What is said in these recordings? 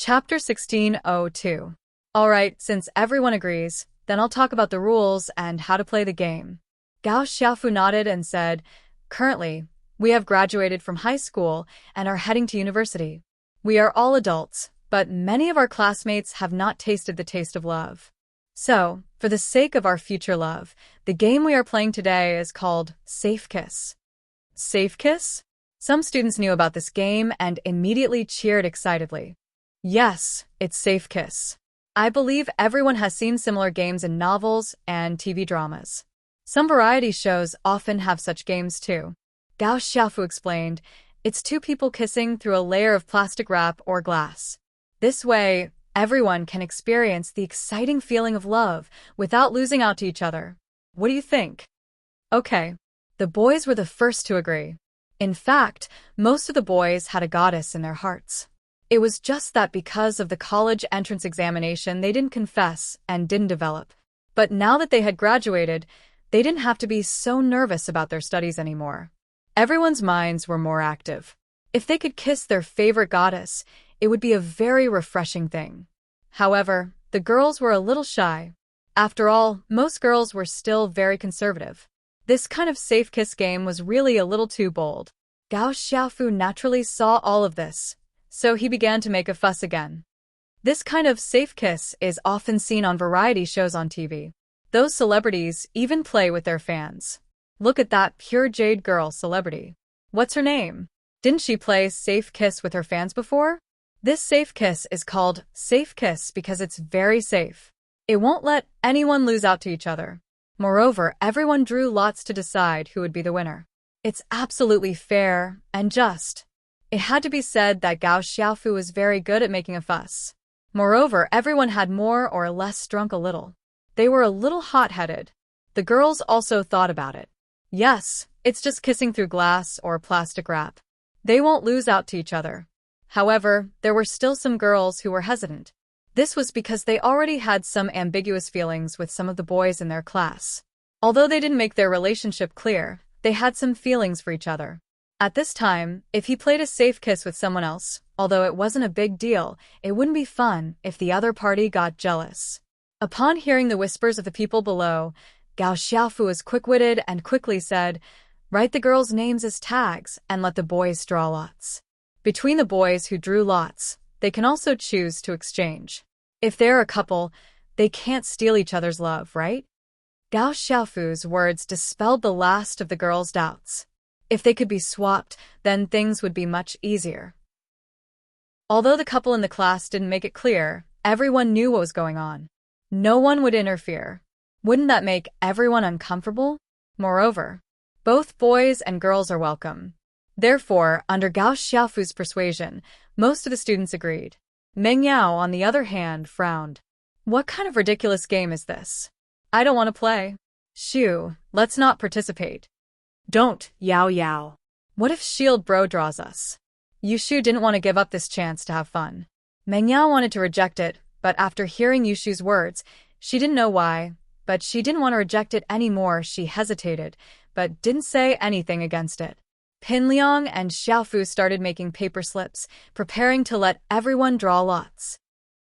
Chapter 1602. Alright, since everyone agrees, then I'll talk about the rules and how to play the game. Gao Xiaofu nodded and said, "Currently, we have graduated from high school and are heading to university. We are all adults, but many of our classmates have not tasted the taste of love. So, for the sake of our future love, the game we are playing today is called Safe Kiss." Safe Kiss? Some students knew about this game and immediately cheered excitedly. Yes, it's Safe Kiss. I believe everyone has seen similar games in novels and TV dramas. Some variety shows often have such games too. Gao Xiaofu explained, "It's two people kissing through a layer of plastic wrap or glass. This way, everyone can experience the exciting feeling of love without losing out to each other. What do you think?" Okay. The boys were the first to agree. In fact, most of the boys had a goddess in their hearts. It was just that because of the college entrance examination they didn't confess and didn't develop. But now that they had graduated, they didn't have to be so nervous about their studies anymore. Everyone's minds were more active. If they could kiss their favorite goddess, it would be a very refreshing thing. However, the girls were a little shy. After all, most girls were still very conservative. This kind of safe kiss game was really a little too bold. Gao Xiaofu naturally saw all of this, so he began to make a fuss again. This kind of safe kiss is often seen on variety shows on TV. Those celebrities even play with their fans. Look at that pure jade girl celebrity. What's her name? Didn't she play Safe Kiss with her fans before? This safe kiss is called Safe Kiss because it's very safe. It won't let anyone lose out to each other. Moreover, everyone drew lots to decide who would be the winner. It's absolutely fair and just. It had to be said that Gao Xiaofu was very good at making a fuss. Moreover, everyone had more or less drunk a little. They were a little hot-headed. The girls also thought about it. Yes, it's just kissing through glass or plastic wrap. They won't lose out to each other. However, there were still some girls who were hesitant. This was because they already had some ambiguous feelings with some of the boys in their class. Although they didn't make their relationship clear, they had some feelings for each other. At this time, if he played a safe kiss with someone else, although it wasn't a big deal, it wouldn't be fun if the other party got jealous. Upon hearing the whispers of the people below, Gao Xiaofu was quick-witted and quickly said, "Write the girls' names as tags and let the boys draw lots." Between the boys who drew lots, they can also choose to exchange. If they're a couple, they can't steal each other's love, right? Gao Xiaofu's words dispelled the last of the girls' doubts. If they could be swapped, then things would be much easier. Although the couple in the class didn't make it clear, everyone knew what was going on. No one would interfere. Wouldn't that make everyone uncomfortable? Moreover, both boys and girls are welcome. Therefore, under Gao Xiaofu's persuasion, most of the students agreed. Meng Yao, on the other hand, frowned. "What kind of ridiculous game is this? I don't want to play. Shoo, let's not participate." "Don't, Yao Yao. What if Shield Bro draws us?" Yushu didn't want to give up this chance to have fun. Meng Yao wanted to reject it, but after hearing Yushu's words, she didn't know why, but she didn't want to reject it anymore. She hesitated, but didn't say anything against it. Pinliang and Xiaofu started making paper slips, preparing to let everyone draw lots.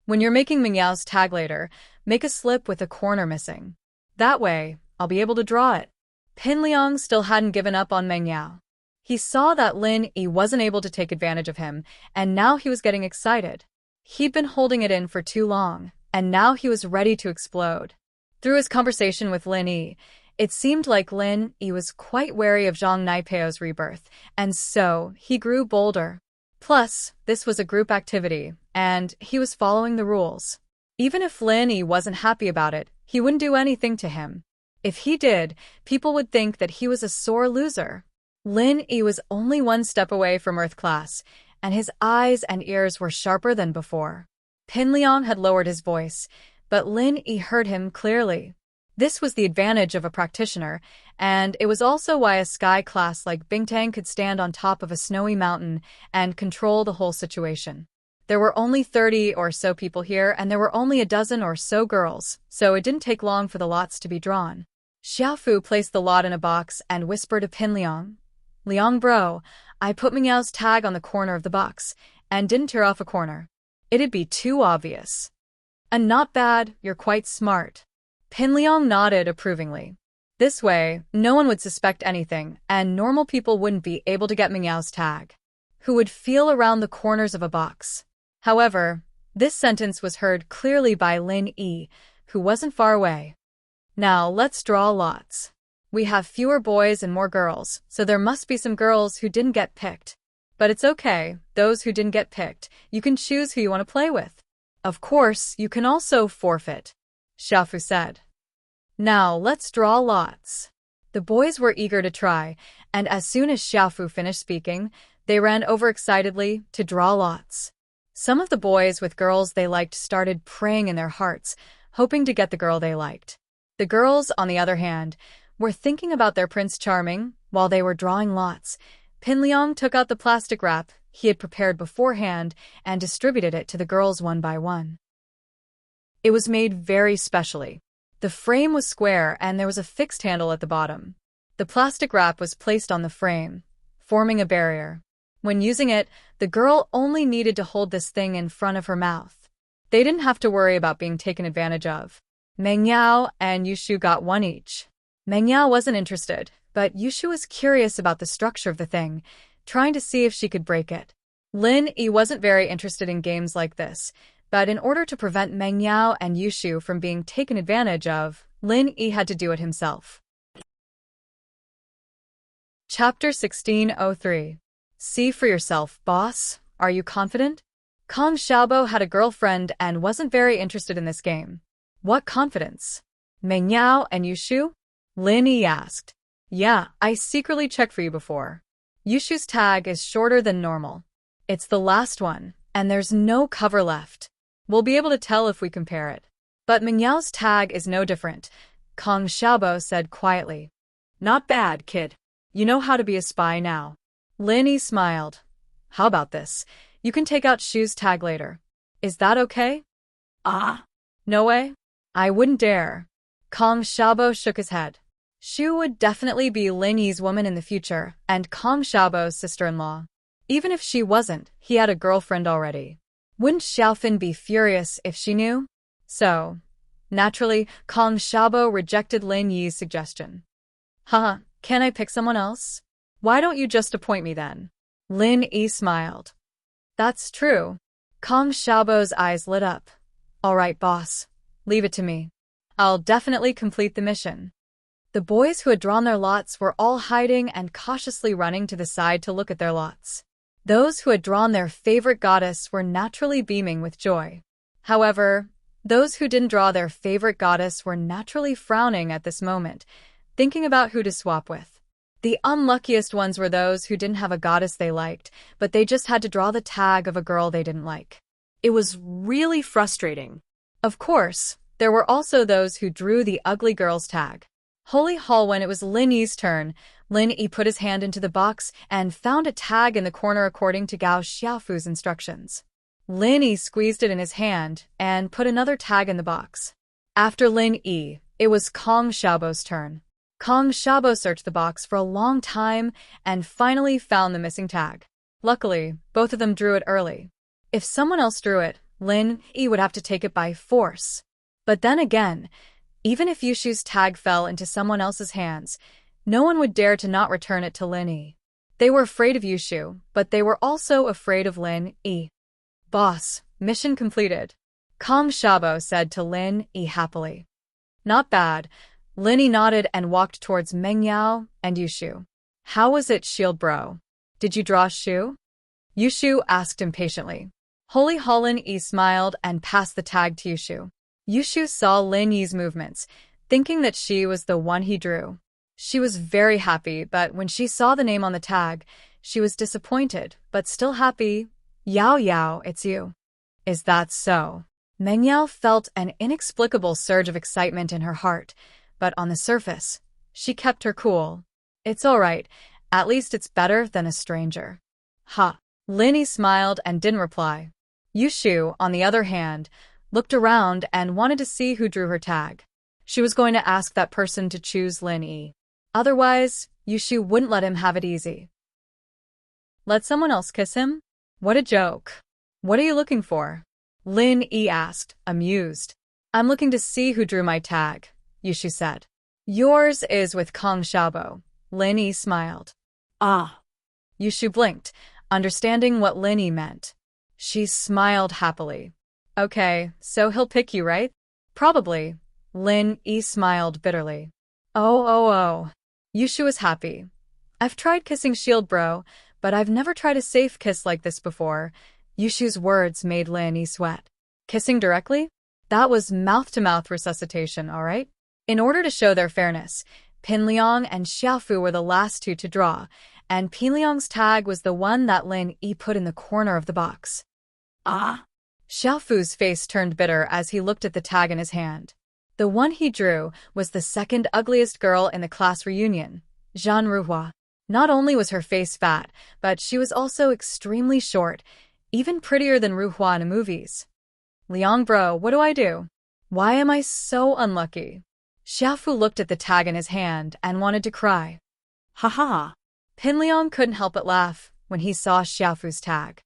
When you're making Meng Yao's tag later, make a slip with a corner missing. That way, I'll be able to draw it. Pinliang still hadn't given up on Meng Yao. He saw that Lin Yi wasn't able to take advantage of him, and now he was getting excited. He'd been holding it in for too long, and now he was ready to explode. Through his conversation with Lin Yi, it seemed like Lin Yi was quite wary of Zhang Naipeo's rebirth, and so he grew bolder. Plus, this was a group activity, and he was following the rules. Even if Lin Yi wasn't happy about it, he wouldn't do anything to him. If he did, people would think that he was a sore loser. Lin Yi was only one step away from Earth class, and his eyes and ears were sharper than before. Pinliang had lowered his voice, but Lin Yi heard him clearly. This was the advantage of a practitioner, and it was also why a sky class like Bingtang could stand on top of a snowy mountain and control the whole situation. There were only 30 or so people here, and there were only a dozen or so girls, so it didn't take long for the lots to be drawn. Xiaofu placed the lot in a box and whispered to Pinliang, "Liang bro, I put Meng Yao's tag on the corner of the box, and didn't tear off a corner. It'd be too obvious. And not bad, you're quite smart. Pinliang nodded approvingly. This way, no one would suspect anything, and normal people wouldn't be able to get Mingyao's tag, who would feel around the corners of a box. However, this sentence was heard clearly by Lin Yi, who wasn't far away. Now, let's draw lots. We have fewer boys and more girls, so there must be some girls who didn't get picked. But it's okay, those who didn't get picked, you can choose who you want to play with. Of course, you can also forfeit, Xiaofu said. Now, let's draw lots. The boys were eager to try, and as soon as Xiaofu finished speaking, they ran over excitedly to draw lots. Some of the boys with girls they liked started praying in their hearts, hoping to get the girl they liked. The girls, on the other hand, were thinking about their Prince Charming while they were drawing lots. Pinliang took out the plastic wrap he had prepared beforehand and distributed it to the girls one by one. It was made very specially. The frame was square and there was a fixed handle at the bottom. The plastic wrap was placed on the frame, forming a barrier. When using it, the girl only needed to hold this thing in front of her mouth. They didn't have to worry about being taken advantage of. Mengyao and Yushu got one each. Mengyao wasn't interested, but Yushu was curious about the structure of the thing, trying to see if she could break it. Lin Yi wasn't very interested in games like this, but in order to prevent Mengyao and Yushu from being taken advantage of, Lin Yi had to do it himself. Chapter 1603. See for yourself, boss. Are you confident? Kong Xiaobo had a girlfriend and wasn't very interested in this game. What confidence? Mengyao and Yushu? Lin Yi asked. Yeah, I secretly checked for you before. Yushu's tag is shorter than normal. It's the last one, and there's no cover left. We'll be able to tell if we compare it. But Mingyao's tag is no different, Kong Xiaobo said quietly. Not bad, kid. You know how to be a spy now. Lin Yi smiled. How about this? You can take out Shu's tag later. Is that okay? No way? I wouldn't dare. Kong Xiaobo shook his head. Shu would definitely be Lin Yi's woman in the future, and Kong Xiaobo's sister-in-law. Even if she wasn't, he had a girlfriend already. Wouldn't Xiaofin be furious if she knew? So, naturally, Kong Xiaobo rejected Lin Yi's suggestion. Haha, can I pick someone else? Why don't you just appoint me then? Lin Yi smiled. That's true. Kong Xiaobo's eyes lit up. All right, boss. Leave it to me. I'll definitely complete the mission. The boys who had drawn their lots were all hiding and cautiously running to the side to look at their lots. Those who had drawn their favorite goddess were naturally beaming with joy. However, those who didn't draw their favorite goddess were naturally frowning at this moment, thinking about who to swap with. The unluckiest ones were those who didn't have a goddess they liked, but they just had to draw the tag of a girl they didn't like. It was really frustrating. Of course, there were also those who drew the ugly girl's tag. Holy Hall, when it was Lin Yi's turn, Lin Yi put his hand into the box and found a tag in the corner according to Gao Xiaofu's instructions. Lin Yi squeezed it in his hand and put another tag in the box. After Lin Yi, it was Kong Xiaobo's turn. Kong Xiaobo searched the box for a long time and finally found the missing tag. Luckily, both of them drew it early. If someone else drew it, Lin Yi would have to take it by force. But then again, even if Yushu's tag fell into someone else's hands, no one would dare to not return it to Lin Yi. They were afraid of Yushu, but they were also afraid of Lin Yi. Boss, mission completed. Kong Xiaobo said to Lin Yi happily. Not bad. Lin Yi nodded and walked towards Mengyao and Yushu. How was it, Shield Bro? Did you draw Shu? Yushu asked impatiently. Holy Hall. Lin Yi smiled and passed the tag to Yushu. Yushu saw Lin Yi's movements, thinking that she was the one he drew. She was very happy, but when she saw the name on the tag, she was disappointed, but still happy. Yao Yao, it's you. Is that so? Mengyao felt an inexplicable surge of excitement in her heart, but on the surface, she kept her cool. It's all right. At least it's better than a stranger. Ha! Lin Yi smiled and didn't reply. Yushu, on the other hand, looked around and wanted to see who drew her tag. She was going to ask that person to choose Lin Yi. Otherwise, Yushu wouldn't let him have it easy. Let someone else kiss him? What a joke. What are you looking for? Lin Yi asked, amused. I'm looking to see who drew my tag, Yushu said. Yours is with Kong Xiaobo. Lin Yi smiled. Ah. Yushu blinked, understanding what Lin Yi meant. She smiled happily. Okay, so he'll pick you, right? Probably. Lin Yi smiled bitterly. Oh. Yushu was happy. I've tried kissing Shield Bro, but I've never tried a safe kiss like this before. Yushu's words made Lin Yi sweat. Kissing directly? That was mouth-to-mouth resuscitation, all right? In order to show their fairness, Pinliang and Xiaofu were the last two to draw, and Pinliang's tag was the one that Lin Yi put in the corner of the box. Ah. Xiaofu's face turned bitter as he looked at the tag in his hand. The one he drew was the second ugliest girl in the class reunion, Zhan Ruhua. Not only was her face fat, but she was also extremely short, even prettier than Ruhua in the movies. Liang bro, what do I do? Why am I so unlucky? Xiaofu looked at the tag in his hand and wanted to cry. Ha. Pinliang couldn't help but laugh when he saw Xiaofu's tag.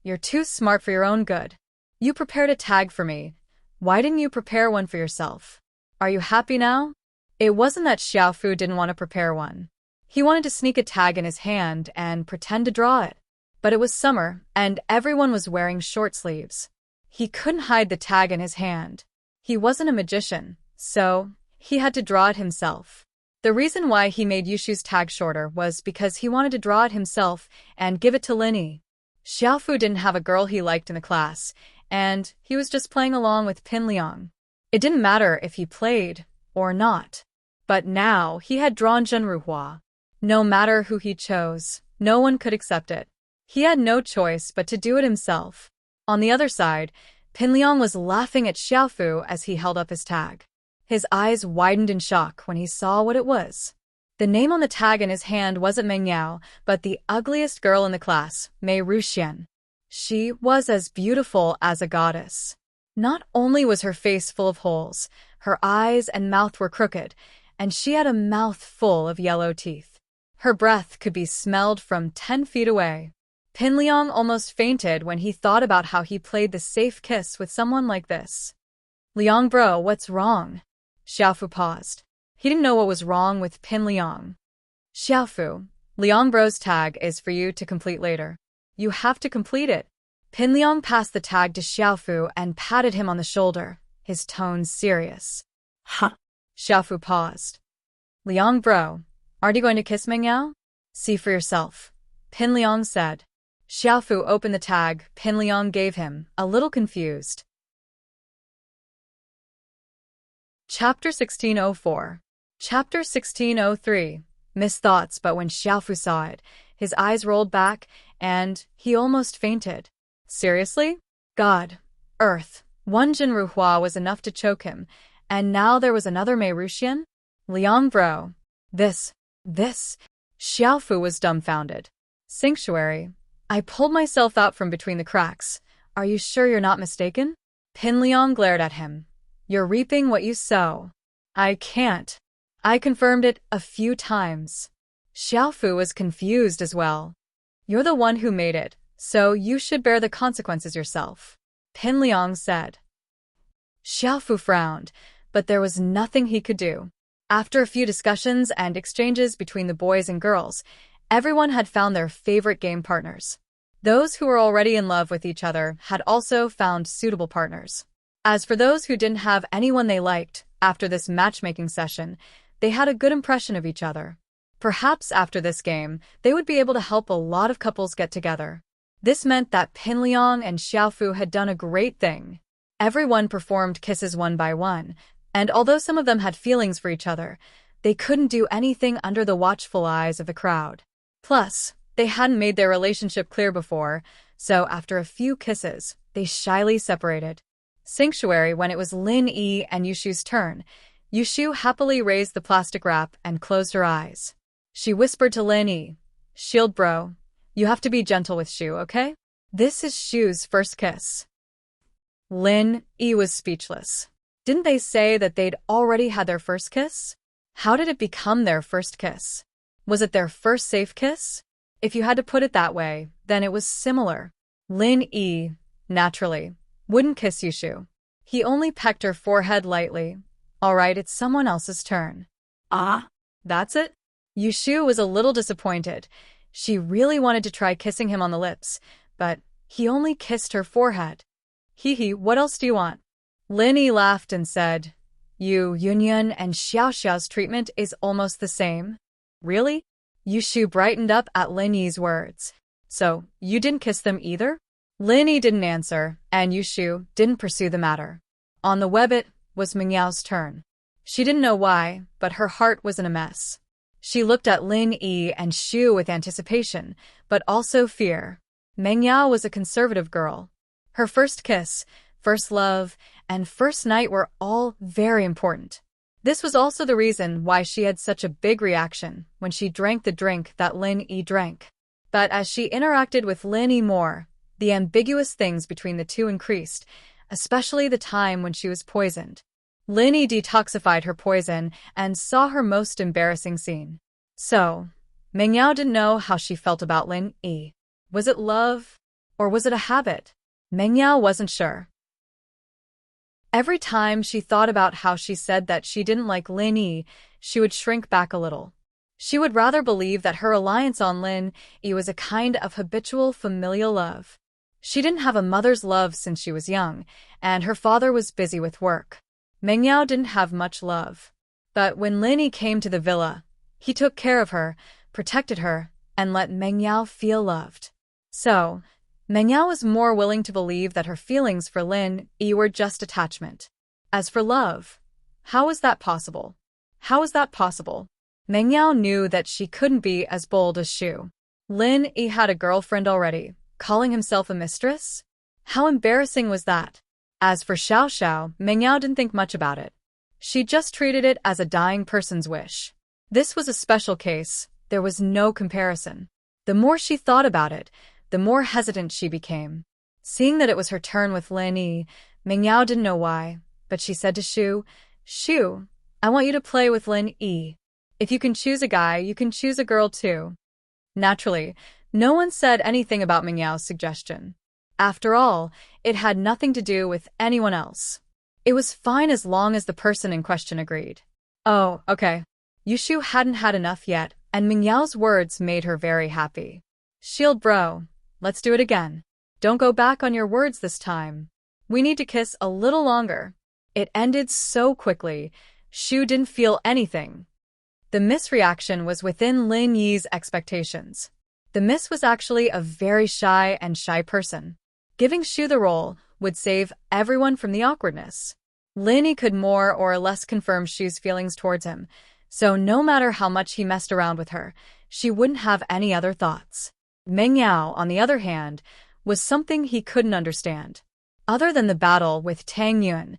You're too smart for your own good. You prepared a tag for me. Why didn't you prepare one for yourself? Are you happy now? It wasn't that Xiaofu didn't want to prepare one. He wanted to sneak a tag in his hand and pretend to draw it. But it was summer, and everyone was wearing short sleeves. He couldn't hide the tag in his hand. He wasn't a magician, so he had to draw it himself. The reason why he made Yushu's tag shorter was because he wanted to draw it himself and give it to Lin Yi. Xiaofu didn't have a girl he liked in the class, and he was just playing along with Pinliang. It didn't matter if he played or not. But now he had drawn Zhan Ruhua. No matter who he chose, no one could accept it. He had no choice but to do it himself. On the other side, Pinliang was laughing at Xiaofu as he held up his tag. His eyes widened in shock when he saw what it was. The name on the tag in his hand wasn't Meng Yao, but the ugliest girl in the class, Mei Ruxian. She was as beautiful as a goddess. Not only was her face full of holes, her eyes and mouth were crooked, and she had a mouth full of yellow teeth. Her breath could be smelled from 10 feet away. Pinliang almost fainted when he thought about how he played the safe kiss with someone like this. Liang bro, what's wrong? Xiaofu paused. He didn't know what was wrong with Pinliang. Xiaofu, Liang bro's tag is for you to complete later. You have to complete it. Pinliang passed the tag to Xiaofu and patted him on the shoulder, his tone serious. Huh. Xiaofu paused. Liang bro, aren't you going to kiss Meng Yao? See for yourself, Pinliang said. Xiaofu opened the tag Pinliang gave him, a little confused. Chapter 1604. Chapter 1603. Missed thoughts, but when Xiaofu saw it, his eyes rolled back, and he almost fainted. Seriously? God. Earth. One Zhan Ruhua was enough to choke him, and now there was another Mei Ruxian? Liang bro. This. Xiaofu was dumbfounded. Sanctuary. I pulled myself out from between the cracks. Are you sure you're not mistaken? Pinliang glared at him. You're reaping what you sow. I can't. I confirmed it a few times. Xiaofu was confused as well. You're the one who made it, so you should bear the consequences yourself, Pinliang said. Xiaofu frowned, but there was nothing he could do. After a few discussions and exchanges between the boys and girls, everyone had found their favorite game partners. Those who were already in love with each other had also found suitable partners. As for those who didn't have anyone they liked, after this matchmaking session, they had a good impression of each other. Perhaps after this game, they would be able to help a lot of couples get together. This meant that Pinliang and Xiaofu had done a great thing. Everyone performed kisses one by one, and although some of them had feelings for each other, they couldn't do anything under the watchful eyes of the crowd. Plus, they hadn't made their relationship clear before, so after a few kisses, they shyly separated. Sanctuary, when it was Lin Yi and Yushu's turn, Yushu happily raised the plastic wrap and closed her eyes. She whispered to Lin Yi, Shield bro, you have to be gentle with Shu, okay? This is Shu's first kiss. Lin Yi was speechless. Didn't they say that they'd already had their first kiss? How did it become their first kiss? Was it their first safe kiss? If you had to put it that way, then it was similar. Lin Yi, naturally, wouldn't kiss Yushu. He only pecked her forehead lightly. All right, it's someone else's turn. Ah. That's it? Yushu was a little disappointed. She really wanted to try kissing him on the lips, but he only kissed her forehead. Hee, what else do you want? Lin Yi laughed and said, Yunyun and Xiaoxiao's treatment is almost the same. Really? Yushu brightened up at Lin Yi's words. So, you didn't kiss them either? Lin Yi didn't answer, and Yushu didn't pursue the matter. On the web it was Mengyao's turn. She didn't know why, but her heart was in a mess. She looked at Lin Yi and Shu with anticipation, but also fear. Mengyao was a conservative girl. Her first kiss, first love, and first night were all very important. This was also the reason why she had such a big reaction when she drank the drink that Lin Yi drank. But as she interacted with Lin Yi more, the ambiguous things between the two increased, especially the time when she was poisoned. Lin Yi detoxified her poison and saw her most embarrassing scene. So, Mengyao didn't know how she felt about Lin Yi. Was it love, or was it a habit? Mengyao wasn't sure. Every time she thought about how she said that she didn't like Lin Yi, she would shrink back a little. She would rather believe that her reliance on Lin Yi was a kind of habitual familial love. She didn't have a mother's love since she was young, and her father was busy with work. Mengyao didn't have much love. But when Lin Yi came to the villa, he took care of her, protected her, and let Mengyao feel loved. So, Mengyao was more willing to believe that her feelings for Lin Yi were just attachment. As for love, how was that possible? How was that possible? Mengyao knew that she couldn't be as bold as Shu. Lin Yi had a girlfriend already, calling himself a mistress? How embarrassing was that? As for Xiaoxiao, Mengyao didn't think much about it. She just treated it as a dying person's wish. This was a special case. There was no comparison. The more she thought about it, the more hesitant she became. Seeing that it was her turn with Lin Yi, Mengyao didn't know why, but she said to Shu, Shu, I want you to play with Lin Yi. If you can choose a guy, you can choose a girl too. Naturally, no one said anything about Mengyao's suggestion. After all, it had nothing to do with anyone else. It was fine as long as the person in question agreed. Oh, okay. Yushu hadn't had enough yet, and Mengyao's words made her very happy. Shield bro, let's do it again. Don't go back on your words this time. We need to kiss a little longer. It ended so quickly, Shu didn't feel anything. The misreaction was within Lin Yi's expectations. The miss was actually a very shy person. Giving Shu the role would save everyone from the awkwardness. Lin Yi could more or less confirm Shu's feelings towards him, so no matter how much he messed around with her, she wouldn't have any other thoughts. Mengyao, on the other hand, was something he couldn't understand. Other than the battle with Tang Yun,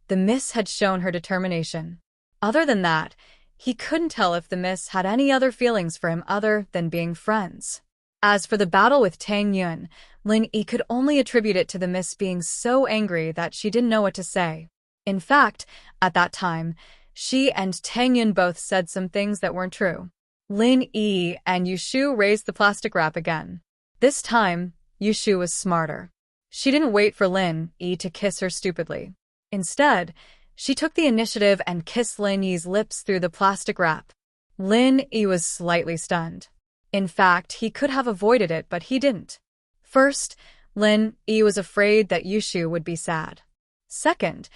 the miss had shown her determination. Other than that, he couldn't tell if the miss had any other feelings for him other than being friends. As for the battle with Tang Yun, Lin Yi could only attribute it to the miss being so angry that she didn't know what to say. In fact, at that time, she and Tang Yun both said some things that weren't true. Lin Yi and Yushu raised the plastic wrap again. This time, Yushu was smarter. She didn't wait for Lin Yi to kiss her stupidly. Instead, she took the initiative and kissed Lin Yi's lips through the plastic wrap. Lin Yi was slightly stunned. In fact, he could have avoided it, but he didn't. First, Lin Yi was afraid that Yushu would be sad. Second,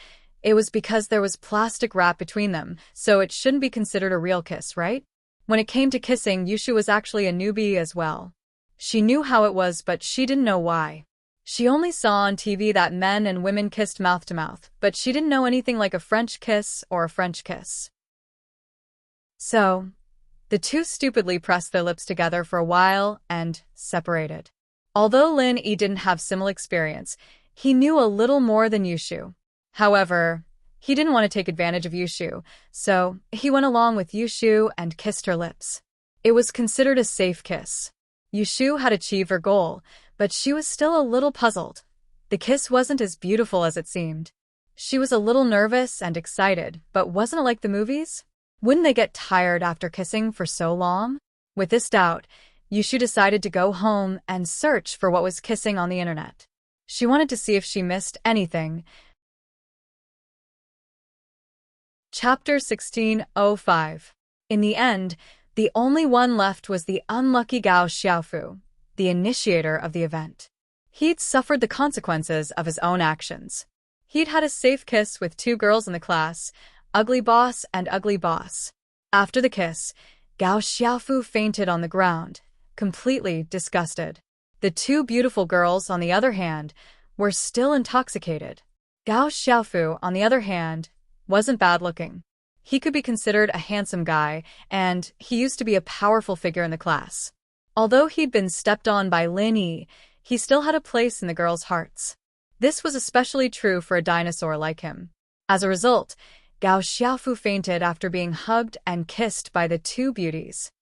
it was because there was plastic wrap between them, so it shouldn't be considered a real kiss, right? When it came to kissing, Yushu was actually a newbie as well. She knew how it was, but she didn't know why. She only saw on TV that men and women kissed mouth to mouth, but she didn't know anything like a French kiss or a French kiss. So, the two stupidly pressed their lips together for a while and separated. Although Lin Yi didn't have similar experience, he knew a little more than Yushu. However, he didn't want to take advantage of Yushu, so he went along with Yushu and kissed her lips. It was considered a safe kiss. Yushu had achieved her goal, but she was still a little puzzled. The kiss wasn't as beautiful as it seemed. She was a little nervous and excited, but wasn't it like the movies? Wouldn't they get tired after kissing for so long? With this doubt, Yushu decided to go home and search for what was kissing on the internet. She wanted to see if she missed anything. Chapter 16:05. In the end, the only one left was the unlucky Gao Xiaofu, the initiator of the event. He'd suffered the consequences of his own actions. He'd had a safe kiss with two girls in the class, Ugly Boss and Ugly Boss. After the kiss, Gao Xiaofu fainted on the ground, completely disgusted. The two beautiful girls, on the other hand, were still intoxicated. Gao Xiaofu, on the other hand, wasn't bad-looking. He could be considered a handsome guy, and he used to be a powerful figure in the class. Although he'd been stepped on by Lin Yi, he still had a place in the girls' hearts. This was especially true for a dinosaur like him. As a result, Gao Xiaofu fainted after being hugged and kissed by the two beauties.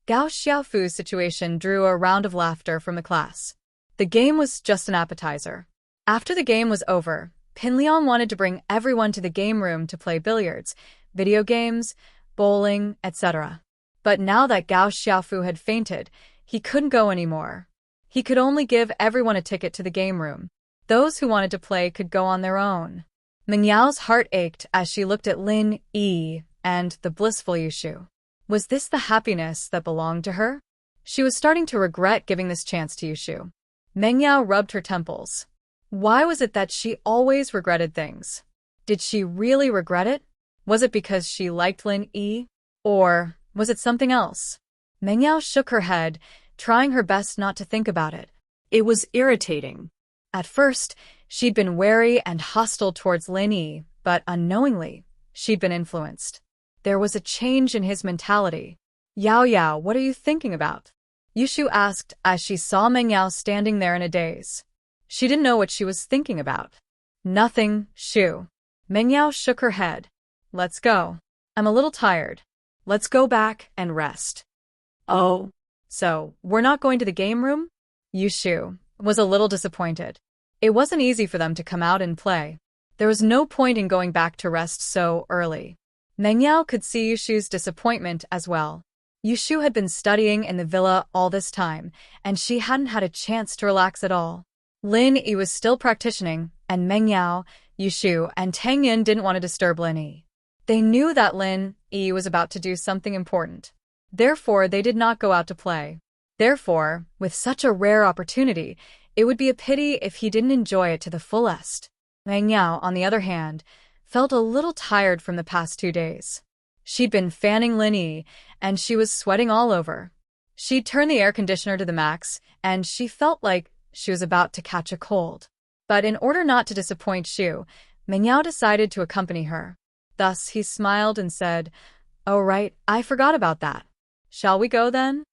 Gao Xiaofu's situation drew a round of laughter from the class. The game was just an appetizer. After the game was over, Pinliang wanted to bring everyone to the game room to play billiards, video games, bowling, etc. But now that Gao Xiaofu had fainted, he couldn't go anymore. He could only give everyone a ticket to the game room. Those who wanted to play could go on their own. Mengyao's heart ached as she looked at Lin Yi and the blissful Yushu. Was this the happiness that belonged to her? She was starting to regret giving this chance to Yushu. Mengyao rubbed her temples. Why was it that she always regretted things? Did she really regret it? Was it because she liked Lin Yi? Or was it something else? Mengyao shook her head, trying her best not to think about it. It was irritating. At first, she'd been wary and hostile towards Lin Yi, but unknowingly, she'd been influenced. There was a change in his mentality. Yao Yao, what are you thinking about? Yushu asked as she saw Mengyao standing there in a daze. She didn't know what she was thinking about. Nothing, Shu. Mengyao shook her head. Let's go. I'm a little tired. Let's go back and rest. Oh. So, we're not going to the game room? Yushu was a little disappointed. It wasn't easy for them to come out and play. There was no point in going back to rest so early. Mengyao could see Yushu's disappointment as well. Yushu had been studying in the villa all this time, and she hadn't had a chance to relax at all. Lin Yi was still practicing, and Mengyao, Yushu, and Tang Yin didn't want to disturb Lin Yi. They knew that Lin Yi was about to do something important. Therefore, they did not go out to play. Therefore, with such a rare opportunity, it would be a pity if he didn't enjoy it to the fullest. Mengyao, on the other hand, felt a little tired from the past 2 days. She'd been fanning Lin Yi, and she was sweating all over. She'd turned the air conditioner to the max, and she felt like she was about to catch a cold. But in order not to disappoint Shu, Mengyao decided to accompany her. Thus, he smiled and said, "Oh right, I forgot about that. Shall we go then?"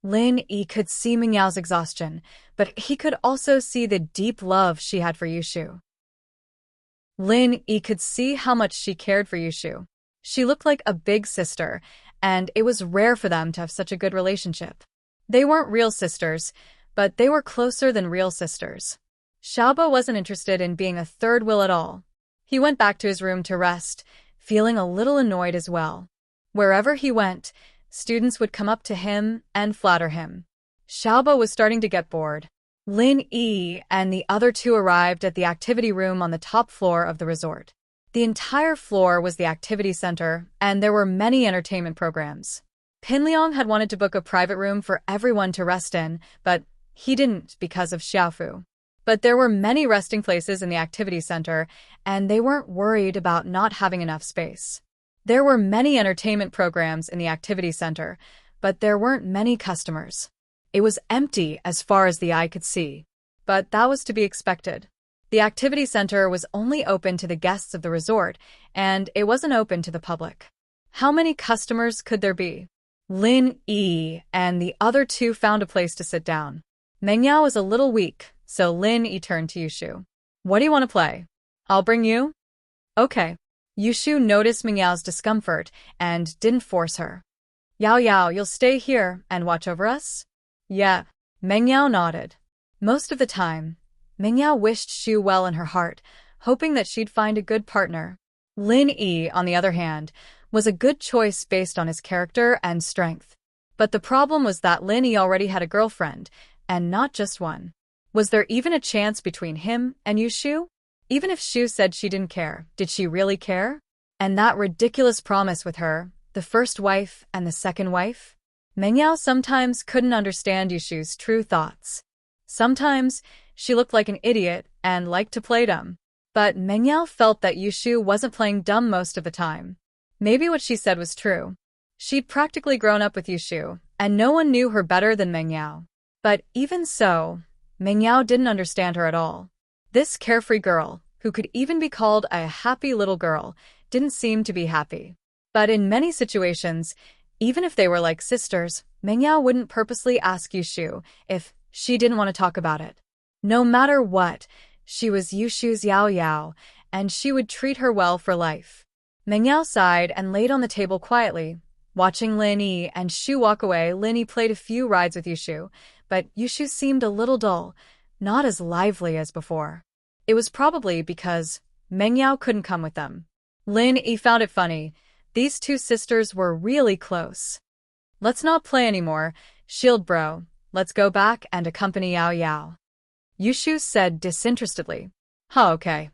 Lin Yi could see Mengyao's exhaustion, but he could also see the deep love she had for Yushu. Lin Yi could see how much she cared for Yushu. She looked like a big sister, and it was rare for them to have such a good relationship. They weren't real sisters, but they were closer than real sisters. Xiaobo wasn't interested in being a third wheel at all. He went back to his room to rest, feeling a little annoyed as well. Wherever he went, students would come up to him and flatter him. Xiaobo was starting to get bored. Lin Yi and the other two arrived at the activity room on the top floor of the resort. The entire floor was the activity center, and there were many entertainment programs. Pinliang had wanted to book a private room for everyone to rest in, but he didn't because of Xiaofu. But there were many resting places in the activity center, and they weren't worried about not having enough space. There were many entertainment programs in the activity center, but there weren't many customers. It was empty as far as the eye could see. But that was to be expected. The activity center was only open to the guests of the resort, and it wasn't open to the public. How many customers could there be? Lin Yi and the other two found a place to sit down. Mengyao was a little weak, so Lin Yi turned to Yushu. What do you want to play? I'll bring you? Okay. Yushu noticed Mengyao's discomfort and didn't force her. Yao Yao, you'll stay here and watch over us? Yeah. Mengyao nodded. Most of the time, Mengyao wished Shu well in her heart, hoping that she'd find a good partner. Lin Yi, on the other hand, was a good choice based on his character and strength. But the problem was that Lin Yi already had a girlfriend, and not just one. Was there even a chance between him and Yushu? Even if Shu said she didn't care, did she really care? And that ridiculous promise with her, the first wife and the second wife? Mengyao sometimes couldn't understand Yushu's true thoughts. Sometimes, she looked like an idiot and liked to play dumb. But Mengyao felt that Yushu wasn't playing dumb most of the time. Maybe what she said was true. She'd practically grown up with Yushu, and no one knew her better than Mengyao. But even so, Mengyao didn't understand her at all. This carefree girl, who could even be called a happy little girl, didn't seem to be happy. But in many situations, even if they were like sisters, Mengyao wouldn't purposely ask Yushu if she didn't want to talk about it. No matter what, she was Yushu's Yao Yao, and she would treat her well for life. Mengyao sighed and laid on the table quietly. Watching Lin Yi and Shu walk away, Lin Yi played a few rides with Yushu, but Yushu seemed a little dull, not as lively as before. It was probably because Mengyao couldn't come with them. Lin Yi found it funny. These two sisters were really close. Let's not play anymore, shield bro. Let's go back and accompany Yao Yao. Yushu said disinterestedly. Huh, okay.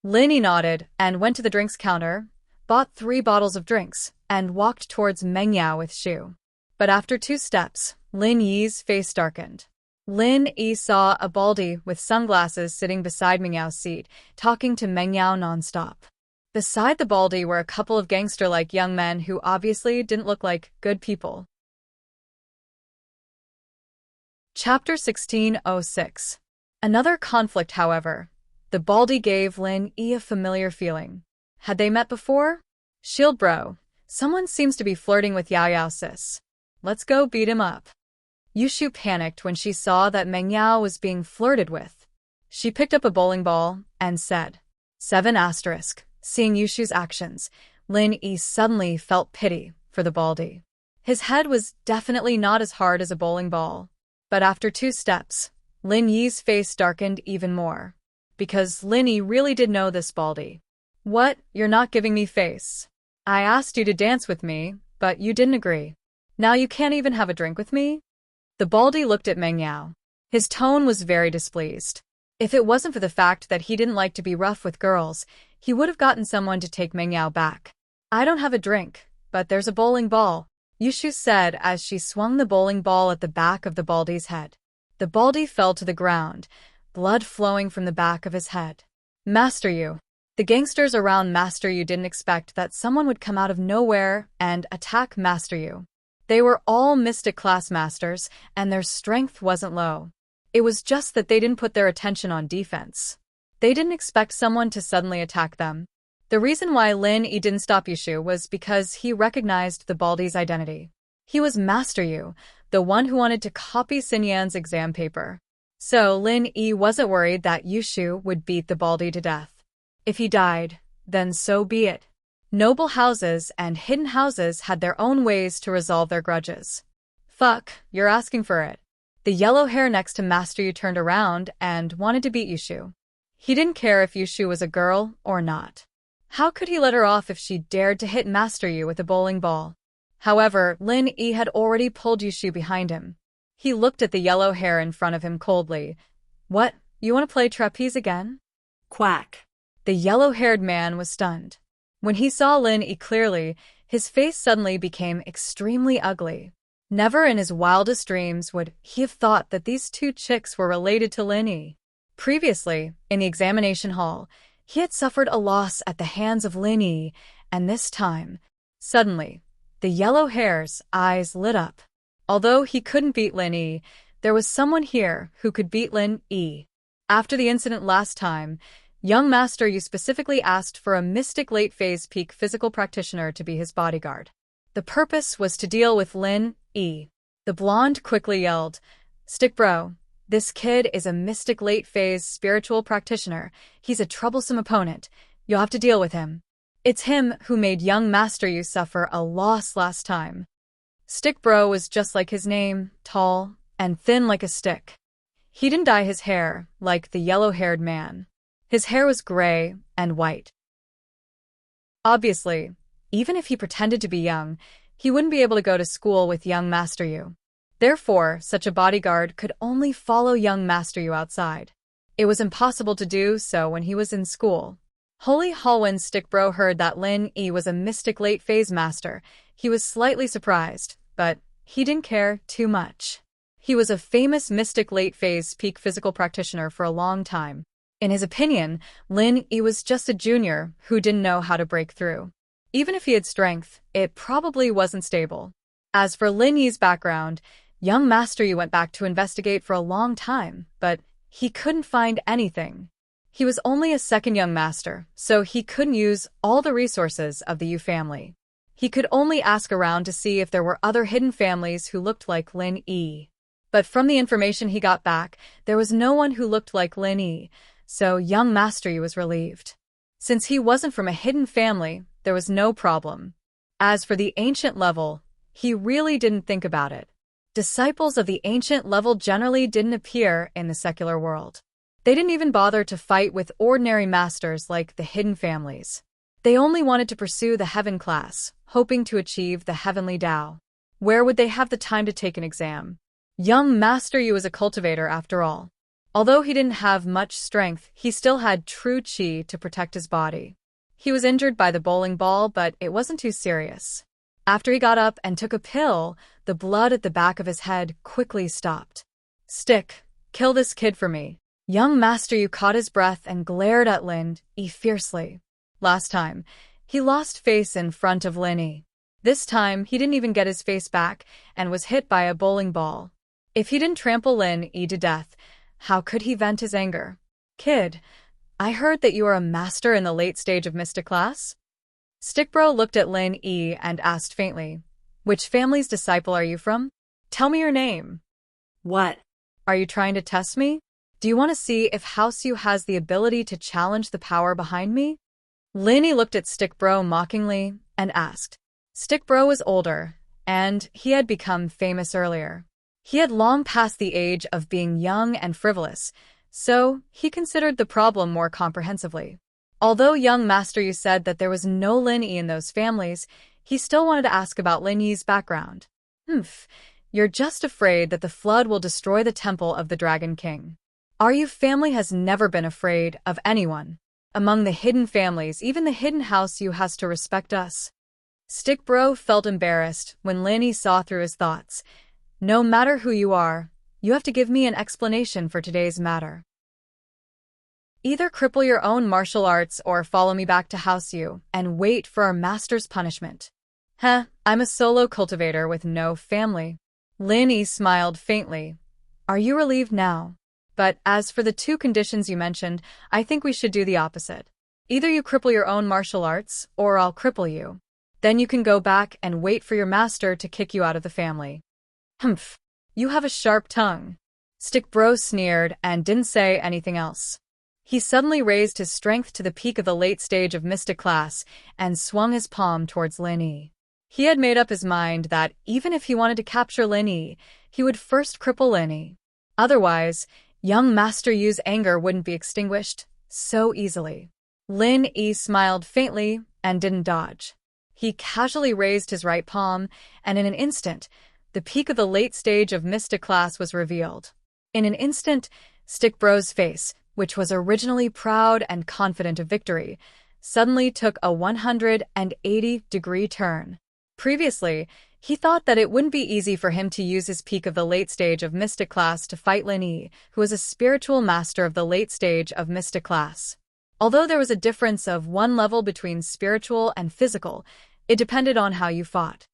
Lin Yi nodded and went to the drinks counter, bought 3 bottles of drinks, and walked towards Mengyao with Shu. But after 2 steps, Lin Yi's face darkened. Lin Yi saw a baldy with sunglasses sitting beside Mengyao's seat, talking to Mengyao nonstop. Beside the baldy were a couple of gangster-like young men who obviously didn't look like good people. Chapter 1606. Another conflict, however. The baldy gave Lin Yi a familiar feeling. Had they met before? Shield bro, someone seems to be flirting with Yao Yao sis. Let's go beat him up. Yushu panicked when she saw that Mengyao was being flirted with. She picked up a bowling ball and said, 7 asterisk. Seeing Yushu's actions, Lin Yi suddenly felt pity for the baldy. His head was definitely not as hard as a bowling ball. But after 2 steps, Lin Yi's face darkened even more. Because Lin Yi really did know this baldy. What? You're not giving me face. I asked you to dance with me, but you didn't agree. Now you can't even have a drink with me? The baldy looked at Mengyao. His tone was very displeased. If it wasn't for the fact that he didn't like to be rough with girls, he would have gotten someone to take Mengyao back. I don't have a drink, but there's a bowling ball, Yushu said as she swung the bowling ball at the back of the baldy's head. The baldy fell to the ground, blood flowing from the back of his head. Master Yu. The gangsters around Master Yu didn't expect that someone would come out of nowhere and attack Master Yu. They were all Mystic class masters, and their strength wasn't low. It was just that they didn't put their attention on defense. They didn't expect someone to suddenly attack them. The reason why Lin Yi didn't stop Yushu was because he recognized the baldy's identity. He was Master Yu, the one who wanted to copy Xin Yan's exam paper. So Lin Yi wasn't worried that Yushu would beat the baldy to death. If he died, then so be it. Noble houses and hidden houses had their own ways to resolve their grudges. Fuck, you're asking for it. The yellow hair next to Master Yu turned around and wanted to beat Yushu. He didn't care if Yushu was a girl or not. How could he let her off if she dared to hit Master Yu with a bowling ball? However, Lin Yi had already pulled Yushu behind him. He looked at the yellow hair in front of him coldly. What, you want to play trapeze again? Quack. The yellow-haired man was stunned. When he saw Lin Yi clearly, his face suddenly became extremely ugly. Never in his wildest dreams would he have thought that these 2 chicks were related to Lin Yi. Previously, in the examination hall, he had suffered a loss at the hands of Lin Yi, and this time, suddenly, the yellow hair's eyes lit up. Although he couldn't beat Lin Yi, there was someone here who could beat Lin Yi. After the incident last time, young Master Yu specifically asked for a mystic late-phase peak physical practitioner to be his bodyguard. The purpose was to deal with Lin Yi. The blonde quickly yelled, Stick bro, this kid is a mystic late-phase spiritual practitioner. He's a troublesome opponent. You'll have to deal with him. It's him who made young Master Yu suffer a loss last time. Stick bro was just like his name, tall and thin like a stick. He didn't dye his hair like the yellow-haired man. His hair was gray and white. Obviously, even if he pretended to be young, he wouldn't be able to go to school with young Master Yu. Therefore, such a bodyguard could only follow young Master Yu outside. It was impossible to do so when he was in school. Holy Hallwin Stickbro heard that Lin Yi was a mystic late-phase master. He was slightly surprised, but he didn't care too much. He was a famous mystic late-phase peak physical practitioner for a long time. In his opinion, Lin Yi was just a junior who didn't know how to break through. Even if he had strength, it probably wasn't stable. As for Lin Yi's background, young Master Yu went back to investigate for a long time, but he couldn't find anything. He was only a second young master, so he couldn't use all the resources of the Yu family. He could only ask around to see if there were other hidden families who looked like Lin Yi. But from the information he got back, there was no one who looked like Lin Yi, so young Master Yu was relieved. Since he wasn't from a hidden family, there was no problem. As for the ancient level, he really didn't think about it. Disciples of the ancient level generally didn't appear in the secular world. They didn't even bother to fight with ordinary masters like the hidden families. They only wanted to pursue the heaven class, hoping to achieve the heavenly Tao. Where would they have the time to take an exam? Young Master Yu was a cultivator after all. Although he didn't have much strength, he still had true qi to protect his body. He was injured by the bowling ball, but it wasn't too serious. After he got up and took a pill, the blood at the back of his head quickly stopped. Stick, kill this kid for me. Young Master Yu caught his breath and glared at Lin Yi fiercely. Last time, he lost face in front of Lin Yi. This time, he didn't even get his face back and was hit by a bowling ball. If he didn't trample Lin Yi to death, how could he vent his anger? Kid, I heard that you are a master in the late stage of mystic class? Stickbro looked at Lin Yi and asked faintly, which family's disciple are you from? Tell me your name. What? Are you trying to test me? Do you want to see if House Yu has the ability to challenge the power behind me? Lin Yi looked at Stickbro mockingly and asked. Stickbro was older, and he had become famous earlier. He had long passed the age of being young and frivolous, so he considered the problem more comprehensively. Although young Master Yu said that there was no Lin Yi in those families, he still wanted to ask about Lin Yi's background. You're just afraid that the flood will destroy the temple of the Dragon King. Our Yu family has never been afraid of anyone. Among the hidden families, even the hidden House Yu has to respect us. Stickbro felt embarrassed when Lin Yi saw through his thoughts. No matter who you are, you have to give me an explanation for today's matter. Either cripple your own martial arts or follow me back to House Yu and wait for our master's punishment. I'm a solo cultivator with no family. Lin Yi smiled faintly. Are you relieved now? But as for the two conditions you mentioned, I think we should do the opposite. Either you cripple your own martial arts, or I'll cripple you. Then you can go back and wait for your master to kick you out of the family. You have a sharp tongue. Stickbro sneered and didn't say anything else. He suddenly raised his strength to the peak of the late stage of mystic class and swung his palm towards Lin Yi. He had made up his mind that even if he wanted to capture Lin Yi, he would first cripple Lin Yi. Otherwise, young Master Yu's anger wouldn't be extinguished so easily. Lin Yi smiled faintly and didn't dodge. He casually raised his right palm, and in an instant, the peak of the late stage of mystic class was revealed. In an instant, Stickbro's face, which was originally proud and confident of victory, suddenly took a 180-degree turn. Previously, he thought that it wouldn't be easy for him to use his peak of the late stage of mystic class to fight Lin Yi, who was a spiritual master of the late stage of mystic class. Although there was a difference of one level between spiritual and physical, it depended on how you fought.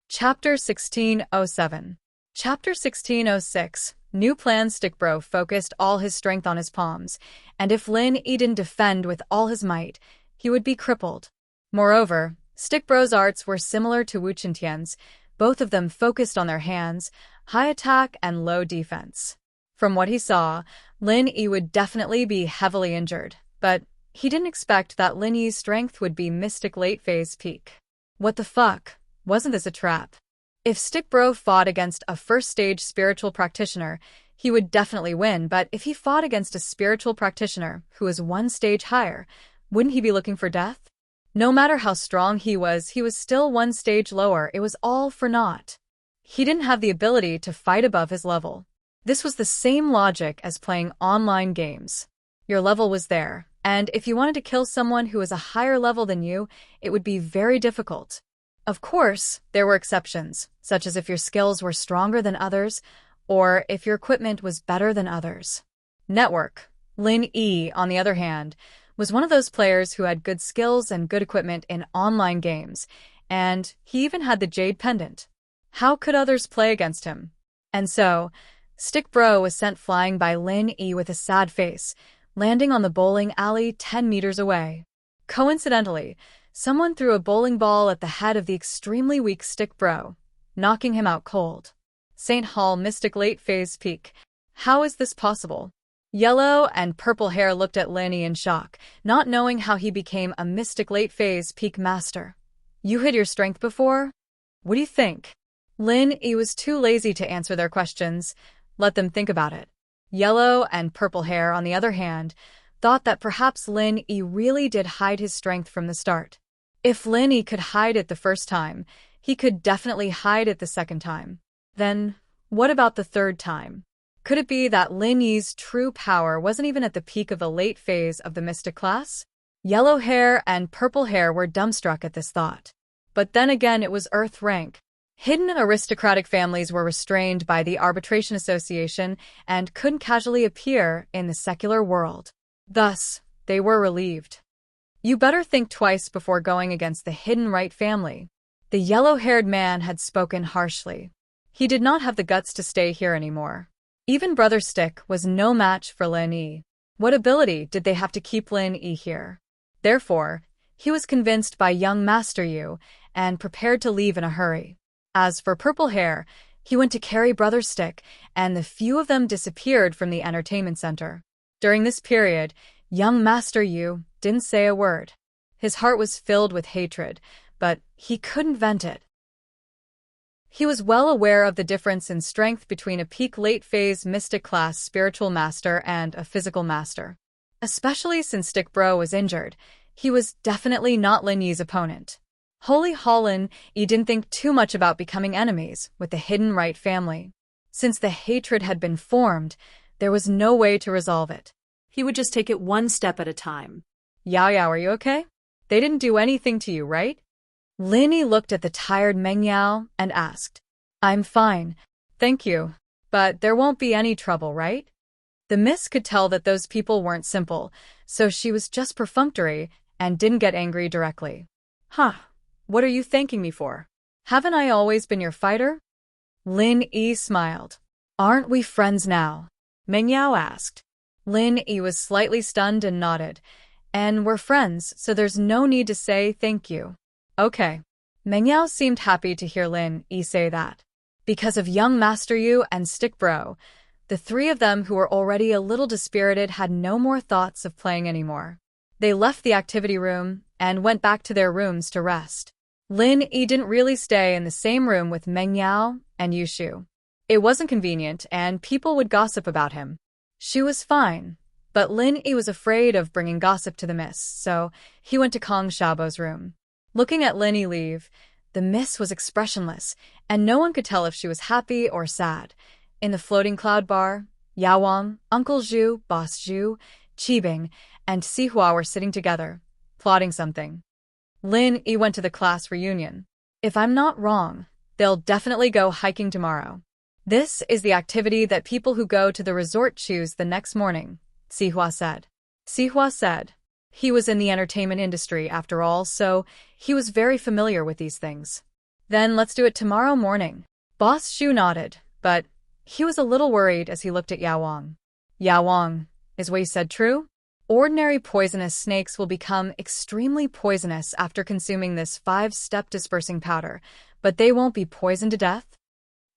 Chapter 1607. Chapter 1606. New plan. Stickbro focused all his strength on his palms, and if Lin Yi didn't defend with all his might, he would be crippled. Moreover, Stickbro's arts were similar to Wu Qintian's, both of them focused on their hands, high attack and low defense. From what he saw, Lin Yi would definitely be heavily injured, but he didn't expect that Lin Yi's strength would be mystic late phase peak. What the fuck? Wasn't this a trap? If Stickbro fought against a first-stage spiritual practitioner, he would definitely win, but if he fought against a spiritual practitioner who was one stage higher, wouldn't he be looking for death? No matter how strong he was still one stage lower. It was all for naught. He didn't have the ability to fight above his level. This was the same logic as playing online games. Your level was there, and if you wanted to kill someone who was a higher level than you, it would be very difficult. Of course, there were exceptions, such as if your skills were stronger than others, or if your equipment was better than others. Network. Lin Yi, on the other hand, was one of those players who had good skills and good equipment in online games, and he even had the Jade Pendant. How could others play against him? And so, Stick Bro was sent flying by Lin Yi with a sad face, landing on the bowling alley 10 meters away. Coincidentally, someone threw a bowling ball at the head of the extremely weak Stick Bro, knocking him out cold. St. Hall Mystic Late Phase Peak. How is this possible? Yellow and purple hair looked at Lin Yi in shock, not knowing how he became a Mystic Late Phase Peak Master. You hid your strength before? What do you think? Lin Yi was too lazy to answer their questions. Let them think about it. Yellow and purple hair, on the other hand, thought that perhaps Lin Yi really did hide his strength from the start. If Lin Yi could hide it the first time, he could definitely hide it the second time. Then, what about the third time? Could it be that Lin Yi's true power wasn't even at the peak of the late phase of the Mystic class? Yellow hair and purple hair were dumbstruck at this thought. But then again, it was Earth rank. Hidden aristocratic families were restrained by the Arbitration Association and couldn't casually appear in the secular world. Thus, they were relieved. You better think twice before going against the Hidden Right family. The yellow-haired man had spoken harshly. He did not have the guts to stay here anymore. Even Brother Stick was no match for Lin Yi. What ability did they have to keep Lin Yi here? Therefore, he was convinced by young Master Yu and prepared to leave in a hurry. As for purple hair, he went to carry Brother Stick, and the few of them disappeared from the entertainment center. During this period, young Master Yu didn't say a word. His heart was filled with hatred, but he couldn't vent it. He was well aware of the difference in strength between a peak late-phase mystic class spiritual master and a physical master. Especially since Stick Bro was injured, he was definitely not Lin Yi's opponent. Holy Lin Yi didn't think too much about becoming enemies with the Hidden Right family. Since the hatred had been formed, there was no way to resolve it. He would just take it one step at a time. Yao Yao, are you okay? They didn't do anything to you, right? Lin Yi looked at the tired Meng Yao and asked, I'm fine, thank you. But there won't be any trouble, right? The miss could tell that those people weren't simple, so she was just perfunctory and didn't get angry directly. Huh, what are you thanking me for? Haven't I always been your fighter? Lin Yi smiled. Aren't we friends now? Meng Yao asked. Lin Yi was slightly stunned and nodded. And we're friends, so there's no need to say thank you. Okay. Meng Yao seemed happy to hear Lin Yi say that. Because of young Master Yu and Stick Bro, the three of them who were already a little dispirited had no more thoughts of playing anymore. They left the activity room and went back to their rooms to rest. Lin Yi didn't really stay in the same room with Meng Yao and Yu Shu. It wasn't convenient and people would gossip about him. Shu was fine, but Lin Yi was afraid of bringing gossip to the miss, so he went to Kong Xiaobo's room. Looking at Lin Yi leave, the miss was expressionless, and no one could tell if she was happy or sad. In the floating cloud bar, Yao Wang, Uncle Zhu, Boss Zhu, Qibing, and Sihua were sitting together, plotting something. Lin Yi went to the class reunion. If I'm not wrong, they'll definitely go hiking tomorrow. This is the activity that people who go to the resort choose the next morning, Sihua said. Sihua said. He was in the entertainment industry after all, so he was very familiar with these things. Then let's do it tomorrow morning. Boss Shu nodded, but he was a little worried as he looked at Yao Wang. Yao Wang, is what he said true? Ordinary poisonous snakes will become extremely poisonous after consuming this 5-step dispersing powder, but they won't be poisoned to death?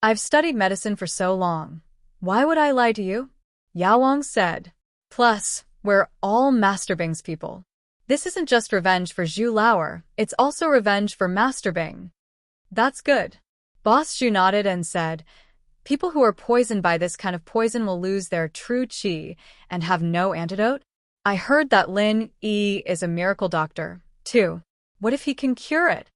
I've studied medicine for so long. Why would I lie to you? Yao Wang said. Plus, we're all Master Bing's people. This isn't just revenge for Zhu Lauer, it's also revenge for Master Bing. That's good. Boss Zhu nodded and said, people who are poisoned by this kind of poison will lose their true qi and have no antidote? I heard that Lin Yi is a miracle doctor, too. What if he can cure it?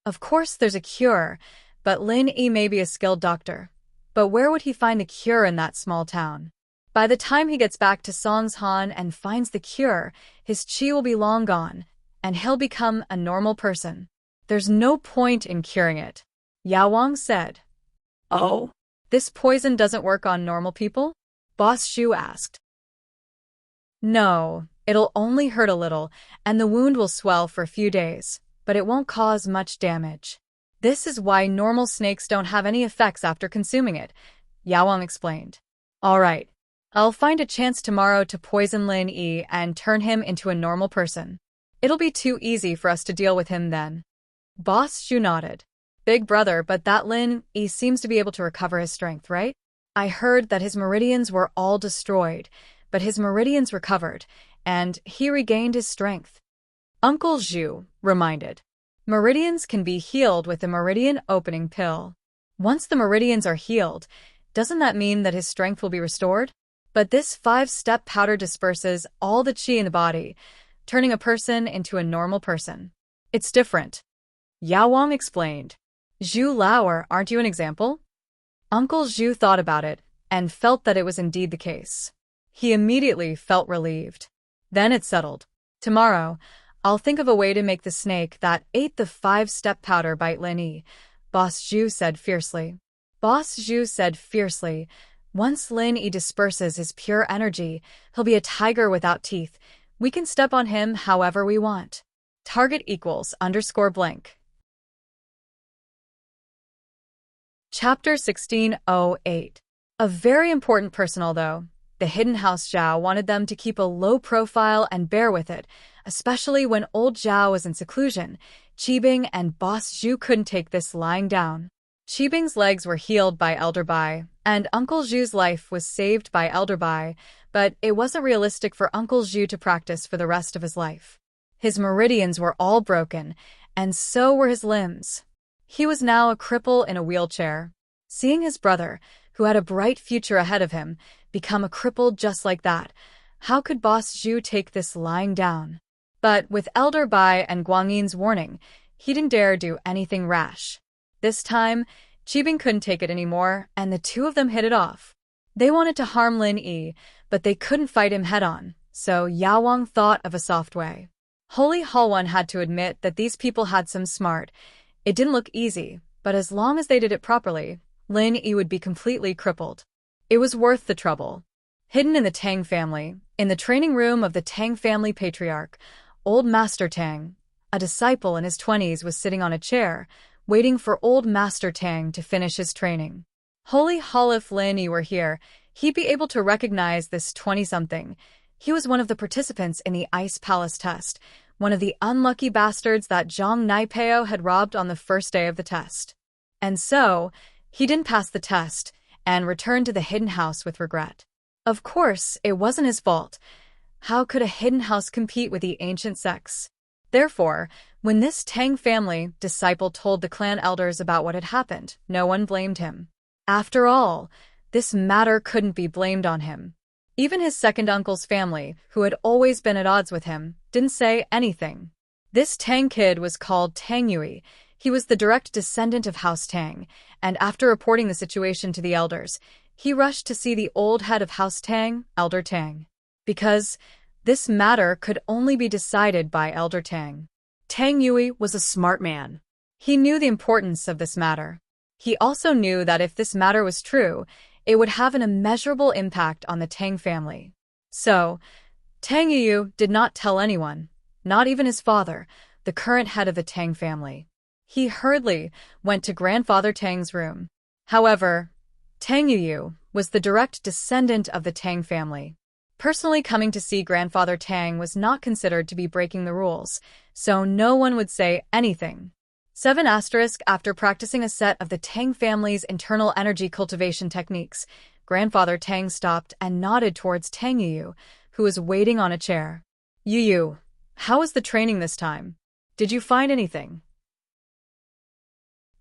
Of course there's a cure, but Lin Yi may be a skilled doctor. But where would he find the cure in that small town? By the time he gets back to Songshan and finds the cure, his qi will be long gone, and he'll become a normal person. There's no point in curing it. Yao Wang said. Oh? This poison doesn't work on normal people? Boss Zhu asked. No, it'll only hurt a little, and the wound will swell for a few days, but it won't cause much damage. This is why normal snakes don't have any effects after consuming it, Yao Wang explained. All right, I'll find a chance tomorrow to poison Lin Yi and turn him into a normal person. It'll be too easy for us to deal with him then. Boss Zhu nodded. Big brother, but that Lin Yi seems to be able to recover his strength, right? I heard that his meridians were all destroyed, but his meridians recovered, and he regained his strength. Uncle Zhu reminded. Meridians can be healed with the meridian opening pill. Once the meridians are healed, doesn't that mean that his strength will be restored? But this 5-step powder disperses all the qi in the body, turning a person into a normal person. It's different. Yao Wang explained. Zhu Lauer, aren't you an example? Uncle Zhu thought about it and felt that it was indeed the case. He immediately felt relieved. Then it settled. Tomorrow, I'll think of a way to make the snake that ate the 5-step powder bite Lin Yi, Boss Zhu said fiercely. Boss Zhu said fiercely, once Lin Yi disperses his pure energy, he'll be a tiger without teeth. We can step on him however we want. Target equals _blank. Chapter 1608. A very important personal though. The hidden house Zhao wanted them to keep a low profile and bear with it, especially when old Zhao was in seclusion. Qibing and Boss Zhu couldn't take this lying down. Qibing's legs were healed by Elder Bai, and Uncle Zhu's life was saved by Elder Bai, but it wasn't realistic for Uncle Zhu to practice for the rest of his life. His meridians were all broken, and so were his limbs. He was now a cripple in a wheelchair. Seeing his brother, who had a bright future ahead of him, become a cripple just like that, how could Boss Zhu take this lying down? But with Elder Bai and Guangyin's warning, he didn't dare do anything rash. This time, Qibing couldn't take it anymore, and the two of them hit it off. They wanted to harm Lin Yi, but they couldn't fight him head-on, so Yao Wang thought of a soft way. Holy Halwan had to admit that these people had some smart. It didn't look easy, but as long as they did it properly, Lin Yi would be completely crippled. It was worth the trouble. Hidden in the Tang family, in the training room of the Tang family patriarch, old Master Tang, a disciple in his 20s, was sitting on a chair, waiting for old Master Tang to finish his training. Holy Hall, if Lin Yi were here, he'd be able to recognize this 20-something. He was one of the participants in the Ice Palace test, one of the unlucky bastards that Zhang Naipeo had robbed on the first day of the test. And so, he didn't pass the test, and returned to the hidden house with regret. Of course, it wasn't his fault. How could a hidden house compete with the ancient sects? Therefore, when this Tang family disciple told the clan elders about what had happened, no one blamed him. After all, this matter couldn't be blamed on him. Even his second uncle's family, who had always been at odds with him, didn't say anything. This Tang kid was called Tang Yui. He was the direct descendant of House Tang, and after reporting the situation to the elders, he rushed to see the old head of House Tang, Elder Tang. Because this matter could only be decided by Elder Tang. Tang Yui was a smart man. He knew the importance of this matter. He also knew that if this matter was true, it would have an immeasurable impact on the Tang family. So, Tang Yui did not tell anyone, not even his father, the current head of the Tang family. He hurriedly went to Grandfather Tang's room. However, Tang Yui was the direct descendant of the Tang family. Personally coming to see Grandfather Tang was not considered to be breaking the rules, so no one would say anything. 7 After practicing a set of the Tang family's internal energy cultivation techniques, Grandfather Tang stopped and nodded towards Tang Yui, who was waiting on a chair. Yui, how was the training this time? Did you find anything?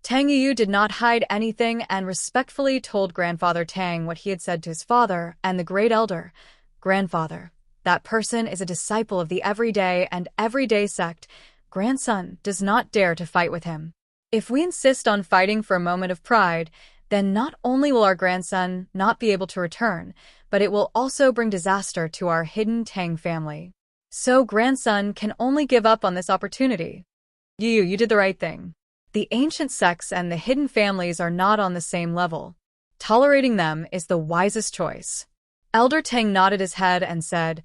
Tang Yui did not hide anything and respectfully told Grandfather Tang what he had said to his father and the great elder. Grandfather, that person is a disciple of the everyday and everyday sect, grandson does not dare to fight with him. If we insist on fighting for a moment of pride, then not only will our grandson not be able to return, but it will also bring disaster to our hidden Tang family. So grandson can only give up on this opportunity. You did the right thing. The ancient sects and the hidden families are not on the same level. Tolerating them is the wisest choice. Elder Tang nodded his head and said,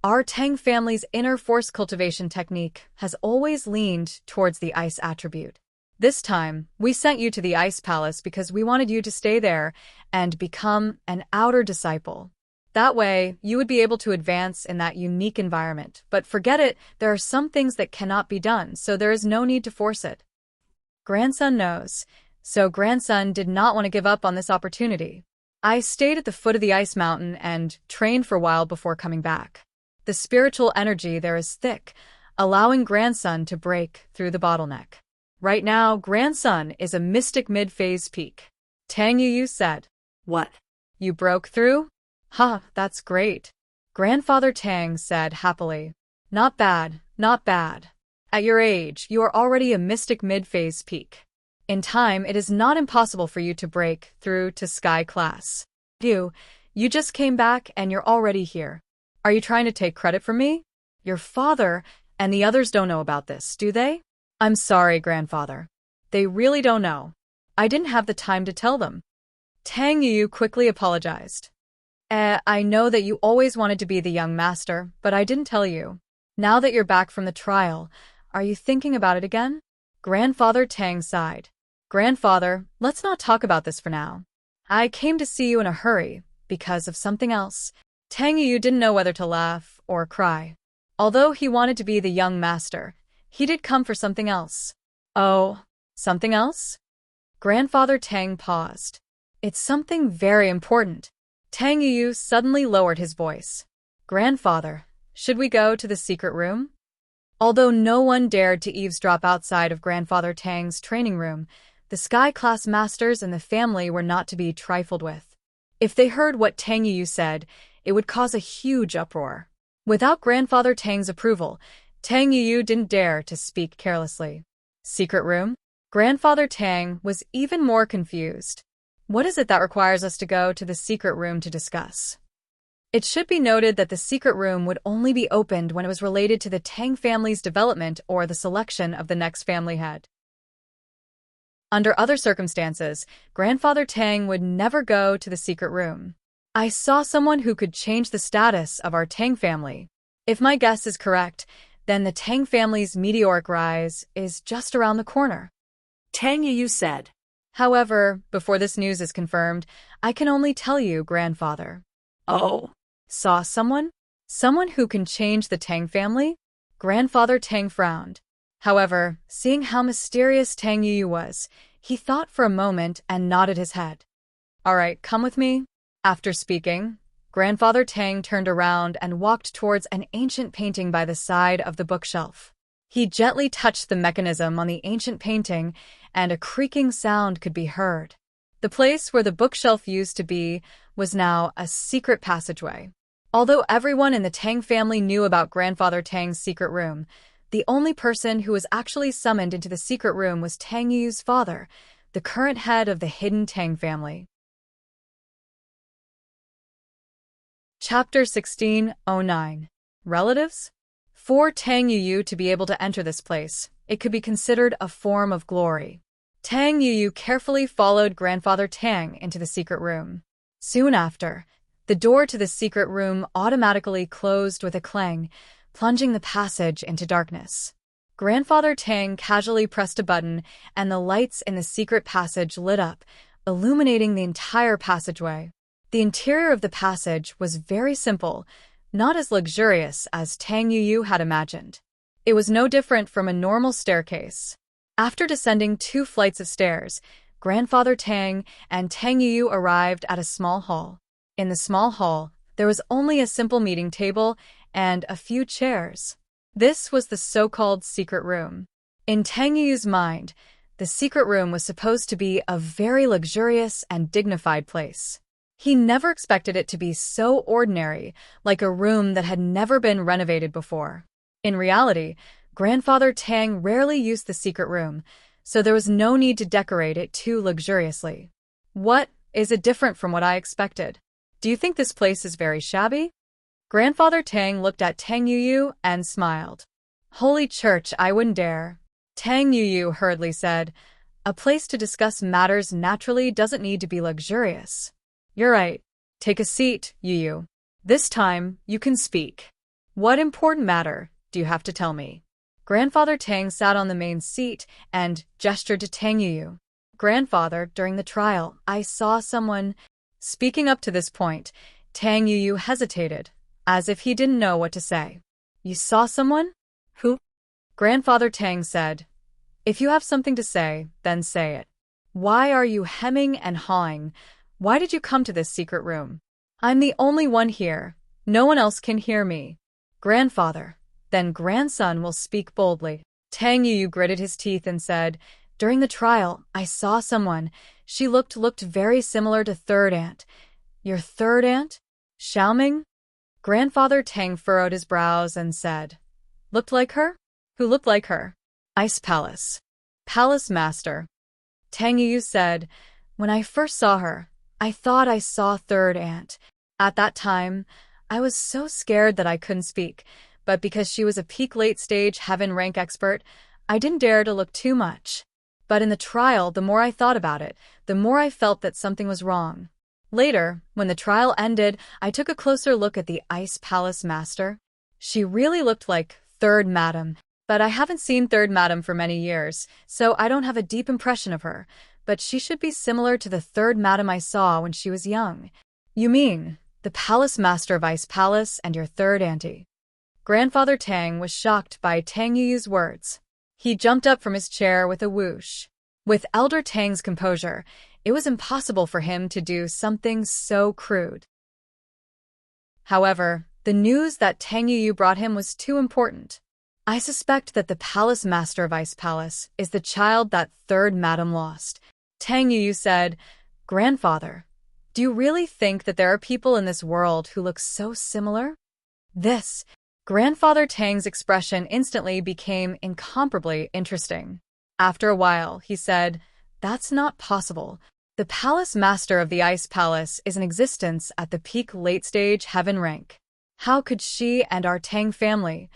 "Our Tang family's inner force cultivation technique has always leaned towards the ice attribute. This time, we sent you to the Ice Palace because we wanted you to stay there and become an outer disciple. That way, you would be able to advance in that unique environment. But forget it, there are some things that cannot be done, so there is no need to force it." Grandson knows, so grandson did not want to give up on this opportunity. I stayed at the foot of the ice mountain and trained for a while before coming back. The spiritual energy there is thick, allowing grandson to break through the bottleneck. Right now, grandson is a mystic mid-phase peak. Tang Yu said. What? You broke through? Ha, that's great. Grandfather Tang said happily. Not bad, not bad. At your age, you are already a mystic mid-phase peak. In time, it is not impossible for you to break through to Sky Class. You just came back and you're already here. Are you trying to take credit from me? Your father and the others don't know about this, do they? I'm sorry, grandfather. They really don't know. I didn't have the time to tell them. Tang Yu quickly apologized. I know that you always wanted to be the young master, but I didn't tell you. Now that you're back from the trial, are you thinking about it again? Grandfather Tang sighed. Grandfather, let's not talk about this for now. I came to see you in a hurry, because of something else. Tang Yu didn't know whether to laugh or cry. Although he wanted to be the young master, he did come for something else. Oh, something else? Grandfather Tang paused. It's something very important. Tang Yu suddenly lowered his voice. Grandfather, should we go to the secret room? Although no one dared to eavesdrop outside of Grandfather Tang's training room, the Sky Class Masters and the family were not to be trifled with. If they heard what Tang Yu said, it would cause a huge uproar. Without Grandfather Tang's approval, Tang Yu didn't dare to speak carelessly. Secret room? Grandfather Tang was even more confused. What is it that requires us to go to the secret room to discuss? It should be noted that the secret room would only be opened when it was related to the Tang family's development or the selection of the next family head. Under other circumstances, Grandfather Tang would never go to the secret room. I saw someone who could change the status of our Tang family. If my guess is correct, then the Tang family's meteoric rise is just around the corner. Tang Yu said. However, before this news is confirmed, I can only tell you, Grandfather. Oh. Saw someone? Someone who can change the Tang family? Grandfather Tang frowned. However, seeing how mysterious Tang Yu was, he thought for a moment and nodded his head. All right, come with me. After speaking, Grandfather Tang turned around and walked towards an ancient painting by the side of the bookshelf. He gently touched the mechanism on the ancient painting, and a creaking sound could be heard. The place where the bookshelf used to be was now a secret passageway. Although everyone in the Tang family knew about Grandfather Tang's secret room, the only person who was actually summoned into the secret room was Tang Yu's father, the current head of the hidden Tang family. Chapter 1609. Relatives? For Tang Yu to be able to enter this place, it could be considered a form of glory. Tang Yu carefully followed Grandfather Tang into the secret room. Soon after, the door to the secret room automatically closed with a clang, plunging the passage into darkness. Grandfather Tang casually pressed a button, and the lights in the secret passage lit up, illuminating the entire passageway. The interior of the passage was very simple, not as luxurious as Tang Yu had imagined. It was no different from a normal staircase. After descending 2 flights of stairs, Grandfather Tang and Tang Yu arrived at a small hall. In the small hall, there was only a simple meeting table and a few chairs. This was the so-called secret room. In Tang Yu's mind, the secret room was supposed to be a very luxurious and dignified place. He never expected it to be so ordinary, like a room that had never been renovated before. In reality, Grandfather Tang rarely used the secret room, so there was no need to decorate it too luxuriously. What? Is it different from what I expected? Do you think this place is very shabby? Grandfather Tang looked at Tang Yuyu and smiled. Holy church, I wouldn't dare. Tang Yuyu hurriedly said, a place to discuss matters naturally doesn't need to be luxurious. You're right. Take a seat, Yuyu. This time, you can speak. What important matter do you have to tell me? Grandfather Tang sat on the main seat and gestured to Tang Yuyu. Grandfather, during the trial, I saw someone. Speaking up to this point, Tang Yuyu hesitated, as if he didn't know what to say. You saw someone? Who? Grandfather Tang said. If you have something to say, then say it. Why are you hemming and hawing? Why did you come to this secret room? I'm the only one here. No one else can hear me. Grandfather. Then grandson will speak boldly. Tang Yuyu gritted his teeth and said, during the trial, I saw someone. She looked very similar to third aunt. Your third aunt? Xiaoming? Grandfather Tang furrowed his brows and said, looked like her? Who looked like her? Ice Palace. Palace Master. Tang Yuyu said, when I first saw her, I thought I saw third aunt. At that time, I was so scared that I couldn't speak, but because she was a peak late-stage heaven rank expert, I didn't dare to look too much. But in the trial, the more I thought about it, the more I felt that something was wrong. Later, when the trial ended, I took a closer look at the Ice Palace Master. She really looked like Third Madam, but I haven't seen Third Madam for many years, so I don't have a deep impression of her, but she should be similar to the Third Madam I saw when she was young. You mean, the Palace Master of Ice Palace and your third auntie? Grandfather Tang was shocked by Tang Yuyu's words. He jumped up from his chair with a whoosh. With Elder Tang's composure, it was impossible for him to do something so crude. However, the news that Tang Yuyu brought him was too important. I suspect that the Palace Master of Ice Palace is the child that third madam lost. Tang Yuyu said, Grandfather, do you really think that there are people in this world who look so similar? Grandfather Tang's expression instantly became incomparably interesting. After a while, he said, that's not possible. The Palace Master of the Ice Palace is in existence at the peak late-stage heaven rank. How could she and our Tang family?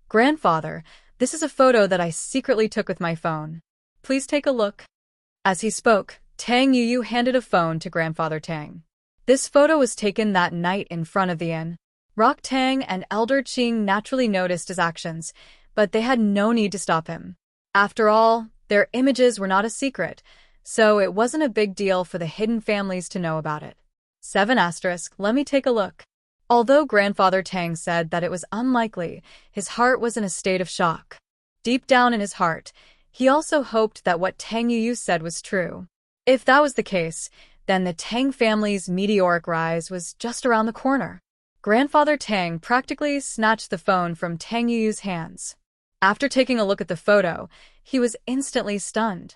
Grandfather, this is a photo that I secretly took with my phone. Please take a look. As he spoke, Tang Yuyu handed a phone to Grandfather Tang. This photo was taken that night in front of the inn. Rock Tang and Elder Qing naturally noticed his actions, but they had no need to stop him. After all, their images were not a secret, so it wasn't a big deal for the hidden families to know about it. 7 asterisk, let me take a look. Although Grandfather Tang said that it was unlikely, his heart was in a state of shock. Deep down in his heart, he also hoped that what Tang Yuyu said was true. If that was the case, then the Tang family's meteoric rise was just around the corner. Grandfather Tang practically snatched the phone from Tang Yuyu's hands. After taking a look at the photo, he was instantly stunned.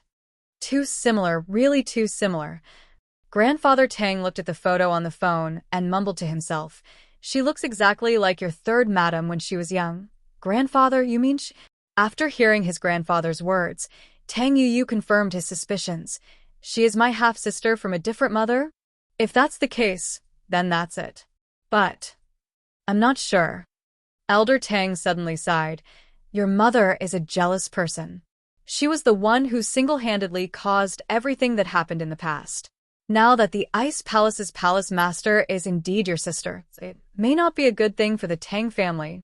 Too similar, really too similar. Grandfather Tang looked at the photo on the phone and mumbled to himself, she looks exactly like your third madam when she was young. Grandfather, you mean After hearing his grandfather's words, Tang Yuyu confirmed his suspicions. She is my half-sister from a different mother? If that's the case, then that's it. But I'm not sure. Elder Tang suddenly sighed. Your mother is a jealous person. She was the one who single-handedly caused everything that happened in the past. Now that the Ice Palace's palace master is indeed your sister, it may not be a good thing for the Tang family.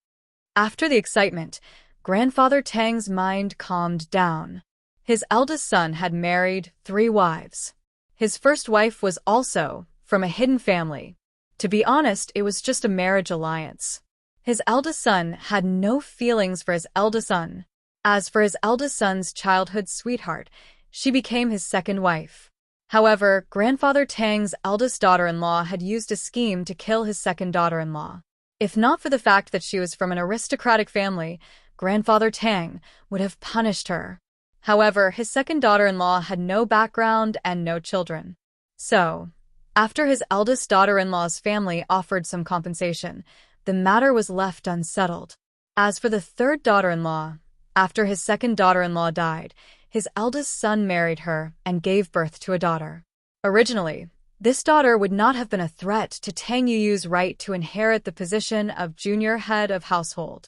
After the excitement, Grandfather Tang's mind calmed down. His eldest son had married 3 wives. His first wife was also from a hidden family. To be honest, it was just a marriage alliance. His eldest son had no feelings for his eldest son. As for his eldest son's childhood sweetheart, she became his second wife. However, Grandfather Tang's eldest daughter-in-law had used a scheme to kill his second daughter-in-law. If not for the fact that she was from an aristocratic family, Grandfather Tang would have punished her. However, his second daughter-in-law had no background and no children. So, after his eldest daughter-in-law's family offered some compensation, the matter was left unsettled. As for the third daughter-in-law, After his second daughter-in-law died, his eldest son married her and gave birth to a daughter. Originally, this daughter would not have been a threat to Tang Yuyu's right to inherit the position of junior head of household.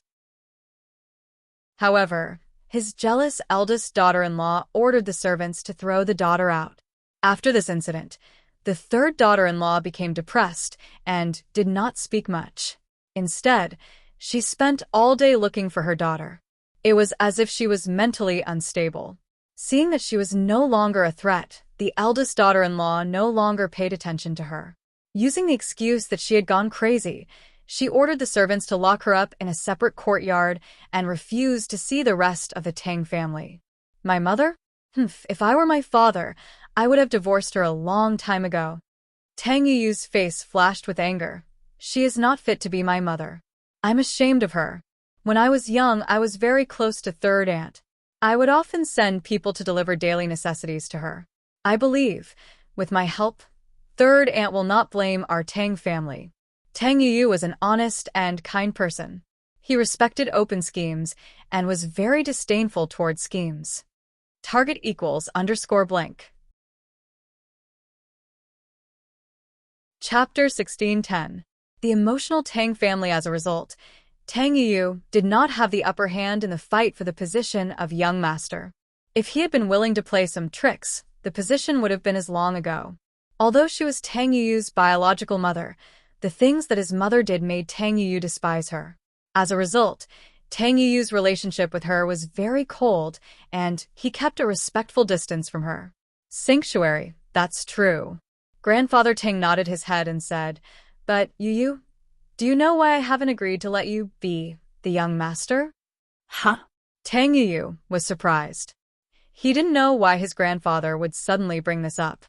However, his jealous eldest daughter-in-law ordered the servants to throw the daughter out. After this incident, the third daughter-in-law became depressed and did not speak much. Instead, she spent all day looking for her daughter. It was as if she was mentally unstable. Seeing that she was no longer a threat, the eldest daughter-in-law no longer paid attention to her. Using the excuse that she had gone crazy, she ordered the servants to lock her up in a separate courtyard and refused to see the rest of the Tang family. My mother? If I were my father, I would have divorced her a long time ago. Tang Yuyu's face flashed with anger. She is not fit to be my mother. I'm ashamed of her. When I was young, I was very close to third aunt. I would often send people to deliver daily necessities to her. I believe, with my help, third aunt will not blame our Tang family. Tang Yuyu was an honest and kind person. He respected open schemes and was very disdainful towards schemes. Target equals _blank. Chapter 16:10. The emotional Tang family. As a result, Tang Yuyu did not have the upper hand in the fight for the position of young master. If he had been willing to play some tricks, the position would have been his long ago. Although she was Tang Yuyu's biological mother, the things that his mother did made Tang Yuyu despise her. As a result, Tang Yuyu's relationship with her was very cold, and he kept a respectful distance from her. Sanctuary, that's true. Grandfather Tang nodded his head and said, "But, Yuyu, do you know why I haven't agreed to let you be the young master?" Huh? Tang Yuyu was surprised. He didn't know why his grandfather would suddenly bring this up.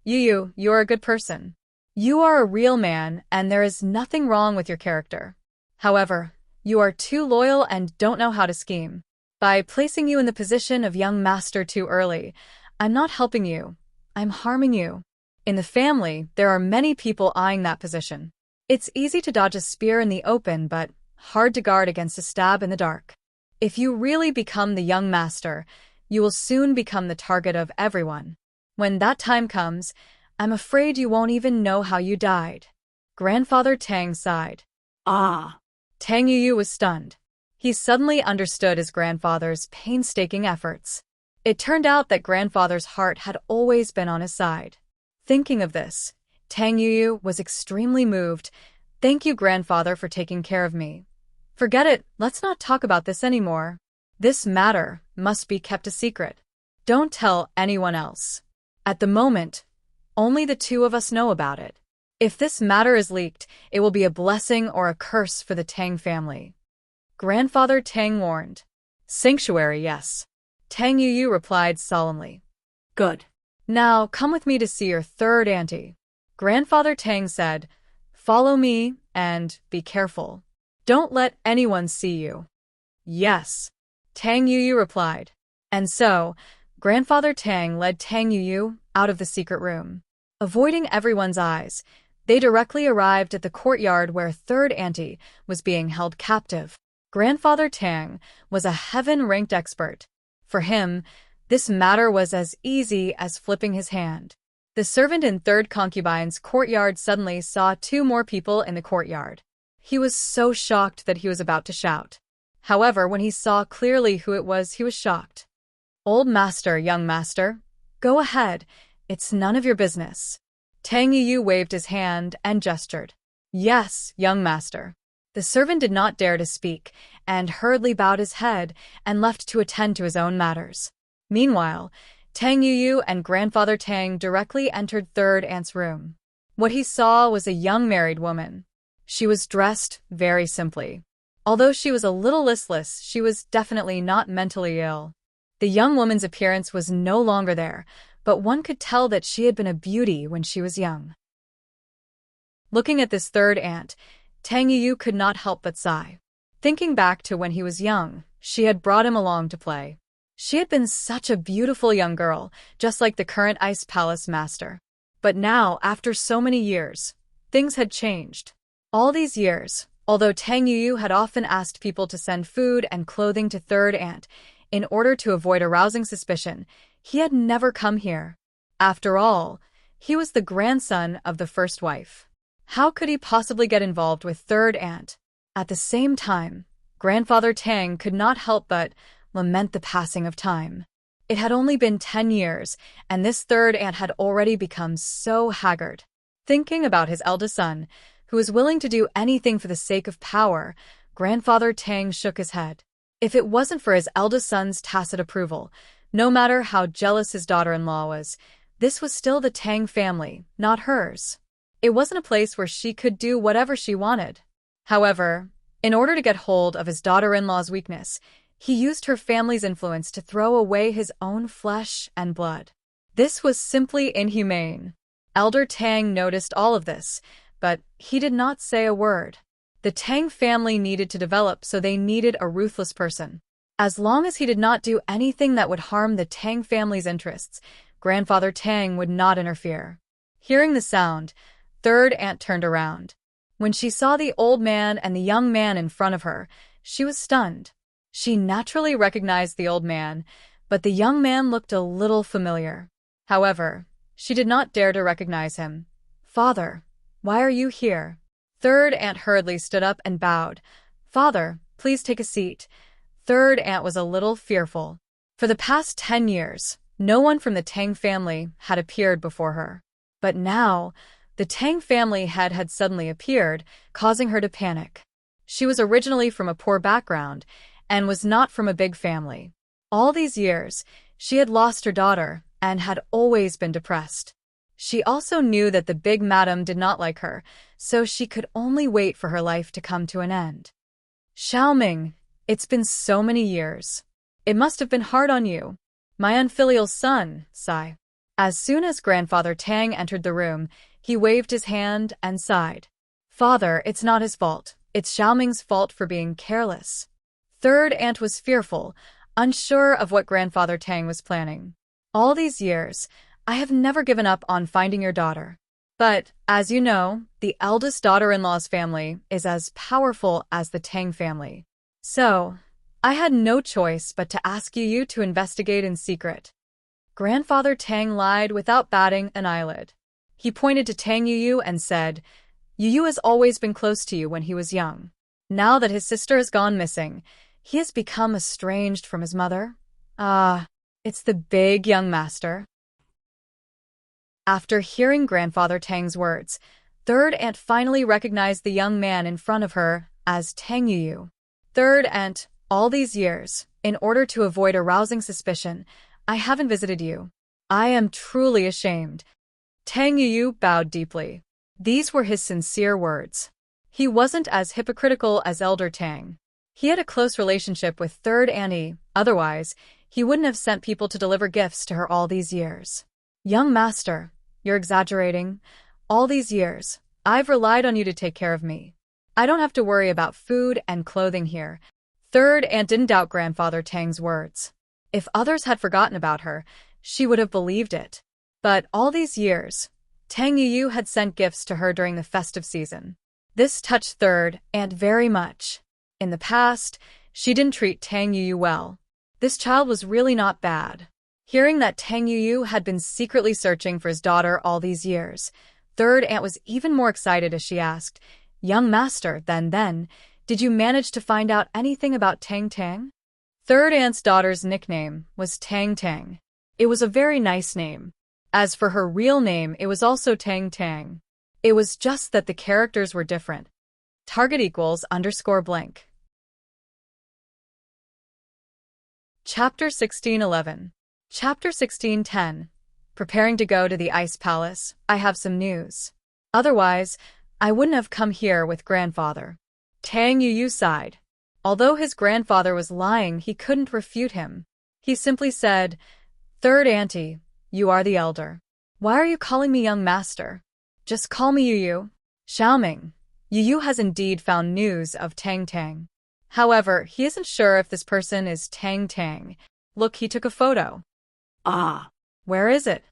Yuyu, you're a good person. You are a real man, and there is nothing wrong with your character. However, you are too loyal and don't know how to scheme. By placing you in the position of young master too early, I'm not helping you. I'm harming you. In the family, there are many people eyeing that position. It's easy to dodge a spear in the open, but hard to guard against a stab in the dark. If you really become the young master, you will soon become the target of everyone. When that time comes, I'm afraid you won't even know how you died. Grandfather Tang sighed. Ah. Tang Yuyu was stunned. He suddenly understood his grandfather's painstaking efforts. It turned out that grandfather's heart had always been on his side. Thinking of this, Tang Yuyu was extremely moved. Thank you, grandfather, for taking care of me. Forget it, let's not talk about this anymore. This matter must be kept a secret. Don't tell anyone else. At the moment, only the two of us know about it. If this matter is leaked, it will be a blessing or a curse for the Tang family. Grandfather Tang warned. Sanctuary, yes. Tang Yuyu replied solemnly. Good. Now come with me to see your third auntie. Grandfather Tang said, follow me and be careful. Don't let anyone see you. Yes. Tang Yuyu replied. And so, Grandfather Tang led Tang Yuyu out of the secret room. Avoiding everyone's eyes, they directly arrived at the courtyard where third auntie was being held captive. Grandfather Tang was a heaven-ranked expert. For him, this matter was as easy as flipping his hand. The servant in third concubine's courtyard suddenly saw two more people in the courtyard. He was so shocked that he was about to shout. However, when he saw clearly who it was, he was shocked. Old master, young master, go ahead. It's none of your business. Tang Yuyu waved his hand and gestured. Yes, young master. The servant did not dare to speak, and hurriedly bowed his head and left to attend to his own matters. Meanwhile, Tang Yuyu and Grandfather Tang directly entered third aunt's room. What he saw was a young married woman. She was dressed very simply. Although she was a little listless, she was definitely not mentally ill. The young woman's appearance was no longer there, but one could tell that she had been a beauty when she was young. Looking at this third aunt, Tang Yuyu could not help but sigh. Thinking back to when he was young, she had brought him along to play. She had been such a beautiful young girl, just like the current Ice Palace master. But now, after so many years, things had changed. All these years, Although Tang Yuyu had often asked people to send food and clothing to Third Aunt in order to avoid arousing suspicion, he had never come here. After all, he was the grandson of the first wife. How could he possibly get involved with Third Aunt? At the same time, Grandfather Tang could not help but lament the passing of time. It had only been 10 years, and this Third Aunt had already become so haggard. Thinking about his eldest son, who was willing to do anything for the sake of power, Grandfather Tang shook his head. If it wasn't for his eldest son's tacit approval, no matter how jealous his daughter-in-law was, this was still the Tang family, not hers. It wasn't a place where she could do whatever she wanted. However, in order to get hold of his daughter-in-law's weakness, he used her family's influence to throw away his own flesh and blood. This was simply inhumane. Elder Tang noticed all of this, but he did not say a word. The Tang family needed to develop, so they needed a ruthless person. As long as he did not do anything that would harm the Tang family's interests, Grandfather Tang would not interfere. Hearing the sound, Third Aunt turned around. When she saw the old man and the young man in front of her, she was stunned. She naturally recognized the old man, but the young man looked a little familiar. However, she did not dare to recognize him. "Father, why are you here?" Third Aunt hurriedly stood up and bowed. "Father, please take a seat." Third Aunt was a little fearful. For the past 10 years, no one from the Tang family had appeared before her. But now, the Tang family head had suddenly appeared, causing her to panic. She was originally from a poor background and was not from a big family. All these years, she had lost her daughter and had always been depressed. She also knew that the big madam did not like her, so she could only wait for her life to come to an end. "Xiaoming, it's been so many years. It must have been hard on you. My unfilial son," sigh. As soon as Grandfather Tang entered the room, he waved his hand and sighed. "Father, it's not his fault. It's Xiaoming's fault for being careless." Third Aunt was fearful, unsure of what Grandfather Tang was planning. "All these years, I have never given up on finding your daughter. But, as you know, the eldest daughter-in-law's family is as powerful as the Tang family. So, I had no choice but to ask you to investigate in secret." Grandfather Tang lied without batting an eyelid. He pointed to Tang Yuyu and said, "Yuyu has always been close to you when he was young. Now that his sister has gone missing, he has become estranged from his mother. It's the big young master." After hearing Grandfather Tang's words, Third Aunt finally recognized the young man in front of her as Tang Yuyu. "Third Aunt, all these years, in order to avoid arousing suspicion, I haven't visited you. I am truly ashamed." Tang Yuyu bowed deeply. These were his sincere words. He wasn't as hypocritical as Elder Tang. He had a close relationship with Third Auntie, otherwise, he wouldn't have sent people to deliver gifts to her all these years. "Young master, you're exaggerating. All these years, I've relied on you to take care of me. I don't have to worry about food and clothing here." Third Aunt didn't doubt Grandfather Tang's words. If others had forgotten about her, she would have believed it. But all these years, Tang Yuyu had sent gifts to her during the festive season. This touched Third Aunt very much. In the past, she didn't treat Tang Yuyu well. This child was really not bad. Hearing that Tang Yuyu had been secretly searching for his daughter all these years, Third Aunt was even more excited as she asked, "Young master, then, did you manage to find out anything about Tang Tang?" Third Aunt's daughter's nickname was Tang Tang. It was a very nice name. As for her real name, it was also Tang Tang. It was just that the characters were different. =_blank. Chapter 16:11. Chapter 16:10. Preparing to go to the Ice Palace, I have some news. Otherwise, I wouldn't have come here with Grandfather. Tang Yuyu sighed. Although his grandfather was lying, he couldn't refute him. He simply said, "Third Auntie, you are the elder. Why are you calling me young master? Just call me Yuyu." "Xiaoming, Yuyu has indeed found news of Tang Tang. However, he isn't sure if this person is Tang Tang. Look, he took a photo." "Ah." "Where is it?"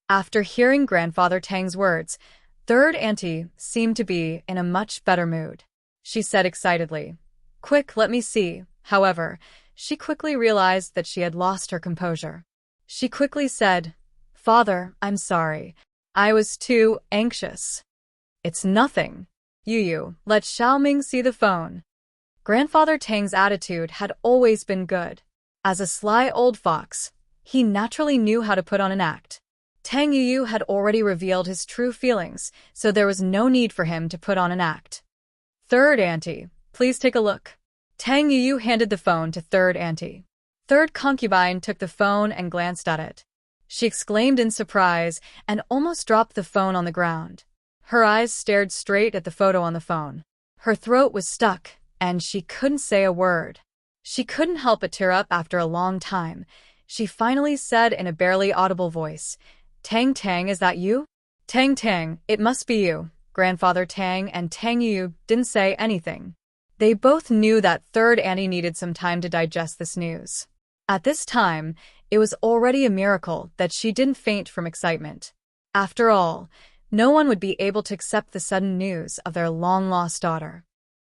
After hearing Grandfather Tang's words, Third Auntie seemed to be in a much better mood. she said excitedly. Quick, let me see. However, she quickly realized that she had lost her composure. She quickly said, Father, I'm sorry. I was too anxious. It's nothing. Yu, let Xiaoming see the phone. Grandfather Tang's attitude had always been good. As a sly old fox, he naturally knew how to put on an act. Tang Yu had already revealed his true feelings, so there was no need for him to put on an act. Third auntie, please take a look. Tang Yu handed the phone to third auntie. Third concubine took the phone and glanced at it. She exclaimed in surprise and almost dropped the phone on the ground. Her eyes stared straight at the photo on the phone. Her throat was stuck, and she couldn't say a word. She couldn't help but tear up after a long time. She finally said in a barely audible voice, Tang Tang, is that you? Tang Tang, it must be you. Grandfather Tang and Tang Yu didn't say anything. They both knew that third auntie needed some time to digest this news. At this time, it was already a miracle that she didn't faint from excitement. After all, no one would be able to accept the sudden news of their long-lost daughter.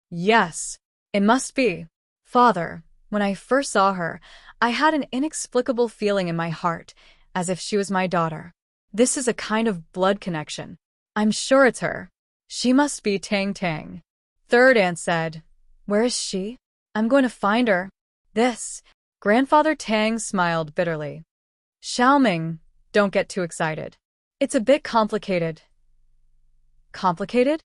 Yes, it must be. Father, when I first saw her, I had an inexplicable feeling in my heart, as if she was my daughter. This is a kind of blood connection. I'm sure it's her. She must be Tang Tang. Third aunt said, Where is she? I'm going to find her. Grandfather Tang smiled bitterly. Xiaoming, don't get too excited. It's a bit complicated. Complicated?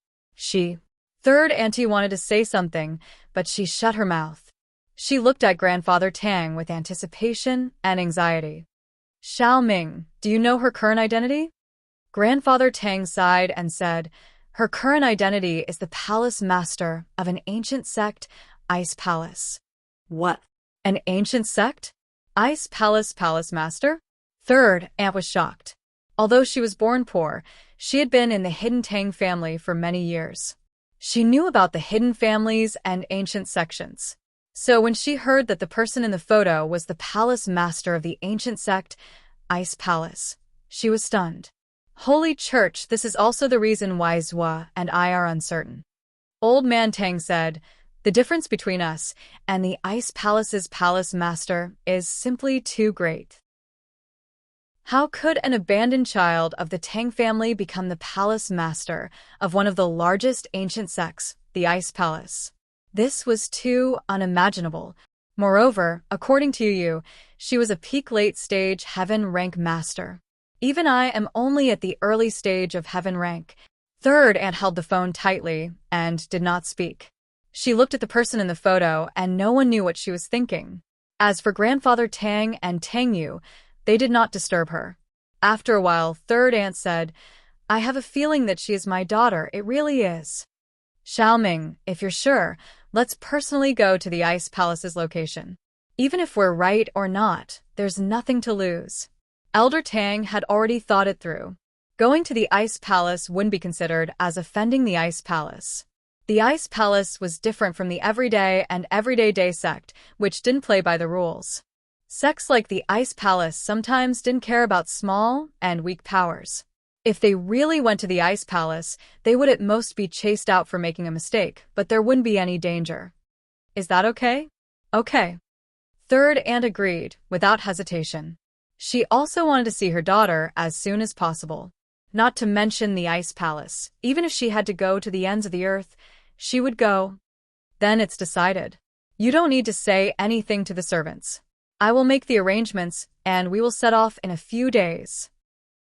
Third auntie wanted to say something, but she shut her mouth. She looked at Grandfather Tang with anticipation and anxiety. Xiaoming, do you know her current identity? Grandfather Tang sighed and said, Her current identity is the palace master of an ancient sect, Ice Palace. What? An ancient sect? Ice Palace master? Third aunt was shocked. Although she was born poor, she had been in the hidden Tang family for many years. She knew about the hidden families and ancient sections. So when she heard that the person in the photo was the palace master of the ancient sect, Ice Palace, she was stunned. Holy Church, this is also the reason why Zhua and I are uncertain. Old Man Tang said, The difference between us and the Ice Palace's palace master is simply too great. How could an abandoned child of the Tang family become the palace master of one of the largest ancient sects, the Ice Palace? This was too unimaginable. Moreover, according to Yu, she was a peak late-stage heaven rank master. Even I am only at the early stage of heaven rank. Third aunt held the phone tightly and did not speak. She looked at the person in the photo and no one knew what she was thinking. As for Grandfather Tang and Tang Yu, they did not disturb her. After a while, third aunt said, I have a feeling that she is my daughter, it really is. Xiaoming, if you're sure, let's personally go to the Ice Palace's location. Even if we're right or not, there's nothing to lose. Elder Tang had already thought it through. Going to the Ice Palace wouldn't be considered as offending the Ice Palace. The Ice Palace was different from the everyday and everyday day sect, which didn't play by the rules. Sects like the Ice Palace sometimes didn't care about small and weak powers. If they really went to the Ice Palace, they would at most be chased out for making a mistake, but there wouldn't be any danger. Is that okay? Okay. Third aunt agreed, without hesitation. She also wanted to see her daughter as soon as possible. Not to mention the Ice Palace. Even if she had to go to the ends of the earth, she would go. Then it's decided. You don't need to say anything to the servants. I will make the arrangements, and we will set off in a few days.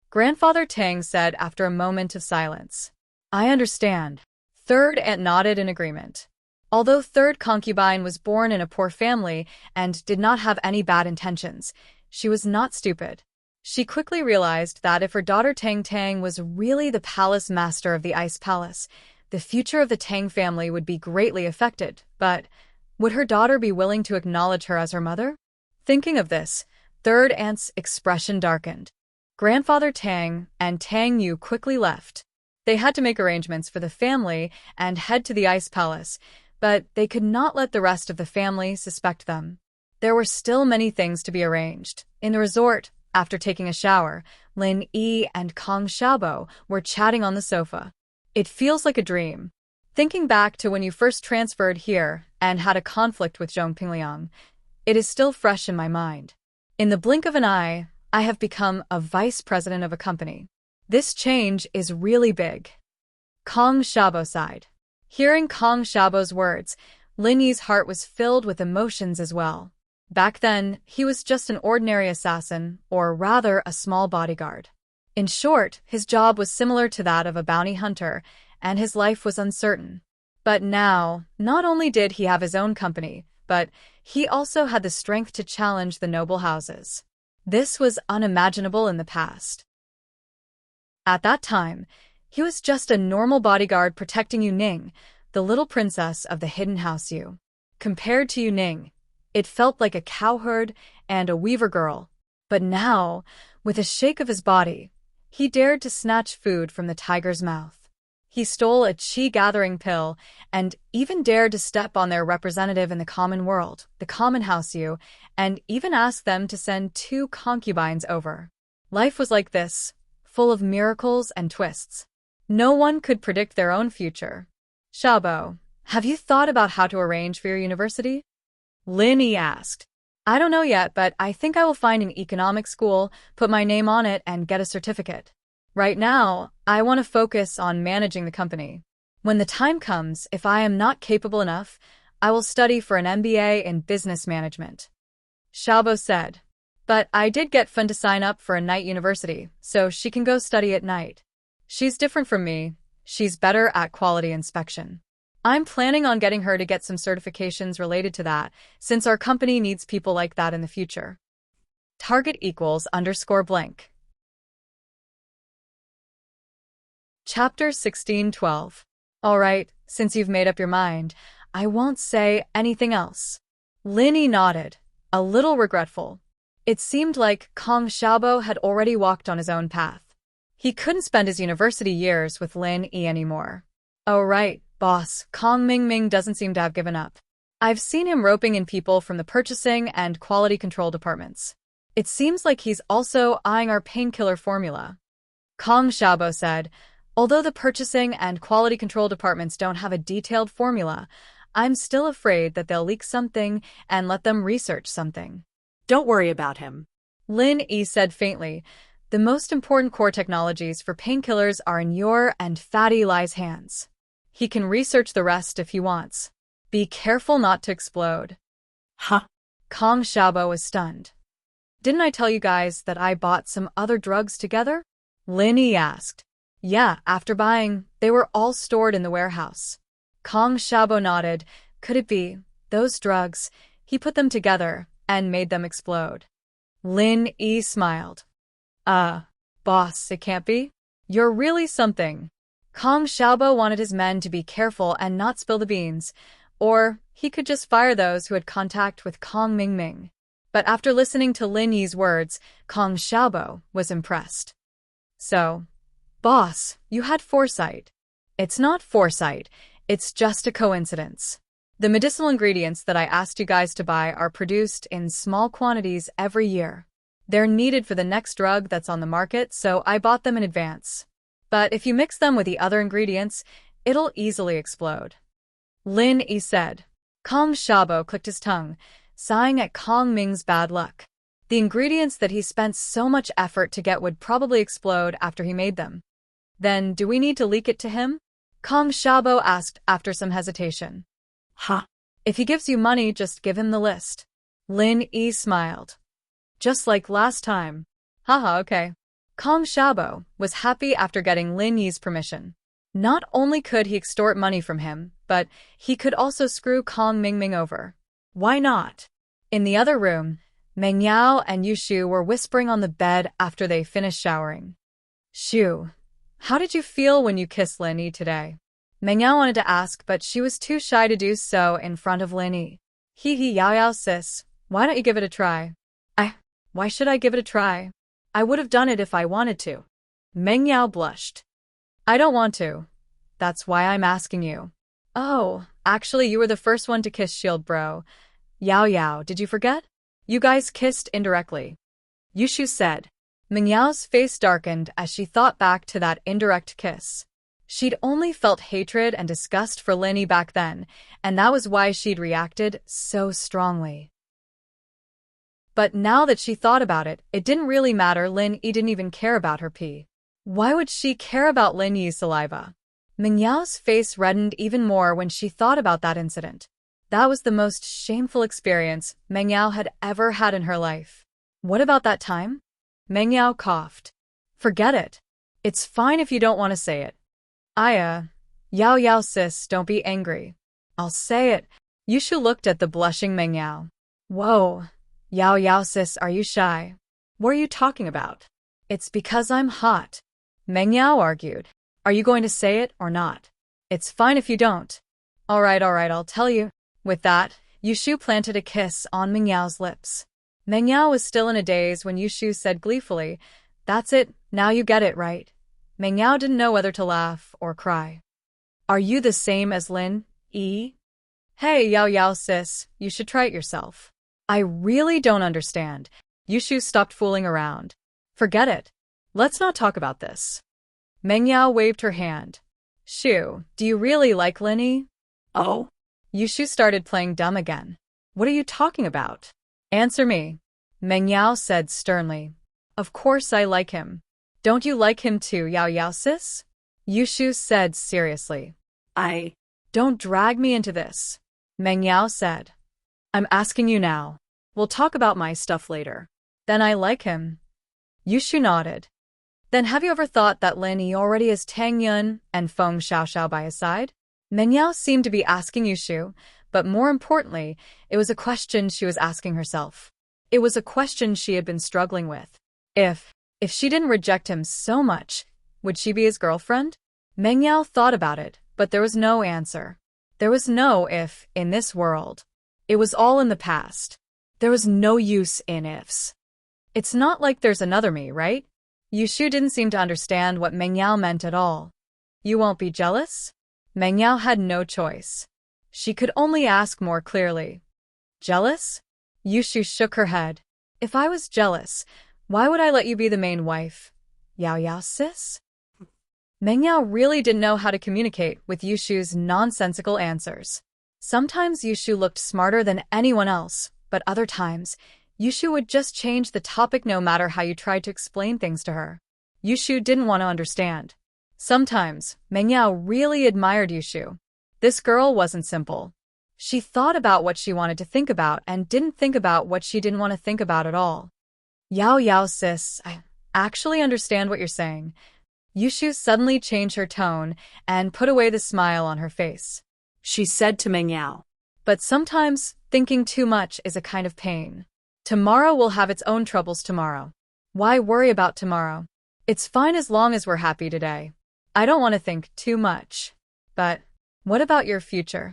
Grandfather Tang said after a moment of silence. I understand. Third aunt nodded in agreement. Although third concubine was born in a poor family and did not have any bad intentions, she was not stupid. She quickly realized that if her daughter Tang Tang was really the palace master of the Ice Palace, the future of the Tang family would be greatly affected. But would her daughter be willing to acknowledge her as her mother? Thinking of this, third aunt's expression darkened. Grandfather Tang and Tang Yu quickly left. They had to make arrangements for the family and head to the Ice Palace, but they could not let the rest of the family suspect them. There were still many things to be arranged. In the resort, after taking a shower, Lin Yi and Kong Xiaobo were chatting on the sofa. It feels like a dream. Thinking back to when you first transferred here and had a conflict with Zhong Pingliang, it is still fresh in my mind. In the blink of an eye, I have become a vice president of a company. This change is really big. Kong Xiaobo sighed. Hearing Kong Xiaobo's words, Lin Yi's heart was filled with emotions as well. Back then, he was just an ordinary assassin, or rather a small bodyguard. In short, his job was similar to that of a bounty hunter, and his life was uncertain. But now, not only did he have his own company, but he also had the strength to challenge the noble houses. This was unimaginable in the past. At that time, he was just a normal bodyguard protecting Yu Ning, the little princess of the hidden house Yu. Compared to Yu Ning, it felt like a cowherd and a weaver girl. But now, with a shake of his body, he dared to snatch food from the tiger's mouth. He stole a chi-gathering pill and even dared to step on their representative in the common world, the common house Yu, and even asked them to send 2 concubines over. Life was like this, full of miracles and twists. No one could predict their own future. Xiaobo, have you thought about how to arrange for your university? Lin Yi asked. I don't know yet, but I think I will find an economic school, put my name on it, and get a certificate. Right now, I want to focus on managing the company. When the time comes, if I am not capable enough, I will study for an MBA in business management. Xiaobo said. But I did get Fun to sign up for a night university, so she can go study at night. She's different from me. She's better at quality inspection. I'm planning on getting her to get some certifications related to that, since our company needs people like that in the future. Target equals _blank. Chapter 16:12. Alright, since you've made up your mind, I won't say anything else. Lin Yi nodded, a little regretful. It seemed like Kong Xiaobo had already walked on his own path. He couldn't spend his university years with Lin Yi anymore. Oh right, boss, Kong Mingming doesn't seem to have given up. I've seen him roping in people from the purchasing and quality control departments. It seems like he's also eyeing our painkiller formula. Kong Xiaobo said, although the purchasing and quality control departments don't have a detailed formula, I'm still afraid that they'll leak something and let them research something. Don't worry about him. Lin Yi said faintly, the most important core technologies for painkillers are in your and Fatty Lie's hands. He can research the rest if he wants. Be careful not to explode. Huh? Kong Xiaobo was stunned. Didn't I tell you guys that I bought some other drugs together? Lin Yi asked. Yeah, after buying, they were all stored in the warehouse. Kong Xiaobo nodded. Could it be, those drugs, he put them together and made them explode? Lin Yi smiled. Boss, it can't be? You're really something. Kong Xiaobo wanted his men to be careful and not spill the beans, or he could just fire those who had contact with Kong Mingming. But after listening to Lin Yi's words, Kong Xiaobo was impressed. So, boss, you had foresight. It's not foresight, it's just a coincidence. The medicinal ingredients that I asked you guys to buy are produced in small quantities every year. They're needed for the next drug that's on the market, so I bought them in advance. But if you mix them with the other ingredients, it'll easily explode. Lin Yi said. Kong Xiaobo clicked his tongue, sighing at Kong Ming's bad luck. The ingredients that he spent so much effort to get would probably explode after he made them. Then, do we need to leak it to him? Kong Xiaobo asked after some hesitation. Huh? If he gives you money, just give him the list. Lin Yi smiled. Just like last time. Haha, okay. Kong Xiaobo was happy after getting Lin Yi's permission. Not only could he extort money from him, but he could also screw Kong Mingming over. Why not? In the other room, Meng Yao and Yu Shu were whispering on the bed after they finished showering. Shu, how did you feel when you kissed Lin Yi today? Meng Yao wanted to ask, but she was too shy to do so in front of Lin Yi. Hee Yao Yao sis, why don't you give it a try? Why should I give it a try? I would have done it if I wanted to. Meng Yao blushed. I don't want to. That's why I'm asking you. Oh, actually you were the first one to kiss Shield Bro. Yao Yao, did you forget? You guys kissed indirectly. Yushu said. Meng Yao's face darkened as she thought back to that indirect kiss. She'd only felt hatred and disgust for Lin Yi back then, and that was why she'd reacted so strongly. But now that she thought about it, it didn't really matter. Lin Yi didn't even care about her pee. Why would she care about Lin Yi's saliva? Meng Yao's face reddened even more when she thought about that incident. That was the most shameful experience Meng Yao had ever had in her life. What about that time? Meng Yao coughed. Forget it. It's fine if you don't want to say it. Yao sis, don't be angry. I'll say it. Yushu looked at the blushing Meng Yao. Whoa. Yao sis, are you shy? What are you talking about? It's because I'm hot. Meng Yao argued. Are you going to say it or not? It's fine if you don't. All right, I'll tell you. With that, Yushu planted a kiss on Meng Yao's lips. Meng Yao was still in a daze when Yushu said gleefully, That's it, now you get it, right? Meng Yao didn't know whether to laugh or cry. Are you the same as Lin Yi? Hey, Yao sis, you should try it yourself. I really don't understand. Yushu stopped fooling around. Forget it. Let's not talk about this. Meng Yao waved her hand. Shu, do you really like Lin Yi? Oh. Yushu started playing dumb again. What are you talking about? Answer me. Meng Yao said sternly. Of course I like him. Don't you like him too, Yao sis? Yushu said seriously. Don't drag me into this. Meng Yao said. I'm asking you now. We'll talk about my stuff later. Then I like him. Yushu nodded. Then have you ever thought that Lin Yi already has Tang Yun and Feng Xiaoxiao by his side? Meng Yao seemed to be asking Yushu, but more importantly, it was a question she was asking herself. It was a question she had been struggling with. If she didn't reject him so much, would she be his girlfriend? Meng Yao thought about it, but there was no answer. There was no if in this world. It was all in the past. There was no use in ifs. It's not like there's another me, right? Yushu didn't seem to understand what Meng Yao meant at all. You won't be jealous? Meng Yao had no choice. She could only ask more clearly. Jealous? Yushu shook her head. If I was jealous, why would I let you be the main wife? Yao sis? Meng Yao really didn't know how to communicate with Yushu's nonsensical answers. Sometimes Yushu looked smarter than anyone else, but other times, Yushu would just change the topic no matter how you tried to explain things to her. Yushu didn't want to understand. Sometimes, Meng Yao really admired Yushu. This girl wasn't simple. She thought about what she wanted to think about and didn't think about what she didn't want to think about at all. Yao sis, I actually understand what you're saying. Yushu suddenly changed her tone and put away the smile on her face. She said to Meng Yao. But sometimes, thinking too much is a kind of pain. Tomorrow will have its own troubles tomorrow. Why worry about tomorrow? It's fine as long as we're happy today. I don't want to think too much. But, what about your future?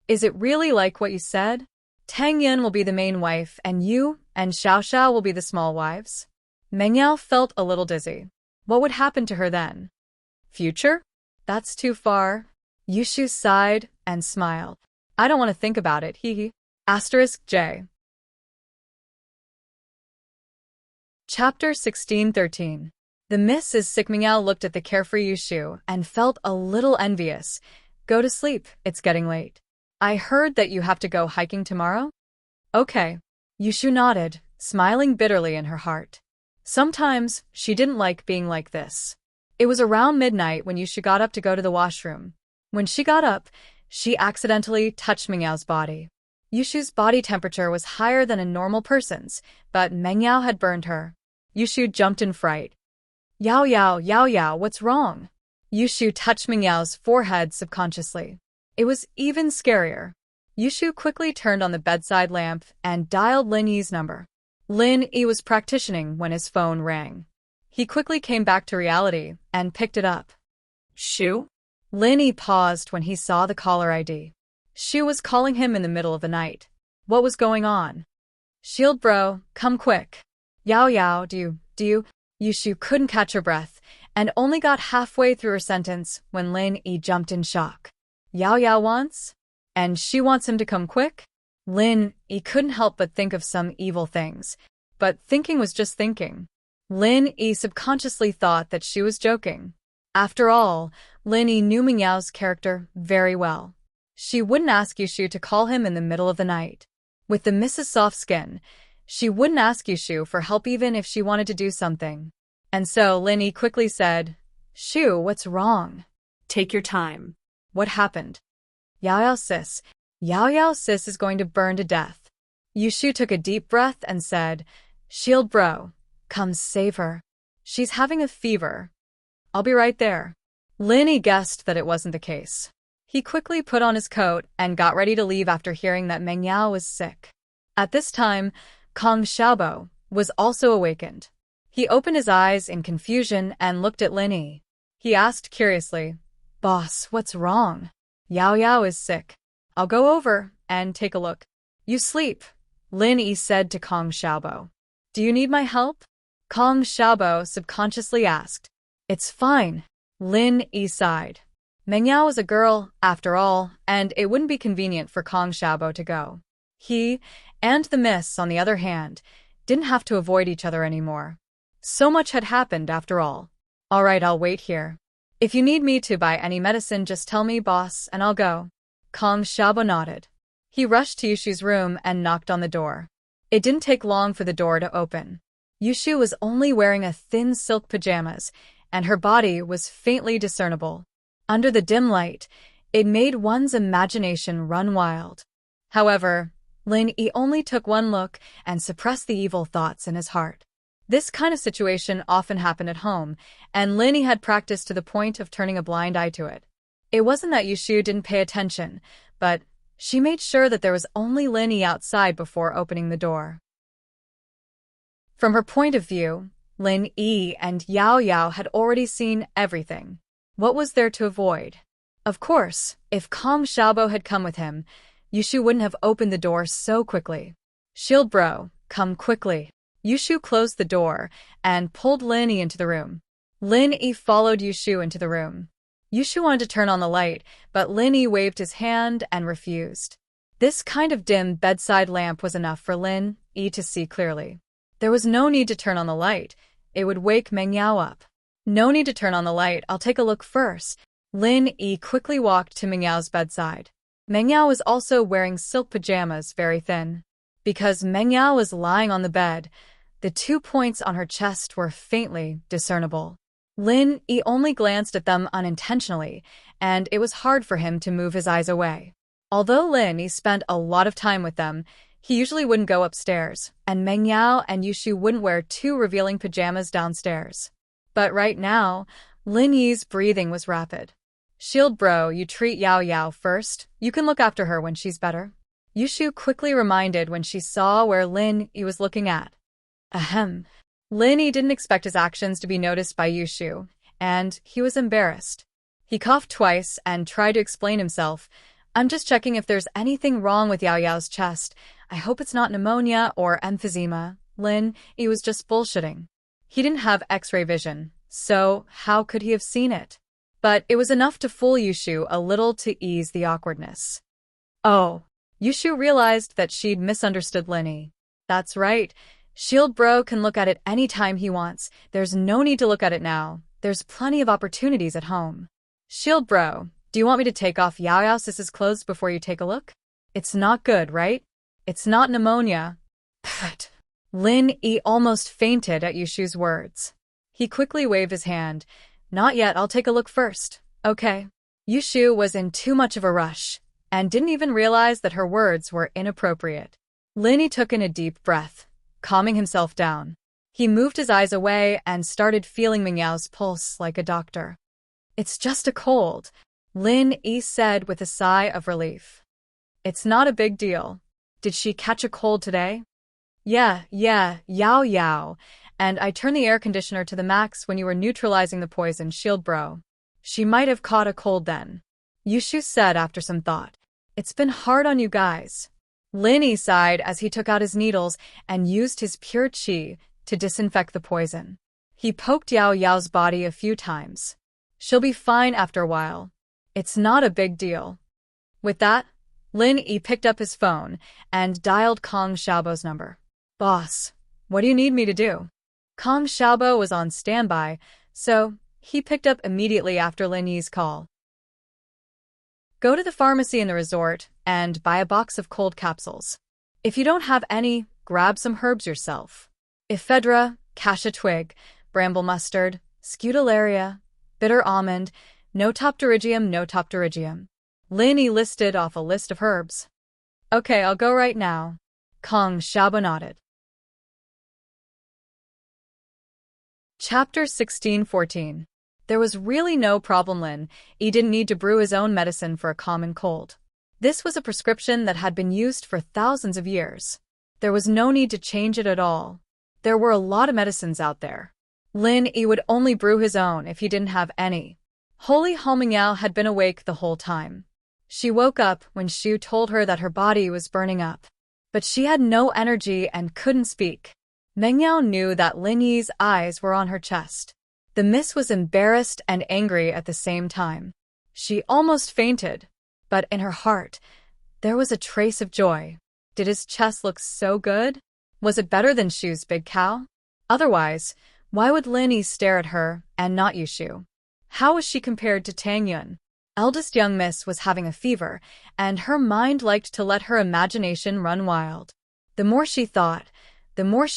Is it really like what you said? Tang Yun will be the main wife and you and Xiaoxiao will be the small wives? Meng Yao felt a little dizzy. What would happen to her then? Future? That's too far. Yushu sighed and smiled. I don't want to think about it, hee. *J. Chapter 16:13. The Mrs. Meng Yao looked at the carefree Yushu and felt a little envious. Go to sleep, it's getting late. I heard that you have to go hiking tomorrow? Okay. Yushu nodded, smiling bitterly in her heart. Sometimes, she didn't like being like this. It was around midnight when Yushu got up to go to the washroom. When she got up, she accidentally touched Meng Yao's body. Yushu's body temperature was higher than a normal person's, but Meng Yao had burned her. Yushu jumped in fright. Yao, what's wrong? Yushu touched Meng Yao's forehead subconsciously. It was even scarier. Yushu quickly turned on the bedside lamp and dialed Lin Yi's number. Lin Yi was practicing when his phone rang. He quickly came back to reality and picked it up. Shu? Lin Yi paused when he saw the caller ID. Shu was calling him in the middle of the night. What was going on? Shield bro, come quick. Yao, do you? Yushu couldn't catch her breath and only got halfway through her sentence when Lin Yi jumped in shock. Yao wants? And she wants him to come quick? Lin Yi couldn't help but think of some evil things. But thinking was just thinking. Lin Yi subconsciously thought that she was joking. After all, Lin Yi knew Meng Yao's character very well. She wouldn't ask Yushu to call him in the middle of the night. With the Mrs. Soft Skin, she wouldn't ask Yushu for help even if she wanted to do something. And so Lin Yi quickly said, "Shu, what's wrong?" Take your time. What happened? Yao Yao sis is going to burn to death. Yushu took a deep breath and said, "Shield bro, come save her. She's having a fever. I'll be right there." Lin Yi guessed that it wasn't the case. He quickly put on his coat and got ready to leave after hearing that Meng Yao was sick. At this time, Kong Xiaobo was also awakened. He opened his eyes in confusion and looked at Lin Yi. He asked curiously, "Boss, what's wrong?" "Yao Yao is sick. I'll go over and take a look." "You sleep," Lin Yi said to Kong Xiaobo. "Do you need my help?" Kong Xiaobo subconsciously asked. "It's fine," Lin Yi sighed. Meng Yao was a girl, after all, and it wouldn't be convenient for Kong Xiaobo to go. He, and the Miss, on the other hand, didn't have to avoid each other anymore. So much had happened, after all. "All right, I'll wait here. If you need me to buy any medicine, just tell me, boss, and I'll go." Kong Xiaobo nodded. He rushed to Yushu's room and knocked on the door. It didn't take long for the door to open. Yushu was only wearing a thin silk pajamas, and her body was faintly discernible. Under the dim light, it made one's imagination run wild. However, Lin Yi only took one look and suppressed the evil thoughts in his heart. This kind of situation often happened at home, and Lin Yi had practiced to the point of turning a blind eye to it. It wasn't that Yushu didn't pay attention, but she made sure that there was only Lin Yi outside before opening the door. From her point of view, Lin Yi and Yao Yao had already seen everything. What was there to avoid? Of course, if Kong Xiaobo had come with him, Yushu wouldn't have opened the door so quickly. "Shield bro, come quickly." Yushu closed the door and pulled Lin Yi into the room. Lin Yi followed Yushu into the room. Yushu wanted to turn on the light, but Lin Yi waved his hand and refused. This kind of dim bedside lamp was enough for Lin Yi to see clearly. There was no need to turn on the light. It would wake Meng Yao up. "No need to turn on the light, I'll take a look first." Lin Yi quickly walked to Meng Yao's bedside. Meng Yao was also wearing silk pajamas, very thin. Because Meng Yao was lying on the bed, the 2 points on her chest were faintly discernible. Lin Yi only glanced at them unintentionally, and it was hard for him to move his eyes away. Although Lin Yi spent a lot of time with them, he usually wouldn't go upstairs, and Meng Yao and Yushu wouldn't wear 2 revealing pajamas downstairs. But right now, Lin Yi's breathing was rapid. "Shield bro, you treat Yao Yao first. You can look after her when she's better." Yushu quickly reminded when she saw where Lin Yi was looking at. Ahem. Lin Yi didn't expect his actions to be noticed by Yushu, and he was embarrassed. He coughed twice and tried to explain himself. "I'm just checking if there's anything wrong with Yao Yao's chest. I hope it's not pneumonia or emphysema." Lin Yi was just bullshitting. He didn't have X-ray vision, so how could he have seen it? But it was enough to fool Yushu a little to ease the awkwardness. Oh, Yushu realized that she'd misunderstood Lin Yi. That's right. Shield bro can look at it any time he wants. There's no need to look at it now. There's plenty of opportunities at home. "Shield bro, do you want me to take off Yao Yao sis's clothes before you take a look? It's not good, right? It's not pneumonia." Pfft. Lin Yi almost fainted at Yushu's words. He quickly waved his hand. "Not yet, I'll take a look first." "Okay." Yushu was in too much of a rush, and didn't even realize that her words were inappropriate. Lin Yi took in a deep breath, calming himself down. He moved his eyes away and started feeling Meng Yao's pulse like a doctor. "It's just a cold," Lin Yi said with a sigh of relief. "It's not a big deal. Did she catch a cold today?" Yeah, Yao Yao. And I turned the air conditioner to the max when you were neutralizing the poison, shield bro. She might have caught a cold then," Yushu said after some thought. "It's been hard on you guys." Lin Yi sighed as he took out his needles and used his pure qi to disinfect the poison. He poked Yao Yao's body a few times. "She'll be fine after a while. It's not a big deal." With that, Lin Yi picked up his phone and dialed Kong Xiaobo's number. "Boss, what do you need me to do?" Kong Xiaobo was on standby, so He picked up immediately after Lin Yi's call. Go to the pharmacy in the resort and buy a box of cold capsules. If you don't have any, grab some herbs yourself. Ephedra, cassia twig, bramble mustard, scutularia, bitter almond, notopterygium. Lin Yi listed off a list of herbs. Okay, I'll go right now. Kang Xiaobo nodded. Chapter 16:14. There was really no problem. Lin Yi didn't need to brew his own medicine for a common cold. This was a prescription that had been used for thousands of years. There was no need to change it at all. There were a lot of medicines out there. Lin Yi would only brew his own if he didn't have any. Holy Mengniao had been awake the whole time. She woke up when Xu told her that her body was burning up. But she had no energy and couldn't speak. Mengniao knew that Lin Yi's eyes were on her chest. The miss was embarrassed and angry at the same time. She almost fainted, but in her heart, there was a trace of joy. Did his chest look so good? Was it better than Xu's big cow? Otherwise, why would Lin Yi stare at her and not Yushu? How was she compared to Tang Yun? Eldest young miss was having a fever, and her mind liked to let her imagination run wild. The more she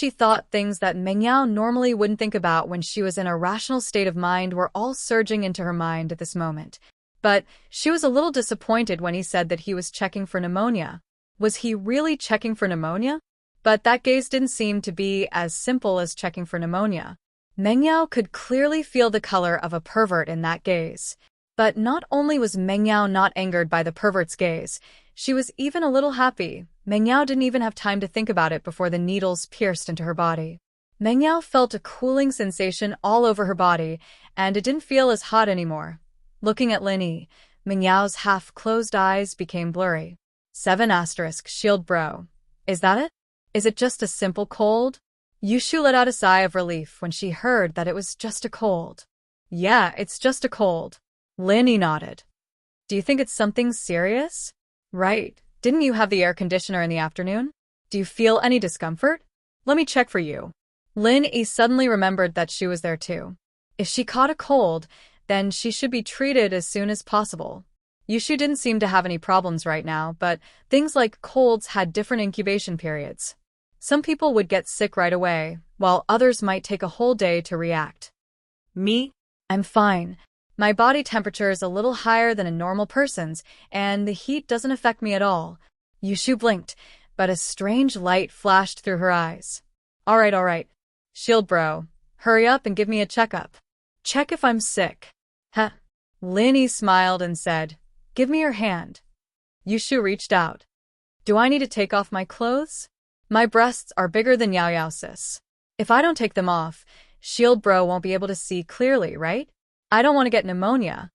thought things that Mengniao normally wouldn't think about when she was in a rational state of mind were all surging into her mind at this moment. But she was a little disappointed when he said that he was checking for pneumonia. Was he really checking for pneumonia? But that gaze didn't seem to be as simple as checking for pneumonia. Mengniao could clearly feel the color of a pervert in that gaze. But not only was Mengniao not angered by the pervert's gaze, she was even a little happy. Mengniao didn't even have time to think about it before the needles pierced into her body. Mengniao felt a cooling sensation all over her body, and it didn't feel as hot anymore. Looking at Lin Yi, Mengniao's half-closed eyes became blurry. 7 shield bro. Is that it? Is it just a simple cold? Yushu let out a sigh of relief when she heard that it was just a cold. Yeah, it's just a cold. Lin Yi nodded. Do you think it's something serious? Right. Didn't you have the air conditioner in the afternoon? Do you feel any discomfort? Let me check for you. Lin Yi suddenly remembered that she was there too. If she caught a cold, then she should be treated as soon as possible. Yushu didn't seem to have any problems right now, but things like colds had different incubation periods. Some people would get sick right away, while others might take a whole day to react. Me? I'm fine. My body temperature is a little higher than a normal person's, and the heat doesn't affect me at all. Yushu blinked, but a strange light flashed through her eyes. All right. Shield bro, hurry up and give me a checkup. Check if I'm sick. Huh. Lin Yi smiled and said, give me your hand. Yushu reached out. Do I need to take off my clothes? My breasts are bigger than Yao Yao sis. If I don't take them off, Shield bro won't be able to see clearly, right? I don't want to get pneumonia.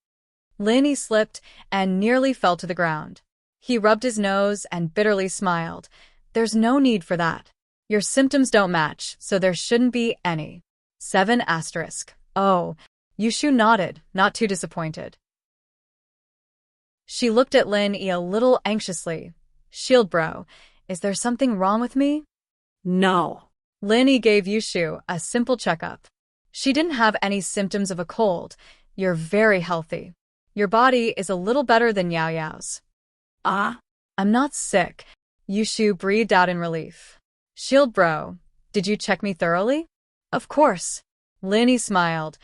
Lin Yi slipped and nearly fell to the ground. He rubbed his nose and bitterly smiled. There's no need for that. Your symptoms don't match, so there shouldn't be any. 7 Oh, Yushu nodded, not too disappointed. She looked at Lin Yi a little anxiously. Shield bro, is there something wrong with me? No. Lin Yi gave Yushu a simple checkup. She didn't have any symptoms of a cold. You're very healthy. Your body is a little better than Yao Yao's. I'm not sick. Yushu breathed out in relief. Shield bro, did you check me thoroughly? Of course. Lin Yi smiled.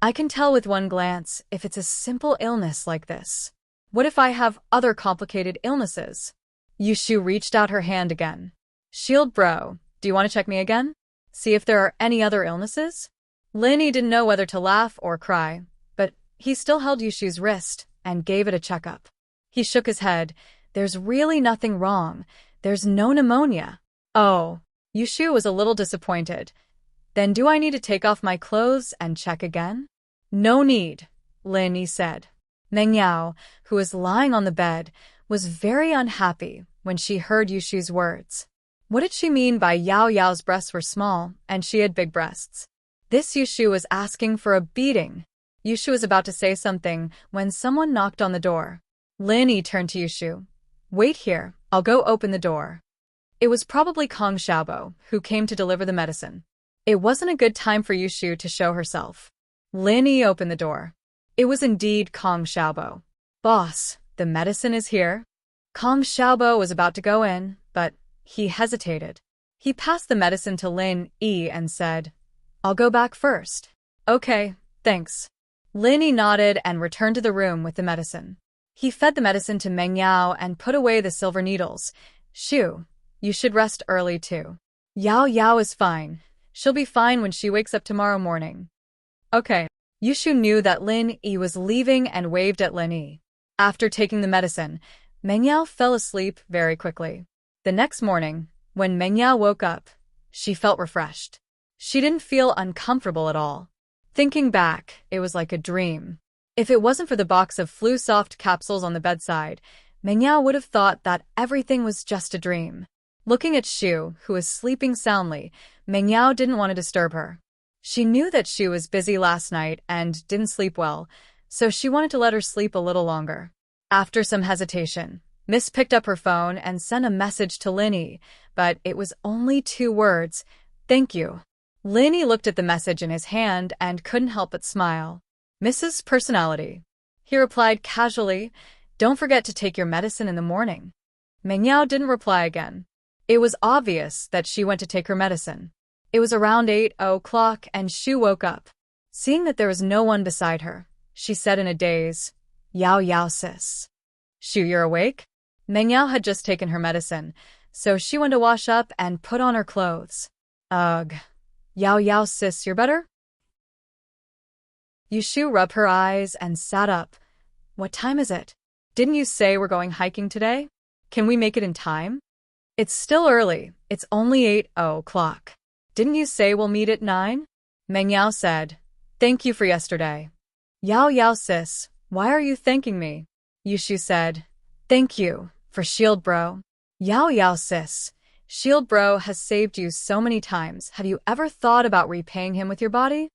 I can tell with one glance if it's a simple illness like this. What if I have other complicated illnesses? Yushu reached out her hand again. Shield bro, do you want to check me again? See if there are any other illnesses? Lin Yi didn't know whether to laugh or cry, but he still held Yushu's wrist and gave it a checkup. He shook his head. There's really nothing wrong. There's no pneumonia. Oh, Yushu was a little disappointed. Then do I need to take off my clothes and check again? No need, Lin Yi said. Mengniao, who was lying on the bed, was very unhappy when she heard Yushu's words. What did she mean by Yao Yao's breasts were small and she had big breasts? This Yushu was asking for a beating. Yushu was about to say something when someone knocked on the door. Lin Yi turned to Yushu. Wait here, I'll go open the door. It was probably Kang Xiaobo, who came to deliver the medicine. It wasn't a good time for Yushu to show herself. Lin Yi opened the door. It was indeed Kong Xiaobo. Boss, the medicine is here. Kong Xiaobo was about to go in, but he hesitated. He passed the medicine to Lin Yi and said, I'll go back first. Okay, thanks. Lin Yi nodded and returned to the room with the medicine. He fed the medicine to Meng Yao and put away the silver needles. Shu, you should rest early too. Yao Yao is fine. She'll be fine when she wakes up tomorrow morning. Okay. Yushu knew that Lin Yi was leaving and waved at Lin Yi. After taking the medicine, Meng Yao fell asleep very quickly. The next morning, when Meng Yao woke up, she felt refreshed. She didn't feel uncomfortable at all. Thinking back, it was like a dream. If it wasn't for the box of Flu-Soft capsules on the bedside, Meng Yao would have thought that everything was just a dream. Looking at Shu, who was sleeping soundly, Meng Yao didn't want to disturb her. She knew that Shu was busy last night and didn't sleep well, so she wanted to let her sleep a little longer. After some hesitation, Miss picked up her phone and sent a message to Lin Yi, but it was only 2 words, thank you. Lin Yi looked at the message in his hand and couldn't help but smile. Mrs. Personality. He replied casually, don't forget to take your medicine in the morning. Meng Yao didn't reply again. It was obvious that she went to take her medicine. It was around 8 o'clock and Shu woke up. Seeing that there was no one beside her, she said in a daze, Yao Yao sis. Shu, you're awake? Meng Yao had just taken her medicine, so she went to wash up and put on her clothes. Ugh. Yao Yao sis, you're better? Yushu rubbed her eyes and sat up. What time is it? Didn't you say we're going hiking today? Can we make it in time? It's still early. It's only 8 o'clock. Didn't you say we'll meet at 9? Meng Yao said, thank you for yesterday. Yao Yao sis, why are you thanking me? Yushu said, thank you for Shield Bro. Yao Yao sis, Shield Bro has saved you so many times. Have you ever thought about repaying him with your body?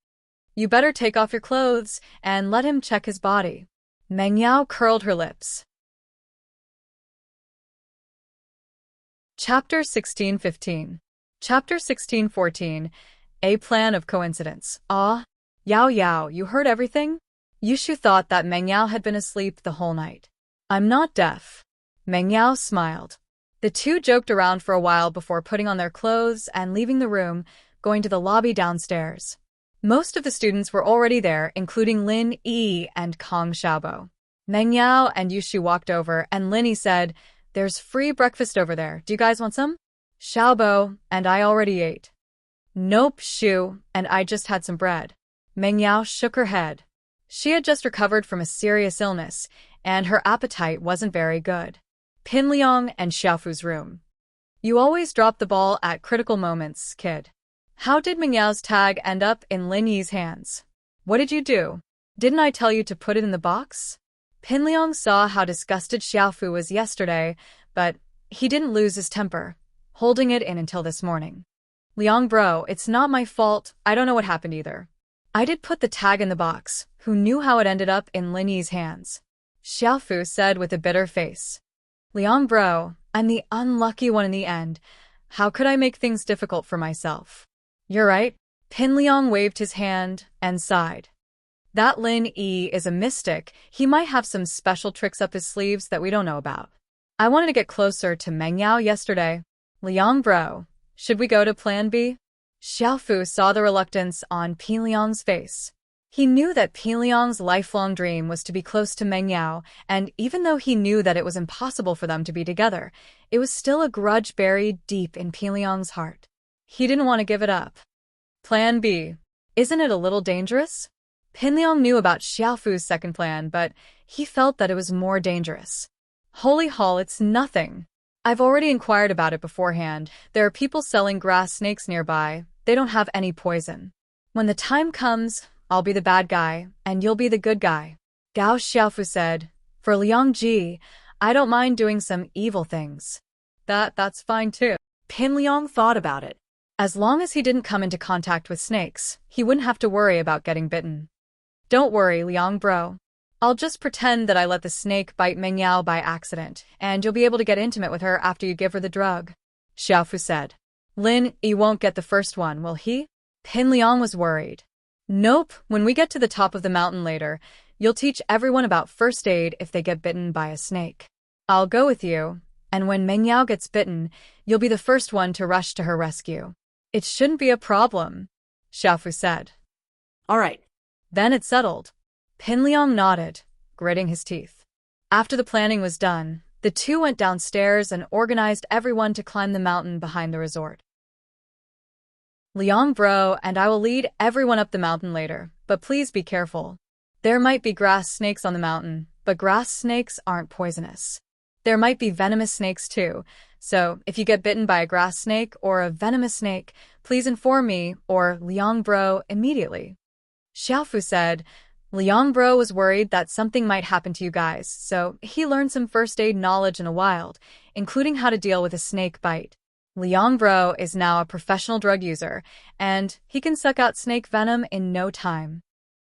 You better take off your clothes and let him check his body. Meng Yao curled her lips. Chapter 16:15. Chapter 16:14. A Plan of Coincidence. Ah, Yao Yao, you heard everything? Yushu thought that Meng Yao had been asleep the whole night. I'm not deaf. Meng Yao smiled. The two joked around for a while before putting on their clothes and leaving the room, going to the lobby downstairs. Most of the students were already there, including Lin Yi and Kong Xiaobo. Meng Yao and Yushu walked over, and Lin Yi said, there's free breakfast over there. Do you guys want some? Xiaobo, and I already ate. Nope, Shu, and I just had some bread. Meng Yao shook her head. She had just recovered from a serious illness, and her appetite wasn't very good. Pin Liang and Xiaofu's room. You always drop the ball at critical moments, kid. How did Meng Yao's tag end up in Lin Yi's hands? What did you do? Didn't I tell you to put it in the box? Pin Liang saw how disgusted Xiaofu was yesterday, but he didn't lose his temper, holding it in until this morning. Liang bro, it's not my fault. I don't know what happened either. I did put the tag in the box. Who knew how it ended up in Lin Yi's hands? Xiaofu said with a bitter face. Liang bro, I'm the unlucky one in the end. How could I make things difficult for myself? You're right. Pin Liang waved his hand and sighed. That Lin Yi is a mystic. He might have some special tricks up his sleeves that we don't know about. I wanted to get closer to Meng Yao yesterday. Liang bro, should we go to Plan B? Xiaofu saw the reluctance on Pin Liang's face. He knew that Pin Liang's lifelong dream was to be close to Meng Yao, and even though he knew that it was impossible for them to be together, it was still a grudge buried deep in Pin Liang's heart. He didn't want to give it up. Plan B. Isn't it a little dangerous? Pin Liang knew about Xiaofu's second plan, but he felt that it was more dangerous. Holy hall, it's nothing. I've already inquired about it beforehand. There are people selling grass snakes nearby. They don't have any poison. When the time comes, I'll be the bad guy, and you'll be the good guy. Gao Xiaofu said, for Liang Ji, I don't mind doing some evil things. That's fine too. Pin Liang thought about it. As long as he didn't come into contact with snakes, he wouldn't have to worry about getting bitten. Don't worry, Liang bro. I'll just pretend that I let the snake bite Meng Yao by accident, and you'll be able to get intimate with her after you give her the drug. Xiaofu said. Lin Yi won't get the first one, will he? Pin Liang was worried. Nope, when we get to the top of the mountain later, you'll teach everyone about first aid if they get bitten by a snake. I'll go with you, and when Mengyao gets bitten, you'll be the first one to rush to her rescue. It shouldn't be a problem, Xiaofu said. All right. Then it settled. Pinliang nodded, gritting his teeth. After the planning was done, the two went downstairs and organized everyone to climb the mountain behind the resort. Liang Bro and I will lead everyone up the mountain later, but please be careful. There might be grass snakes on the mountain, but grass snakes aren't poisonous. There might be venomous snakes too, so if you get bitten by a grass snake or a venomous snake, please inform me or Liang Bro immediately. Xiaofu said, Liang Bro was worried that something might happen to you guys, so he learned some first aid knowledge in the wild, including how to deal with a snake bite. Liang Bro is now a professional drug user, and he can suck out snake venom in no time.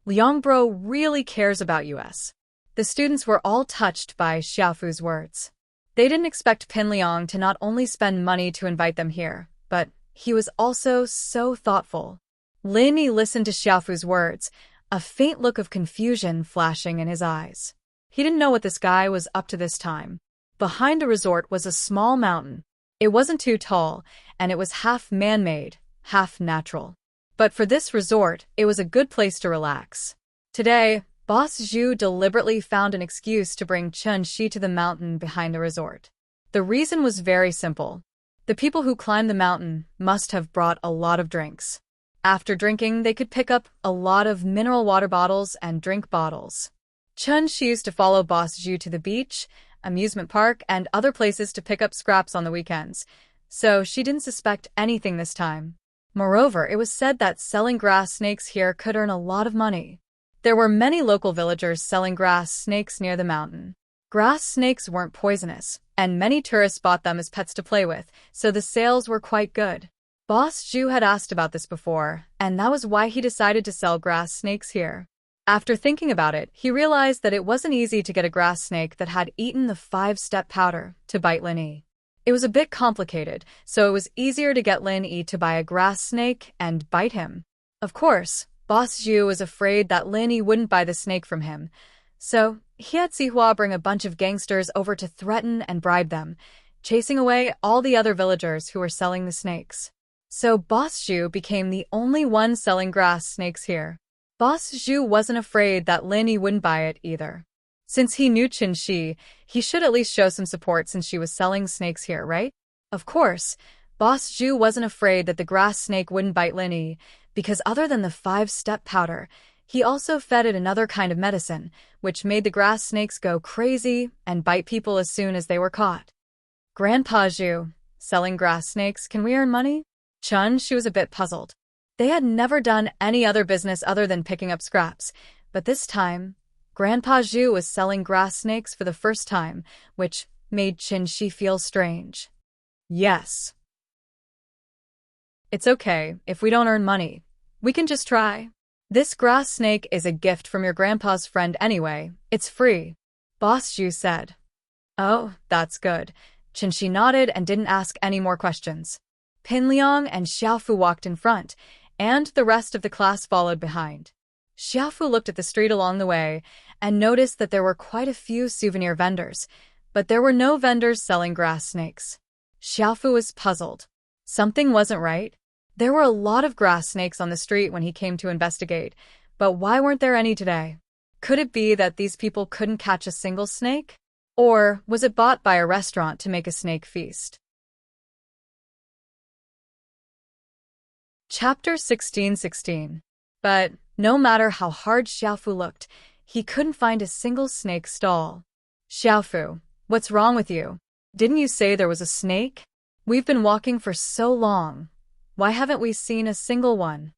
Liang Bro really cares about us. The students were all touched by Xiaofu's words. They didn't expect Pinliang to not only spend money to invite them here, but he was also so thoughtful. Lin Yi listened to Xiaofu's words, a faint look of confusion flashing in his eyes. He didn't know what this guy was up to this time. Behind the resort was a small mountain. It wasn't too tall, and it was half man-made, half natural. But for this resort, it was a good place to relax. Today, Boss Zhu deliberately found an excuse to bring Chen Shi to the mountain behind the resort. The reason was very simple. The people who climbed the mountain must have brought a lot of drinks. After drinking, they could pick up a lot of mineral water bottles and drink bottles. Chen Shi used to follow Boss Zhu to the beach, amusement park, and other places to pick up scraps on the weekends, so she didn't suspect anything this time. Moreover, it was said that selling grass snakes here could earn a lot of money. There were many local villagers selling grass snakes near the mountain. Grass snakes weren't poisonous, and many tourists bought them as pets to play with, so the sales were quite good. Boss Zhu had asked about this before, and that was why he decided to sell grass snakes here. After thinking about it, he realized that it wasn't easy to get a grass snake that had eaten the 5-step powder to bite Lin Yi. It was a bit complicated, so it was easier to get Lin Yi to buy a grass snake and bite him. Of course, Boss Zhu was afraid that Lin Yi wouldn't buy the snake from him, so he had Sihua bring a bunch of gangsters over to threaten and bribe them, chasing away all the other villagers who were selling the snakes. So Boss Zhu became the only one selling grass snakes here. Boss Zhu wasn't afraid that Lin Yi wouldn't buy it either. Since he knew Chen Shi, he should at least show some support since she was selling snakes here, right? Of course, Boss Zhu wasn't afraid that the grass snake wouldn't bite Lin Yi, because other than the 5-step powder, he also fed it another kind of medicine, which made the grass snakes go crazy and bite people as soon as they were caught. Grandpa Zhu, selling grass snakes, can we earn money? Chen Shi was a bit puzzled. They had never done any other business other than picking up scraps, but this time, Grandpa Zhu was selling grass snakes for the first time, which made Chen Shi feel strange. Yes. It's okay if we don't earn money. We can just try. This grass snake is a gift from your grandpa's friend anyway. It's free, Boss Zhu said. Oh, that's good. Chen Shi nodded and didn't ask any more questions. Pinliang and Xiaofu walked in front, and the rest of the class followed behind. Xiaofu looked at the street along the way and noticed that there were quite a few souvenir vendors, but there were no vendors selling grass snakes. Xiaofu was puzzled. Something wasn't right. There were a lot of grass snakes on the street when he came to investigate, but why weren't there any today? Could it be that these people couldn't catch a single snake? Or was it bought by a restaurant to make a snake feast? Chapter 16:16. But no matter how hard Xiaofu looked, he couldn't find a single snake stall. Xiaofu, what's wrong with you? Didn't you say there was a snake? We've been walking for so long. Why haven't we seen a single one?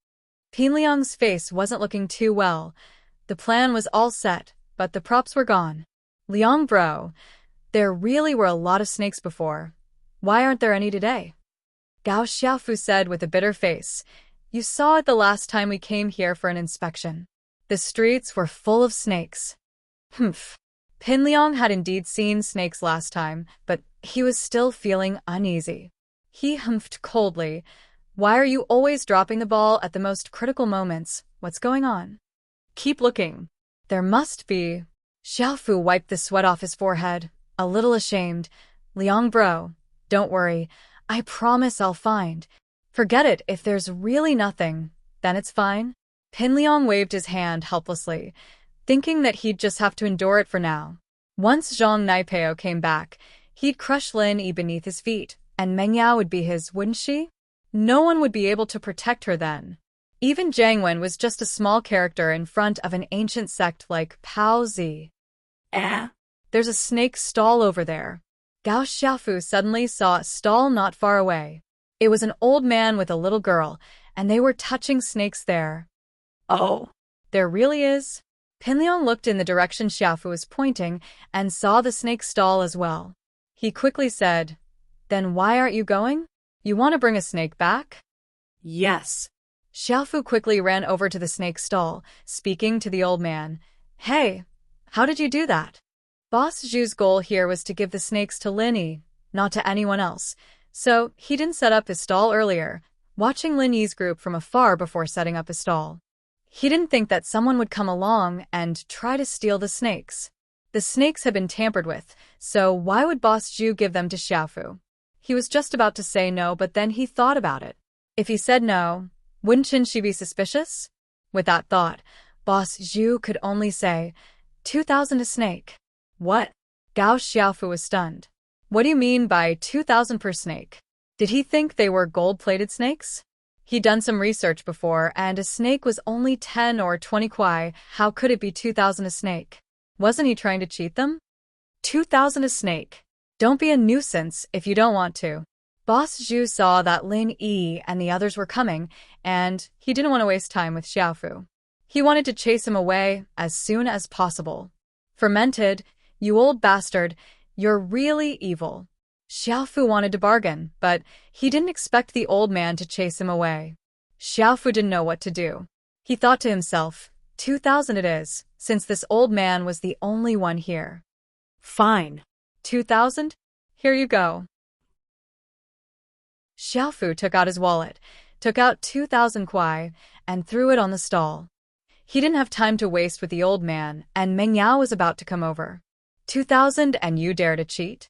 Pinliang's face wasn't looking too well. The plan was all set, but the props were gone. Liang Bro, there really were a lot of snakes before. Why aren't there any today? Gao Xiaofu said with a bitter face. You saw it the last time we came here for an inspection. The streets were full of snakes. Humph. Pinliang had indeed seen snakes last time, but he was still feeling uneasy. He humphed coldly. Why are you always dropping the ball at the most critical moments? What's going on? Keep looking. There must be. Xiaofu wiped the sweat off his forehead, a little ashamed. Liang bro, don't worry. I promise I'll find. Forget it, if there's really nothing, then it's fine. Pin Liang waved his hand helplessly, thinking that he'd just have to endure it for now. Once Zhang Naipeo came back, he'd crush Lin Yi beneath his feet, and Meng Yao would be his, wouldn't she? No one would be able to protect her then. Even Jiang Wen was just a small character in front of an ancient sect like Pao Zi. There's a snake stall over there. Gao Xiaofu suddenly saw a stall not far away. It was an old man with a little girl, and they were touching snakes there. Oh. There really is? Pinliang looked in the direction Xiaofu was pointing and saw the snake stall as well. He quickly said, Then why aren't you going? You want to bring a snake back? Yes. Xiaofu quickly ran over to the snake stall, speaking to the old man. Hey, how did you do that? Boss Zhu's goal here was to give the snakes to Lin Yi, not to anyone else, so he didn't set up his stall earlier, watching Lin Yi's group from afar before setting up his stall. He didn't think that someone would come along and try to steal the snakes. The snakes had been tampered with, so why would Boss Zhu give them to Xiaofu? He was just about to say no, but then he thought about it. If he said no, wouldn't Qin be suspicious? With that thought, Boss Zhu could only say, 2,000 a snake. What? Gao Xiaofu was stunned. What do you mean by 2,000 per snake? Did he think they were gold-plated snakes? He'd done some research before, and a snake was only 10 or 20 kuai. How could it be 2,000 a snake? Wasn't he trying to cheat them? 2,000 a snake. Don't be a nuisance if you don't want to. Boss Zhu saw that Lin Yi and the others were coming, and he didn't want to waste time with Xiaofu. He wanted to chase him away as soon as possible. Fermented, you old bastard, you're really evil. Xiaofu wanted to bargain, but he didn't expect the old man to chase him away. Xiaofu didn't know what to do. He thought to himself, 2,000 it is, since this old man was the only one here. Fine. 2,000? Here you go. Xiaofu took out his wallet, took out 2,000 kuai, and threw it on the stall. He didn't have time to waste with the old man, and Meng Yao was about to come over. 2,000 and you dare to cheat?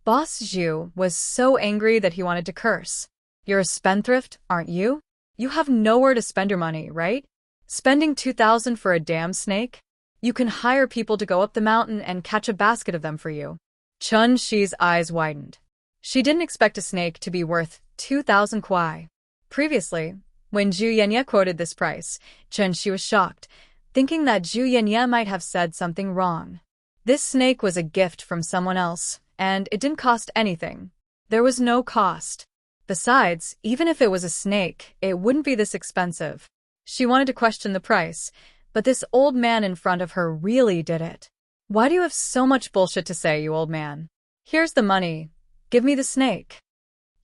Boss Zhu was so angry that he wanted to curse. You're a spendthrift, aren't you? You have nowhere to spend your money, right? Spending 2,000 for a damn snake? You can hire people to go up the mountain and catch a basket of them for you. Chun Shi's eyes widened. She didn't expect a snake to be worth 2,000 kuai. Previously, when Zhu Yanye quoted this price, Chun Shi was shocked, thinking that Zhu Yanye might have said something wrong. This snake was a gift from someone else, and it didn't cost anything. There was no cost. Besides, even if it was a snake, it wouldn't be this expensive. She wanted to question the price, but this old man in front of her really did it. Why do you have so much bullshit to say, you old man? Here's the money. Give me the snake.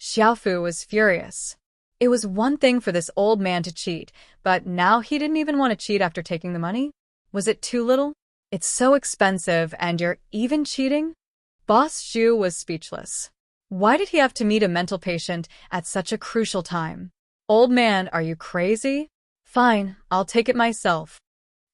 Xiaofu was furious. It was one thing for this old man to cheat, but now he didn't even want to cheat after taking the money? Was it too little? It's so expensive, and you're even cheating? Boss Zhu was speechless. Why did he have to meet a mental patient at such a crucial time? Old man, are you crazy? Fine, I'll take it myself.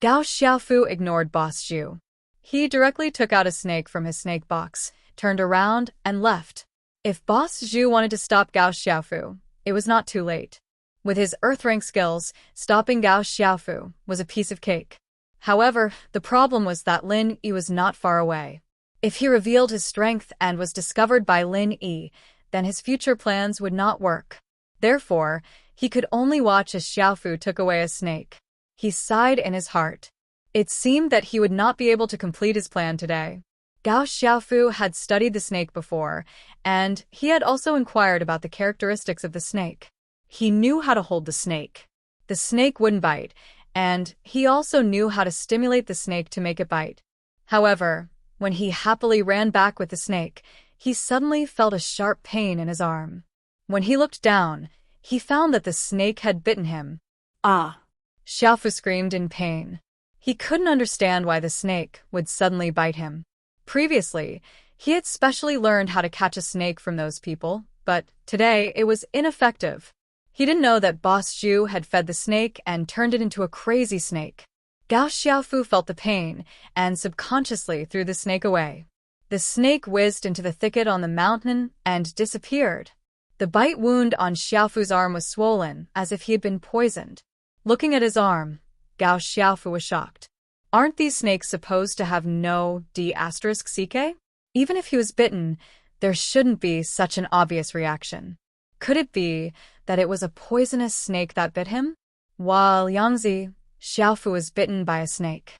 Gao Xiaofu ignored Boss Zhu. He directly took out a snake from his snake box, turned around, and left. If Boss Zhu wanted to stop Gao Xiaofu, it was not too late. With his earth-rank skills, stopping Gao Xiaofu was a piece of cake. However, the problem was that Lin Yi was not far away. If he revealed his strength and was discovered by Lin Yi, then his future plans would not work. Therefore, he could only watch as Xiaofu took away a snake. He sighed in his heart. It seemed that he would not be able to complete his plan today. Gao Xiaofu had studied the snake before, and he had also inquired about the characteristics of the snake. He knew how to hold the snake. The snake wouldn't bite, and he also knew how to stimulate the snake to make it bite. However, when he happily ran back with the snake, he suddenly felt a sharp pain in his arm. When he looked down, he found that the snake had bitten him. Ah! Xiaofu screamed in pain. He couldn't understand why the snake would suddenly bite him. Previously, he had specially learned how to catch a snake from those people, but today it was ineffective. He didn't know that Boss Zhu had fed the snake and turned it into a crazy snake. Gao Xiaofu felt the pain and subconsciously threw the snake away. The snake whizzed into the thicket on the mountain and disappeared. The bite wound on Xiaofu's arm was swollen, as if he had been poisoned. Looking at his arm, Gao Xiaofu was shocked. Aren't these snakes supposed to have no D***CK? Even if he was bitten, there shouldn't be such an obvious reaction. Could it be that it was a poisonous snake that bit him? While Yangzi, Xiaofu was bitten by a snake.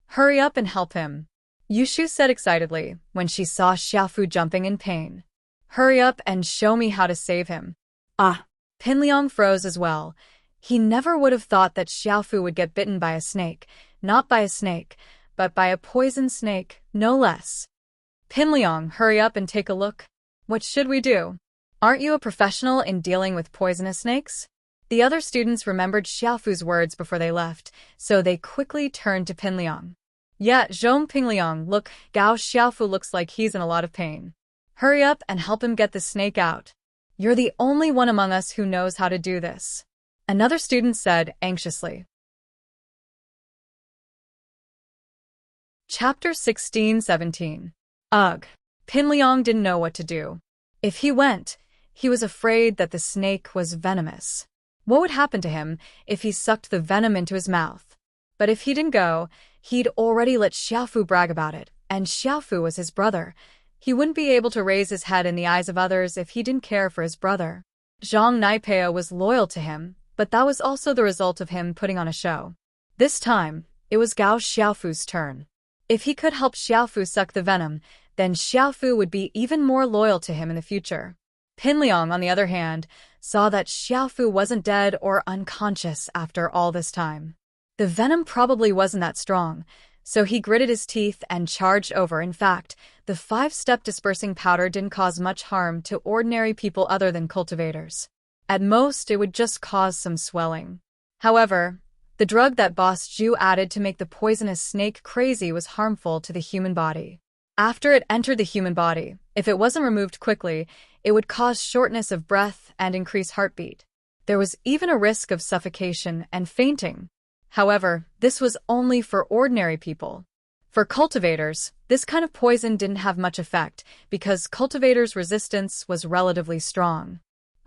Hurry up and help him, Yushu said excitedly when she saw Xiaofu jumping in pain. Hurry up and show me how to save him. Ah! Pinliang froze as well. He never would have thought that Xiaofu would get bitten by a snake, not by a snake, but by a poison snake, no less. Pinliang, hurry up and take a look. What should we do? Aren't you a professional in dealing with poisonous snakes? The other students remembered Xiaofu's words before they left, so they quickly turned to Pinliang. Yeah, Zhong Pingliang, look, Gao Xiaofu looks like he's in a lot of pain. Hurry up and help him get the snake out. You're the only one among us who knows how to do this. Another student said anxiously. Chapter 16-17. Ugh. Pinliang didn't know what to do. If he went, he was afraid that the snake was venomous. What would happen to him if he sucked the venom into his mouth? But if he didn't go, he'd already let Xiaofu brag about it, and Xiaofu was his brother. He wouldn't be able to raise his head in the eyes of others if he didn't care for his brother. Zhang Naipeo was loyal to him, but that was also the result of him putting on a show. This time, it was Gao Xiaofu's turn. If he could help Xiaofu suck the venom, then Xiaofu would be even more loyal to him in the future. Pinliang, on the other hand, saw that Xiaofu wasn't dead or unconscious after all this time. The venom probably wasn't that strong, so he gritted his teeth and charged over. In fact, the 5-step dispersing powder didn't cause much harm to ordinary people other than cultivators. At most, it would just cause some swelling. However, the drug that Boss Zhu added to make the poisonous snake crazy was harmful to the human body. After it entered the human body, if it wasn't removed quickly, it would cause shortness of breath and increase heartbeat. There was even a risk of suffocation and fainting. However, this was only for ordinary people. For cultivators, this kind of poison didn't have much effect because cultivators' resistance was relatively strong.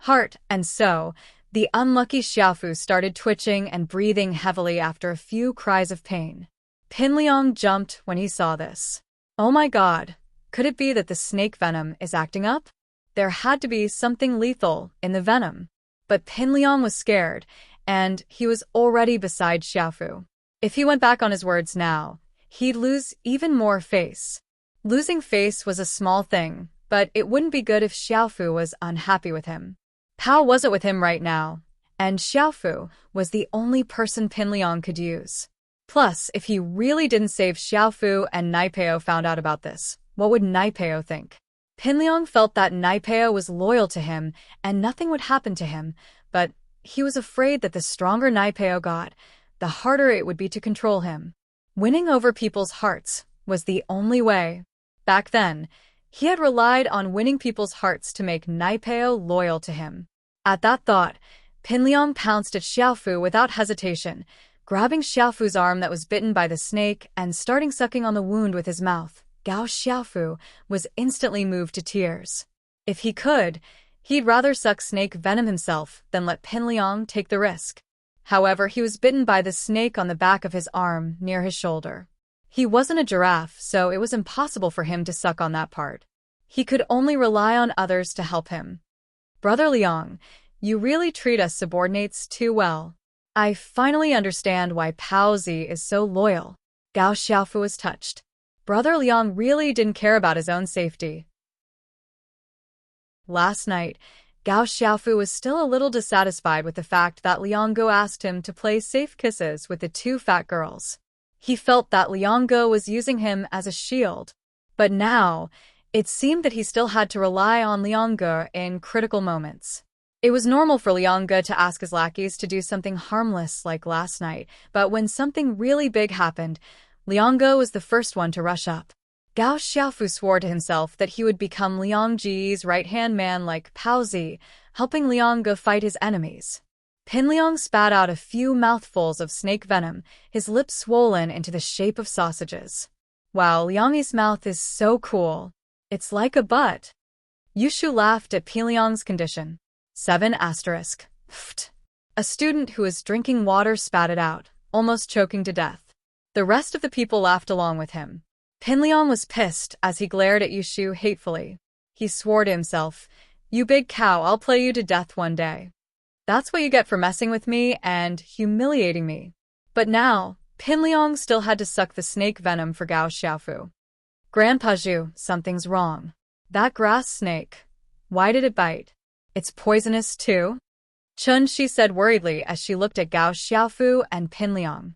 And so, the unlucky Xiaofu started twitching and breathing heavily after a few cries of pain. Pinliang jumped when he saw this. Oh my god, could it be that the snake venom is acting up? There had to be something lethal in the venom. But Pinliang was scared, and he was already beside Xiaofu. If he went back on his words now, he'd lose even more face. Losing face was a small thing, but it wouldn't be good if Xiaofu was unhappy with him. Pao wasn't with him right now, and Xiaofu was the only person Pinliang could use. Plus, if he really didn't save Xiaofu and Naipeo found out about this, what would Naipeo think? Pinliang felt that Naipeo was loyal to him and nothing would happen to him, but he was afraid that the stronger Naipeo got, the harder it would be to control him. Winning over people's hearts was the only way. Back then, he had relied on winning people's hearts to make Naipeo loyal to him. At that thought, Pinliang pounced at Xiaofu without hesitation, grabbing Xiaofu's arm that was bitten by the snake and starting sucking on the wound with his mouth. Gao Xiaofu was instantly moved to tears. If he could, he'd rather suck snake venom himself than let Pinliang take the risk. However, he was bitten by the snake on the back of his arm near his shoulder. He wasn't a giraffe, so it was impossible for him to suck on that part. He could only rely on others to help him. Brother Liang, you really treat us subordinates too well. I finally understand why Pao Zi is so loyal. Gao Xiaofu was touched. Brother Liang really didn't care about his own safety. Last night, Gao Xiaofu was still a little dissatisfied with the fact that Lianggo asked him to play safe kisses with the 2 fat girls. He felt that Lianggo was using him as a shield. But now, it seemed that he still had to rely on Lianggo in critical moments. It was normal for Lianggo to ask his lackeys to do something harmless like last night, but when something really big happened, Lianggo was the first one to rush up. Gao Xiaofu swore to himself that he would become Liang Ji's right-hand man like Pao Zi, helping Liang Ge fight his enemies. Pin Liang spat out a few mouthfuls of snake venom, his lips swollen into the shape of sausages. Wow, Liang Yi's mouth is so cool. It's like a butt. Yushu laughed at Pin Liang's condition. 7 asterisk. Pfft. A student who was drinking water spat it out, almost choking to death. The rest of the people laughed along with him. Pin Liang was pissed as he glared at Yushu hatefully. He swore to himself, "You big cow, I'll play you to death one day. That's what you get for messing with me and humiliating me." But now, Pin Liang still had to suck the snake venom for Gao Xiaofu. "Grandpa Zhu, something's wrong. That grass snake. Why did it bite? It's poisonous too?" Chun Shi said worriedly as she looked at Gao Xiaofu and Pin Liang.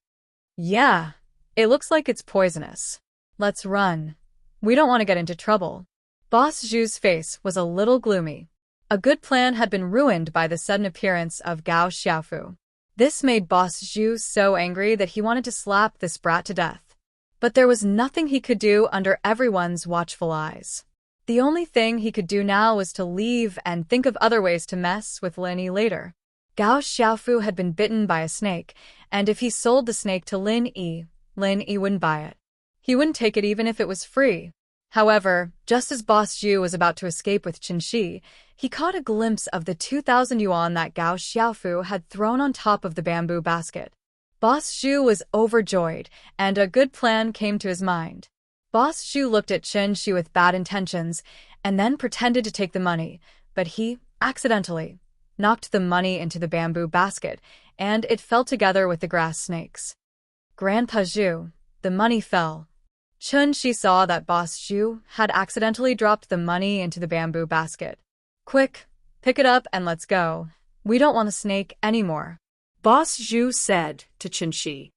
"Yeah, it looks like it's poisonous. Let's run. We don't want to get into trouble." Boss Zhu's face was a little gloomy. A good plan had been ruined by the sudden appearance of Gao Xiaofu. This made Boss Zhu so angry that he wanted to slap this brat to death. But there was nothing he could do under everyone's watchful eyes. The only thing he could do now was to leave and think of other ways to mess with Lin Yi later. Gao Xiaofu had been bitten by a snake, and if he sold the snake to Lin Yi wouldn't buy it. He wouldn't take it even if it was free. However, just as Boss Zhu was about to escape with Qin Shi, he caught a glimpse of the 2,000 yuan that Gao Xiaofu had thrown on top of the bamboo basket. Boss Zhu was overjoyed, and a good plan came to his mind. Boss Zhu looked at Qin Shi with bad intentions, and then pretended to take the money, but he, accidentally, knocked the money into the bamboo basket, and it fell together with the grass snakes. "Grandpa Zhu, the money fell." Chun Shi saw that Boss Zhu had accidentally dropped the money into the bamboo basket. "Quick, pick it up and let's go. We don't want a snake anymore." Boss Zhu said to Qin Shi.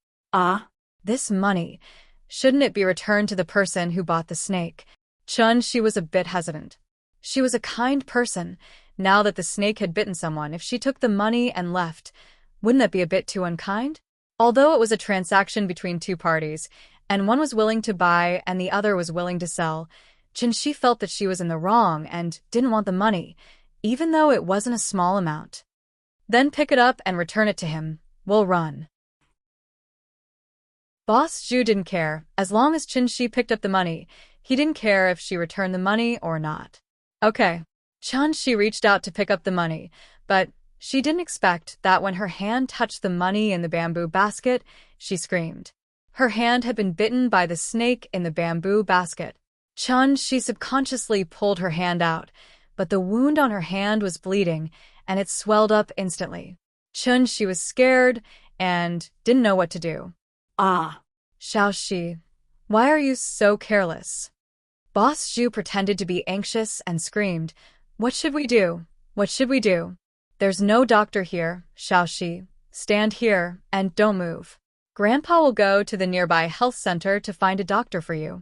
This money, shouldn't it be returned to the person who bought the snake?" Chun Shi was a bit hesitant. She was a kind person. Now that the snake had bitten someone, if she took the money and left, wouldn't that be a bit too unkind? Although it was a transaction between two parties, and one was willing to buy and the other was willing to sell, Qin Shi felt that she was in the wrong and didn't want the money, even though it wasn't a small amount. "Then pick it up and return it to him. We'll run." Boss Zhu didn't care. As long as Qin Shi picked up the money, he didn't care if she returned the money or not. Okay. Qin Shi reached out to pick up the money, but she didn't expect that when her hand touched the money in the bamboo basket, she screamed. Her hand had been bitten by the snake in the bamboo basket. Qin Shi subconsciously pulled her hand out, but the wound on her hand was bleeding, and it swelled up instantly. Qin Shi was scared and didn't know what to do. Xiao Shi, why are you so careless?" Boss Zhu pretended to be anxious and screamed, "What should we do? What should we do? There's no doctor here, Xiao Shi. Stand here and don't move. Grandpa will go to the nearby health center to find a doctor for you."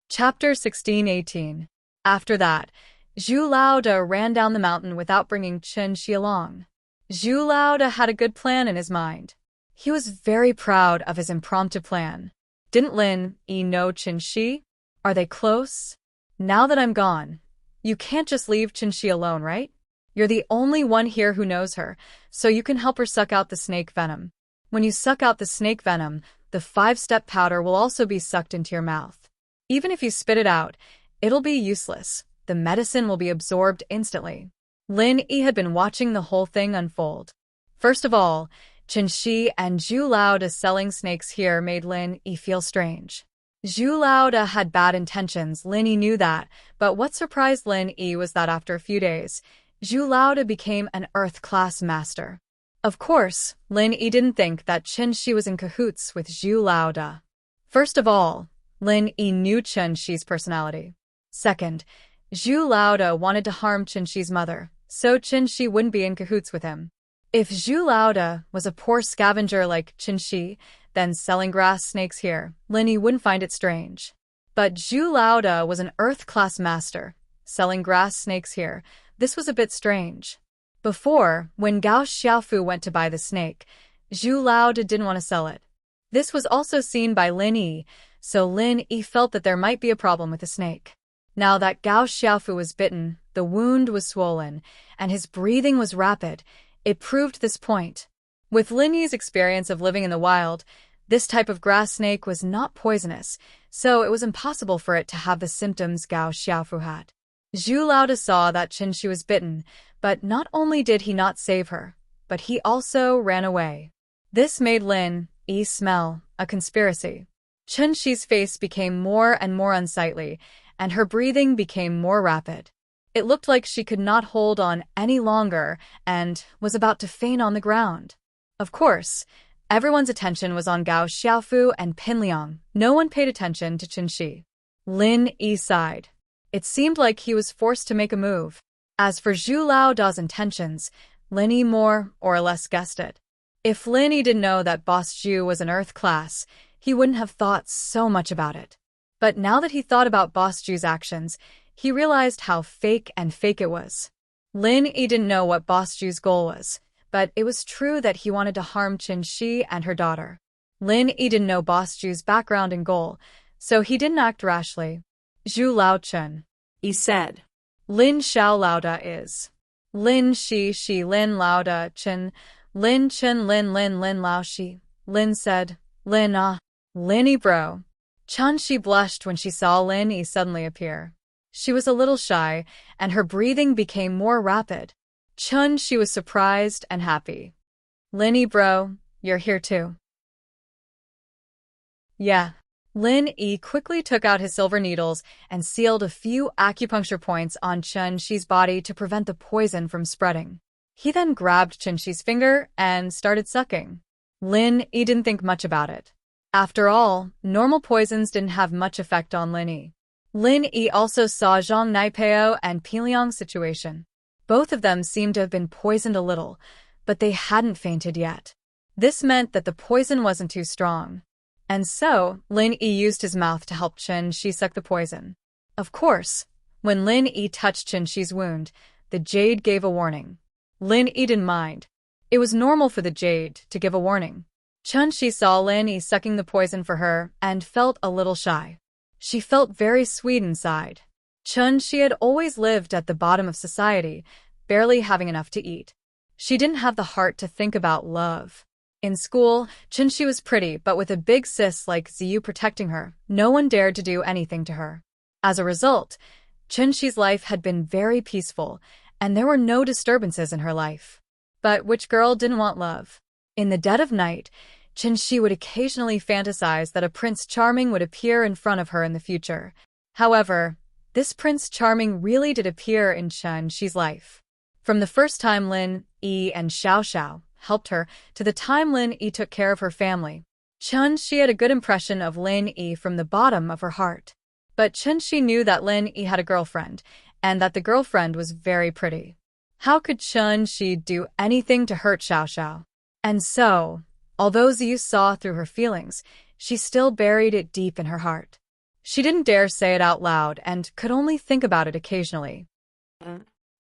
Chapter 16-18. After that, Zhu Laoda ran down the mountain without bringing Qin Shi along. Zhu Laoda had a good plan in his mind. He was very proud of his impromptu plan. Didn't Lin Yi know Qin Shi? Are they close? Now that I'm gone, you can't just leave Qin Shi alone, right? You're the only one here who knows her, so you can help her suck out the snake venom. When you suck out the snake venom, the 5-step powder will also be sucked into your mouth. Even if you spit it out, it'll be useless. The medicine will be absorbed instantly. Lin Yi had been watching the whole thing unfold. First of all, Qin Shi and Zhu Laoda selling snakes here made Lin Yi feel strange. Zhu Laoda had bad intentions, Lin Yi knew that, but what surprised Lin Yi was that after a few days, Zhu Laoda became an Earth-class master. Of course, Lin Yi didn't think that Qin Shi was in cahoots with Zhu Laoda. First of all, Lin Yi knew Qin Shi's personality. Second, Zhu Laoda wanted to harm Qin Shi's mother, so Qin Shi wouldn't be in cahoots with him. If Zhu Laoda was a poor scavenger like Qin Shi, then selling grass snakes here, Lin Yi wouldn't find it strange. But Zhu Laoda was an Earth-class master, selling grass snakes here. This was a bit strange. Before, when Gao Xiaofu went to buy the snake, Zhu Laoda didn't want to sell it. This was also seen by Lin Yi, so Lin Yi felt that there might be a problem with the snake. Now that Gao Xiaofu was bitten, the wound was swollen, and his breathing was rapid. It proved this point. With Lin Yi's experience of living in the wild, this type of grass snake was not poisonous, so it was impossible for it to have the symptoms Gao Xiaofu had. Zhu Laoda saw that Qinshi was bitten, but not only did he not save her, but he also ran away. This made Lin Yi smell a conspiracy. Qinshi's face became more and more unsightly, and her breathing became more rapid. It looked like she could not hold on any longer and was about to faint on the ground. Of course, everyone's attention was on Gao Xiaofu and Pinliang. No one paid attention to Qinshi. Lin Yi sighed. It seemed like he was forced to make a move. As for Zhu Laoda's intentions, Lin Yi more or less guessed it. If Lin Yi didn't know that Boss Zhu was an Earth class, he wouldn't have thought so much about it. But now that he thought about Boss Zhu's actions, he realized how fake it was. Lin Yi didn't know what Boss Zhu's goal was, but it was true that he wanted to harm Qinshi and her daughter. Lin Yi didn't know Boss Zhu's background and goal, so he didn't act rashly. Zhu Lao Chen, He said. Lin Xiao Laoda is. Lin Shi Lin Laoda Chen, Lin Chen Lin Lao Shi. Lin said, Lin Lin Yi bro. Qinshi blushed when she saw Lin Yi suddenly appear. She was a little shy, and her breathing became more rapid. Qinshi was surprised and happy. Lin Yi bro, you're here too. Yeah. Lin Yi quickly took out his silver needles and sealed a few acupuncture points on Qinshi's body to prevent the poison from spreading. He then grabbed Qinshi's finger and started sucking. Lin Yi didn't think much about it. After all, normal poisons didn't have much effect on Lin Yi. Lin Yi also saw Zhang Naipeo and Pinliang's situation. Both of them seemed to have been poisoned a little, but they hadn't fainted yet. This meant that the poison wasn't too strong. And so, Lin Yi used his mouth to help Qinshi suck the poison. Of course, when Lin Yi touched Qinshi's wound, the jade gave a warning. Lin Yi didn't mind. It was normal for the jade to give a warning. Qinshi saw Lin Yi sucking the poison for her and felt a little shy. She felt very sweet inside. Qinshi had always lived at the bottom of society, barely having enough to eat. She didn't have the heart to think about love. In school, Qinshi was pretty, but with a big sis like Ziyu protecting her, no one dared to do anything to her. As a result, Qinshi's life had been very peaceful, and there were no disturbances in her life. But which girl didn't want love? In the dead of night, Qinshi would occasionally fantasize that a Prince Charming would appear in front of her in the future. However, this Prince Charming really did appear in Qinshi's life. From the first time Lin Yi and Xiao Xiao helped her to the time Lin Yi took care of her family, Qinshi had a good impression of Lin Yi from the bottom of her heart. But Qinshi knew that Lin Yi had a girlfriend, and that the girlfriend was very pretty. How could Qinshi do anything to hurt Xiao Xiao? And so, although Ziyu saw through her feelings, she still buried it deep in her heart. She didn't dare say it out loud and could only think about it occasionally.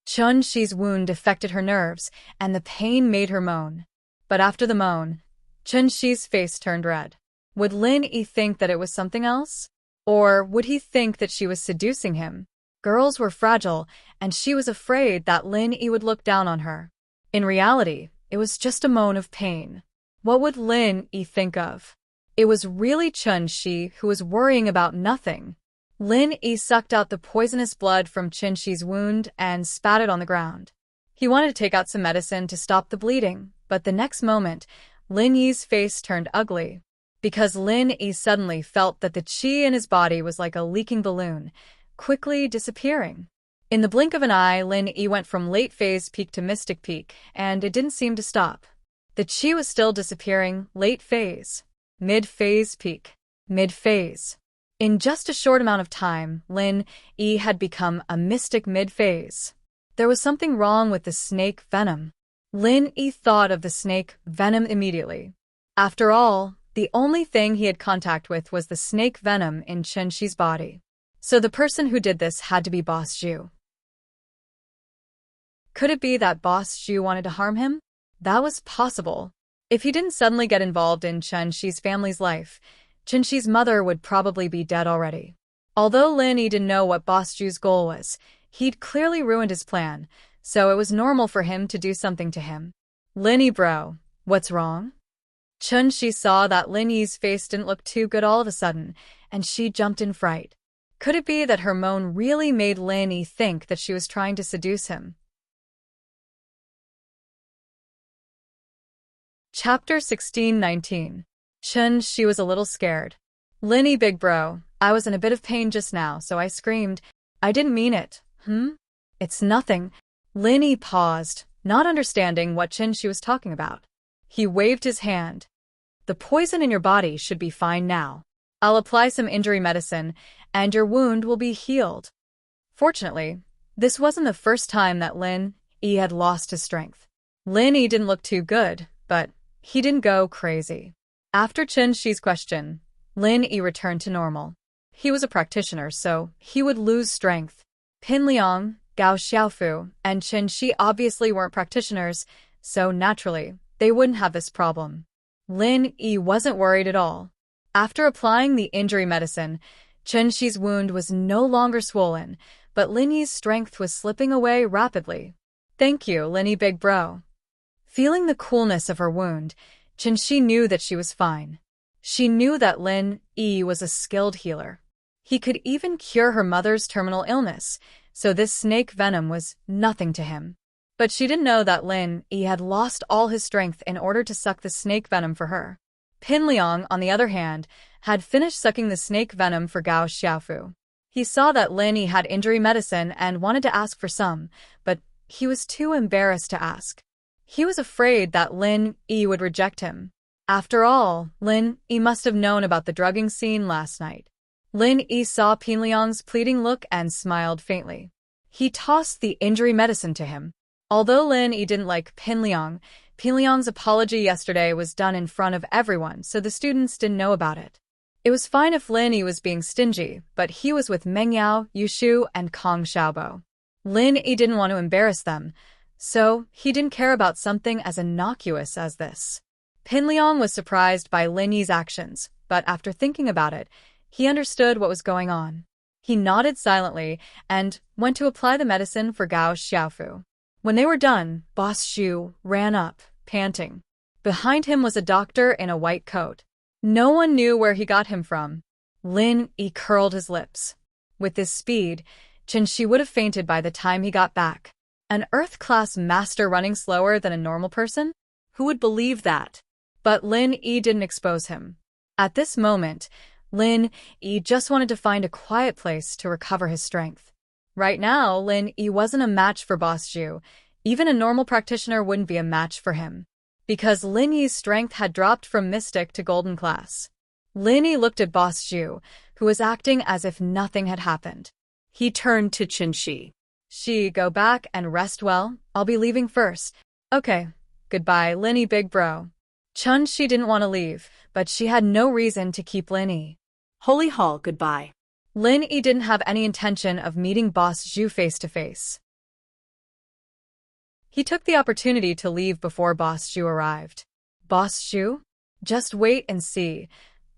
Qinshi's wound affected her nerves, and the pain made her moan. But after the moan, Qinshi's face turned red. Would Lin Yi think that it was something else? Or would he think that she was seducing him? Girls were fragile, and she was afraid that Lin Yi would look down on her. In reality, it was just a moan of pain. What would Lin Yi think of? It was really Qinshi who was worrying about nothing. Lin Yi sucked out the poisonous blood from Qinshi's wound and spat it on the ground. He wanted to take out some medicine to stop the bleeding, but the next moment, Lin Yi's face turned ugly. Because Lin Yi suddenly felt that the qi in his body was like a leaking balloon, quickly disappearing. In the blink of an eye, Lin Yi went from late phase peak to mystic peak, and it didn't seem to stop. The qi was still disappearing, late phase, mid-phase peak, mid-phase. In just a short amount of time, Lin Yi had become a mystic mid-phase. There was something wrong with the snake venom. Lin Yi thought of the snake venom immediately. After all, the only thing he had contact with was the snake venom in Qinshi's body. So the person who did this had to be Boss Zhu. Could it be that Boss Zhu wanted to harm him? That was possible. If he didn't suddenly get involved in Chen-Shi's family's life, Chen-Shi's mother would probably be dead already. Although Lin Yi didn't know what Boss Zhu's goal was, he'd clearly ruined his plan, so it was normal for him to do something to him. Lin Yi bro, what's wrong? Chen-Shi saw that Lin Yi's face didn't look too good all of a sudden, and she jumped in fright. Could it be that her moan really made Lin Yi think that she was trying to seduce him? Chapter 16-19. Chen-Shi was a little scared. Lin Yi big bro, I was in a bit of pain just now, so I screamed. I didn't mean it. It's nothing. Lin Yi paused, not understanding what Chen-Shi was talking about. He waved his hand. The poison in your body should be fine now. I'll apply some injury medicine, and your wound will be healed. Fortunately, this wasn't the first time that Lin Yi had lost his strength. Lin Yi didn't look too good, but he didn't go crazy. After Chen-Shi's question, Lin Yi returned to normal. He was a practitioner, so he would lose strength. Pin Liang, Gao Xiaofu, and Chen-Shi obviously weren't practitioners, so naturally, they wouldn't have this problem. Lin Yi wasn't worried at all. After applying the injury medicine, Chen-Shi's wound was no longer swollen, but Lin Yi's strength was slipping away rapidly. Thank you, Lin Yi big bro. Feeling the coolness of her wound, Chen-Shi knew that she was fine. She knew that Lin Yi was a skilled healer. He could even cure her mother's terminal illness, so this snake venom was nothing to him. But she didn't know that Lin Yi had lost all his strength in order to suck the snake venom for her. Pin Liang, on the other hand, had finished sucking the snake venom for Gao Xiaofu. He saw that Lin Yi had injury medicine and wanted to ask for some, but he was too embarrassed to ask. He was afraid that Lin Yi would reject him. After all, Lin Yi must have known about the drugging scene last night. Lin Yi saw Pin Liang's pleading look and smiled faintly. He tossed the injury medicine to him. Although Lin Yi didn't like Pin Liang's apology yesterday was done in front of everyone, so the students didn't know about it. It was fine if Lin Yi was being stingy, but he was with Meng Yao, Yu Shu, and Kong Xiaobo. Lin Yi didn't want to embarrass them, so he didn't care about something as innocuous as this. Pin Liang was surprised by Lin Yi's actions, but after thinking about it, he understood what was going on. He nodded silently and went to apply the medicine for Gao Xiaofu. When they were done, Boss Zhu ran up, panting. Behind him was a doctor in a white coat. No one knew where he got him from. Lin Yi curled his lips. With this speed, Chen-Shi would have fainted by the time he got back. An Earth-class master running slower than a normal person? Who would believe that? But Lin Yi didn't expose him. At this moment, Lin Yi just wanted to find a quiet place to recover his strength. Right now, Lin Yi wasn't a match for Boss Zhu. Even a normal practitioner wouldn't be a match for him, because Lin Yi's strength had dropped from Mystic to Golden Class. Lin Yi looked at Boss Zhu, who was acting as if nothing had happened. He turned to Chen-Shi. Go back and rest well. I'll be leaving first. Okay, goodbye, Lin Yi big bro. Chen-Shi didn't want to leave, but she had no reason to keep Lin Yi. Holy Hall, goodbye. Lin Yi didn't have any intention of meeting Boss Zhu face to face. He took the opportunity to leave before Boss Zhu arrived. Boss Zhu? Just wait and see.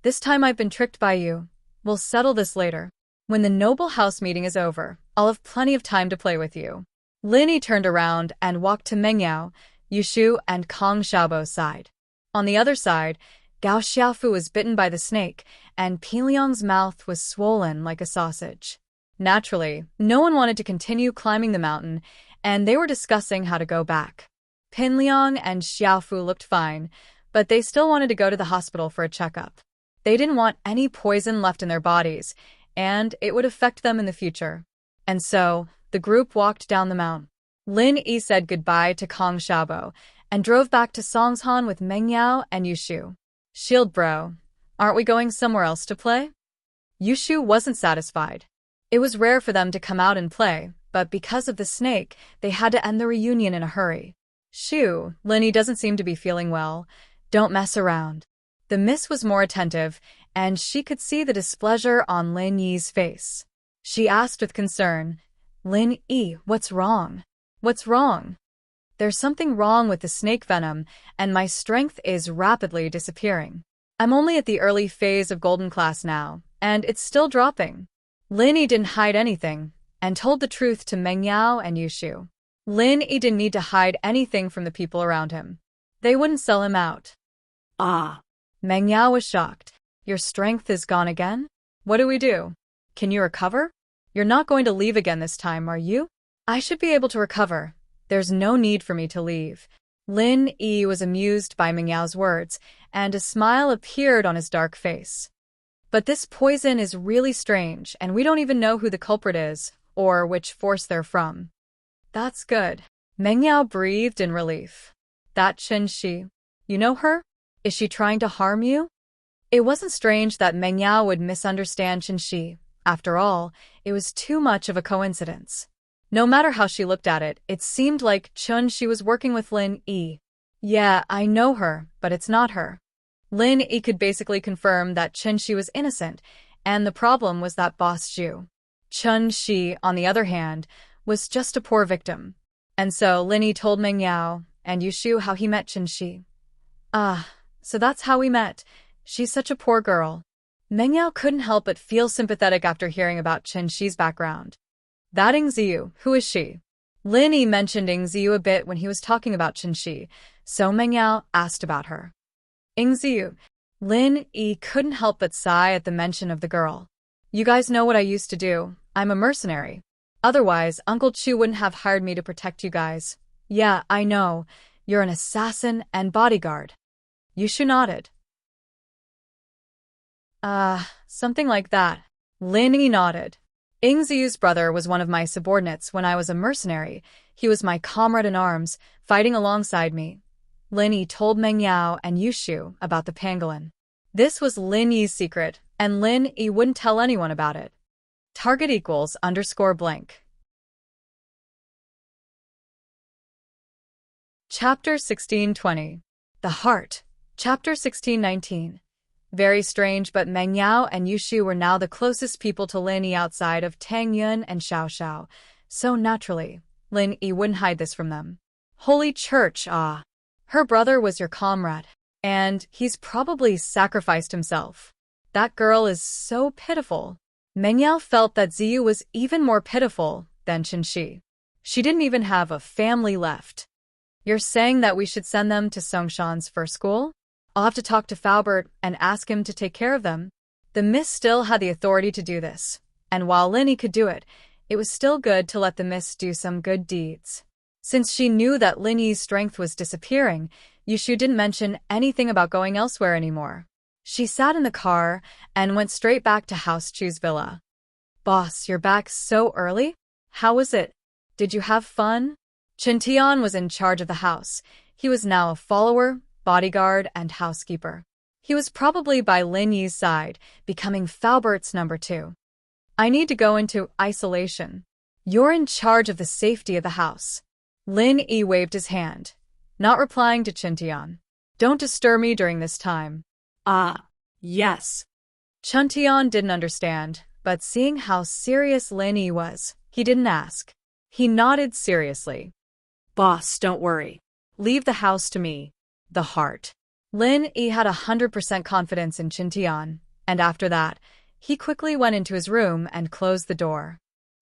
This time I've been tricked by you. We'll settle this later. When the noble house meeting is over, I'll have plenty of time to play with you. Lin Yi turned around and walked to Meng Yao, Yu Shu, and Kong Xiaobo's side. On the other side, Gao Xiaofu was bitten by the snake, and Pin Liang's mouth was swollen like a sausage. Naturally, no one wanted to continue climbing the mountain, and they were discussing how to go back. Pin Liang and Xiaofu looked fine, but they still wanted to go to the hospital for a checkup. They didn't want any poison left in their bodies, and it would affect them in the future. And so, the group walked down the mountain. Lin Yi said goodbye to Kong Xiaobo and drove back to Songshan with Meng Yao and Yu Shu. Shield bro, aren't we going somewhere else to play? Yu Shu wasn't satisfied. It was rare for them to come out and play, but because of the snake, they had to end the reunion in a hurry. Shu, Lin Yi doesn't seem to be feeling well. Don't mess around. The miss was more attentive, and she could see the displeasure on Lin Yi's face. She asked with concern, Lin Yi, what's wrong? What's wrong? There's something wrong with the snake venom, and my strength is rapidly disappearing. I'm only at the early phase of golden class now, and it's still dropping. Lin Yi didn't hide anything, and told the truth to Meng Yao and Yushu. Lin Yi didn't need to hide anything from the people around him. They wouldn't sell him out. Ah. Meng Yao was shocked. Your strength is gone again? What do we do? Can you recover? You're not going to leave again this time, are you? I should be able to recover. There's no need for me to leave. Lin Yi was amused by Meng Yao's words, and a smile appeared on his dark face. But this poison is really strange, and we don't even know who the culprit is, or which force they're from. That's good. Meng Yao breathed in relief. That Chenxi. You know her? Is she trying to harm you? It wasn't strange that Meng Yao would misunderstand Chenxi. After all, it was too much of a coincidence. No matter how she looked at it, it seemed like Chenxi was working with Lin Yi. Yeah, I know her, but it's not her. Lin Yi could basically confirm that Chenxi was innocent, and the problem was that Boss Zhu. Chenxi, on the other hand, was just a poor victim. And so Lin Yi told Meng Yao and Yushu how he met Chenxi. Ah, so that's how we met. She's such a poor girl. Meng Yao couldn't help but feel sympathetic after hearing about Chenxi's background. That Ingziyu, who is she? Lin Yi mentioned Ingziyu a bit when he was talking about Chenxi, so Meng Yao asked about her. Ingziyu. Lin Yi couldn't help but sigh at the mention of the girl. You guys know what I used to do. I'm a mercenary. Otherwise, Uncle Chu wouldn't have hired me to protect you guys. Yeah, I know. You're an assassin and bodyguard. Yushu nodded. Something like that. Lin Yi nodded. Ingziyu's brother was one of my subordinates when I was a mercenary. He was my comrade in arms, fighting alongside me. Lin Yi told Meng Yao and Yushu about the pangolin. This was Lin Yi's secret, and Lin Yi wouldn't tell anyone about it. Target equals _blank. Chapter 1620. The Heart. Chapter 1619. Very strange, but Meng Yao and Yushu were now the closest people to Lin Yi outside of Tang Yun and Xiao Xiao. So naturally, Lin Yi wouldn't hide this from them. Holy Church, ah. Her brother was your comrade, and he's probably sacrificed himself. That girl is so pitiful. Meng Yao felt that Ziyu was even more pitiful than Chenxi. She didn't even have a family left. You're saying that we should send them to Songshan's first school? I'll have to talk to Faubert and ask him to take care of them. The Miss still had the authority to do this, and while Lin Yi could do it, it was still good to let the Miss do some good deeds. Since she knew that Lin Yi's strength was disappearing, Yushu didn't mention anything about going elsewhere anymore. She sat in the car and went straight back to House Chu's villa. Boss, you're back so early? How was it? Did you have fun? Chen Tian was in charge of the house. He was now a follower, bodyguard, and housekeeper. He was probably by Lin Yi's side, becoming Faubert's number 2. I need to go into isolation. You're in charge of the safety of the house. Lin Yi waved his hand, not replying to Chen Tian. Don't disturb me during this time. Ah, yes. Chen Tian didn't understand, but seeing how serious Lin Yi was, he didn't ask. He nodded seriously. Boss, don't worry. Leave the house to me. The Heart. Lin Yi had 100% confidence in Chen Tian, and after that, he quickly went into his room and closed the door.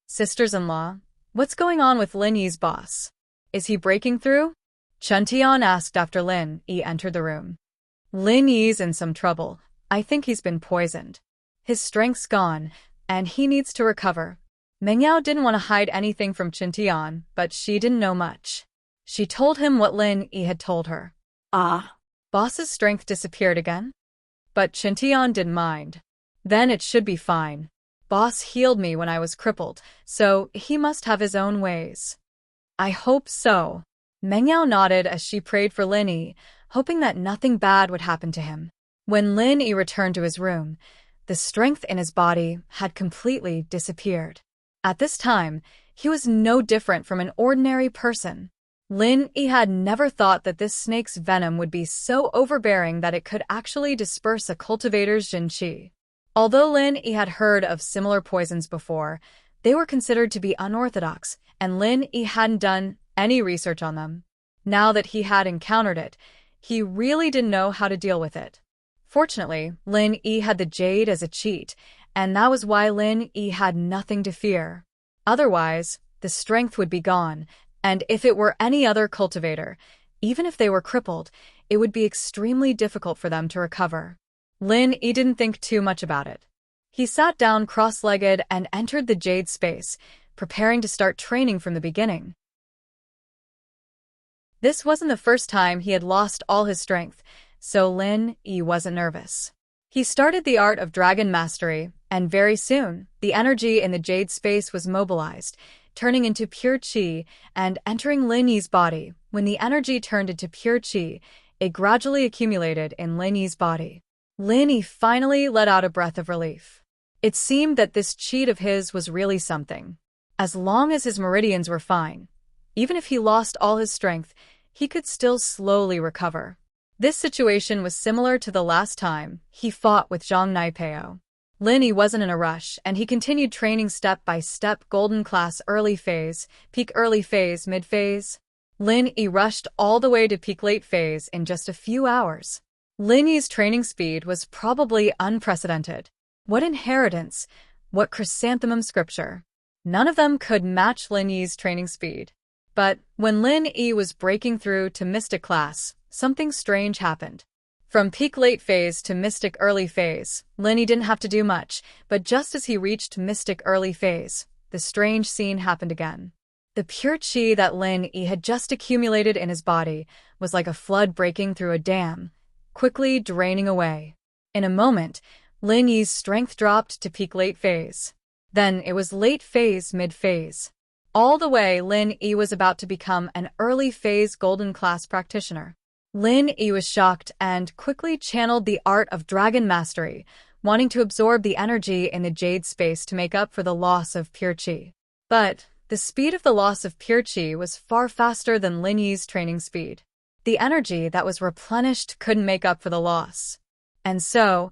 Sisters-in-law, what's going on with Lin Yi's boss? Is he breaking through? Chen Tian asked after Lin Yi entered the room. Lin Yi's in some trouble. I think he's been poisoned. His strength's gone, and he needs to recover. Meng Yao didn't want to hide anything from Chen Tian, but she didn't know much. She told him what Lin Yi had told her. Ah. Boss's strength disappeared again? But Chen Tian didn't mind. Then it should be fine. Boss healed me when I was crippled, so he must have his own ways. I hope so. Meng Yao nodded as she prayed for Lin Yi, hoping that nothing bad would happen to him. When Lin Yi returned to his room, the strength in his body had completely disappeared. At this time, he was no different from an ordinary person. Lin Yi had never thought that this snake's venom would be so overbearing that it could actually disperse a cultivator's Jin Qi. Although Lin Yi had heard of similar poisons before, they were considered to be unorthodox, and Lin Yi hadn't done any research on them. Now that he had encountered it, he really didn't know how to deal with it. Fortunately, Lin Yi had the jade as a cheat, and that was why Lin Yi had nothing to fear. Otherwise, the strength would be gone, and if it were any other cultivator, even if they were crippled, it would be extremely difficult for them to recover. Lin Yi didn't think too much about it. He sat down cross-legged and entered the jade space, preparing to start training from the beginning. This wasn't the first time he had lost all his strength, so Lin Yi wasn't nervous. He started the art of dragon mastery, and very soon, the energy in the jade space was mobilized, turning into pure qi and entering Lin Yi's body. When the energy turned into pure qi, it gradually accumulated in Lin Yi's body. Lin Yi finally let out a breath of relief. It seemed that this cheat of his was really something. As long as his meridians were fine, even if he lost all his strength, he could still slowly recover. This situation was similar to the last time he fought with Zhang Naipeo. Lin Yi wasn't in a rush, and he continued training step by step: golden class early phase, peak early phase, mid phase. Lin Yi rushed all the way to peak late phase in just a few hours. Lin Yi's training speed was probably unprecedented. What inheritance, what chrysanthemum scripture. None of them could match Lin Yi's training speed. But when Lin Yi was breaking through to Mystic class, something strange happened. From peak late phase to Mystic early phase, Lin Yi didn't have to do much, but just as he reached Mystic early phase, the strange scene happened again. The pure qi that Lin Yi had just accumulated in his body was like a flood breaking through a dam, quickly draining away. In a moment, Lin Yi's strength dropped to peak late phase. Then it was late phase, mid phase. All the way, Lin Yi was about to become an early phase golden class practitioner. Lin Yi was shocked and quickly channeled the art of dragon mastery, wanting to absorb the energy in the jade space to make up for the loss of pure qi. But the speed of the loss of pure qi was far faster than Lin Yi's training speed. The energy that was replenished couldn't make up for the loss. And so,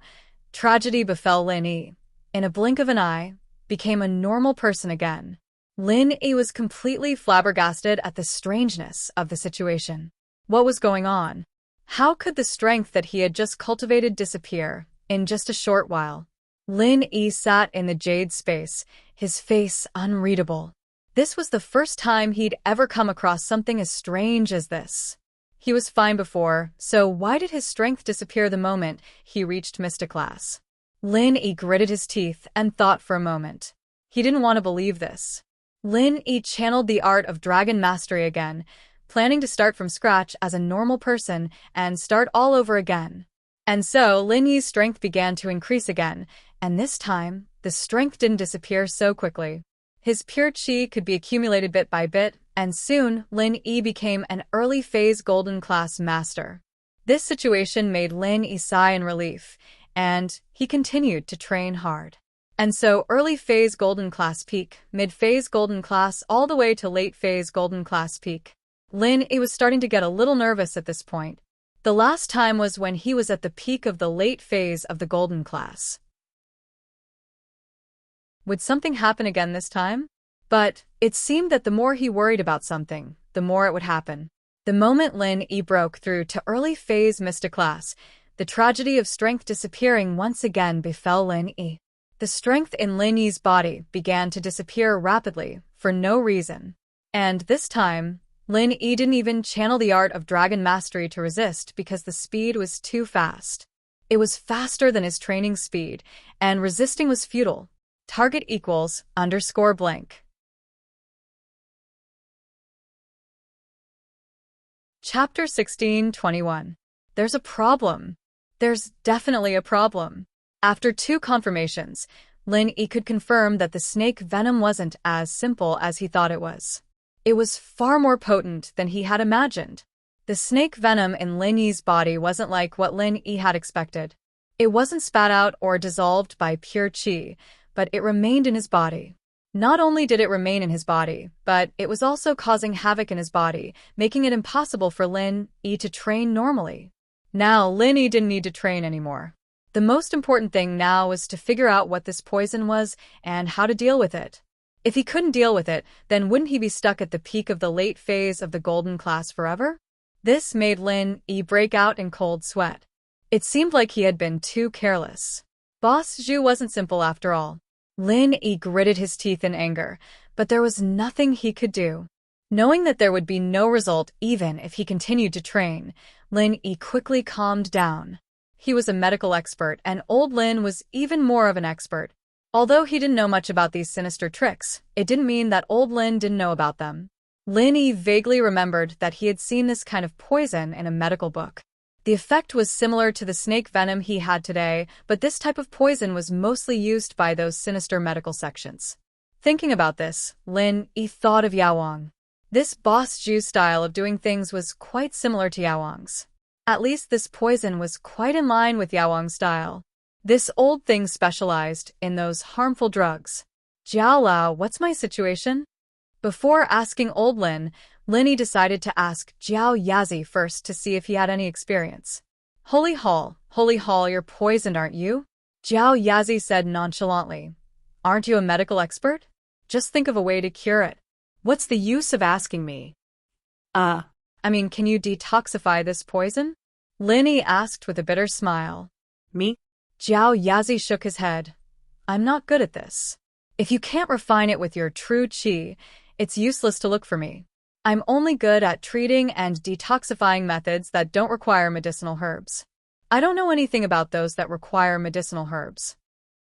tragedy befell Lin Yi. In a blink of an eye, became a normal person again. Lin Yi was completely flabbergasted at the strangeness of the situation. What was going on? How could the strength that he had just cultivated disappear in just a short while? Lin Yi sat in the jade space, his face unreadable. This was the first time he'd ever come across something as strange as this. He was fine before, so why did his strength disappear the moment he reached Mystic class? Lin Yi gritted his teeth and thought for a moment. He didn't want to believe this. Lin Yi channeled the art of dragon mastery again, planning to start from scratch as a normal person and start all over again. And so Lin Yi's strength began to increase again, and this time, the strength didn't disappear so quickly. His pure qi could be accumulated bit by bit, and soon Lin Yi became an early phase golden class master. This situation made Lin Yi sigh in relief, and he continued to train hard. And so early phase golden class peak, mid phase golden class, all the way to late phase golden class peak. Lin Yi was starting to get a little nervous at this point. The last time was when he was at the peak of the late phase of the golden class. Would something happen again this time? But it seemed that the more he worried about something, the more it would happen. The moment Lin Yi broke through to early phase Mystic class, the tragedy of strength disappearing once again befell Lin Yi. The strength in Lin Yi's body began to disappear rapidly, for no reason. And this time, Lin Yi didn't even channel the art of dragon mastery to resist because the speed was too fast. It was faster than his training speed, and resisting was futile. Target equals _blank. Chapter 16:21. There's a problem. There's definitely a problem. After 2 confirmations, Lin Yi could confirm that the snake venom wasn't as simple as he thought it was. It was far more potent than he had imagined. The snake venom in Lin Yi's body wasn't like what Lin Yi had expected. It wasn't spat out or dissolved by pure qi, but it remained in his body. Not only did it remain in his body, but it was also causing havoc in his body, making it impossible for Lin Yi to train normally. Now, Lin Yi didn't need to train anymore. The most important thing now was to figure out what this poison was and how to deal with it. If he couldn't deal with it, then wouldn't he be stuck at the peak of the late phase of the golden class forever? This made Lin Yi break out in cold sweat. It seemed like he had been too careless. Boss Zhu wasn't simple after all. Lin Yi gritted his teeth in anger, but there was nothing he could do. Knowing that there would be no result even if he continued to train, Lin Yi quickly calmed down. He was a medical expert, and old Lin was even more of an expert. Although he didn't know much about these sinister tricks, it didn't mean that old Lin didn't know about them. Lin Yi vaguely remembered that he had seen this kind of poison in a medical book. The effect was similar to the snake venom he had today, but this type of poison was mostly used by those sinister medical sections. Thinking about this, Lin Yi thought of Yaowang. This Boss Zhu style of doing things was quite similar to Yaowang's. At least this poison was quite in line with Yaowang's style. This old thing specialized in those harmful drugs. Jiao Lao, what's my situation? Before asking old Lin, Lin Yi decided to ask Jiao Yazi first to see if he had any experience. Holy Hall, you're poisoned, aren't you? Jiao Yazi said nonchalantly. Aren't you a medical expert? Just think of a way to cure it. What's the use of asking me? Can you detoxify this poison? Lin Yi asked with a bitter smile. Me? Jiao Yazi shook his head. I'm not good at this. If you can't refine it with your true qi, it's useless to look for me. I'm only good at treating and detoxifying methods that don't require medicinal herbs. I don't know anything about those that require medicinal herbs.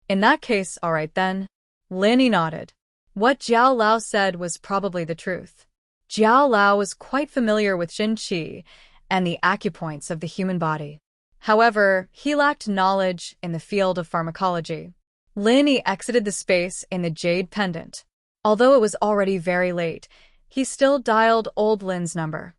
In that case, all right then. Lin Yi nodded. What Jiao Lao said was probably the truth. Jiao Lao was quite familiar with Jin Qi and the acupoints of the human body. However, he lacked knowledge in the field of pharmacology. Lin Yi exited the space in the jade pendant. Although it was already very late, he still dialed old Lin's number.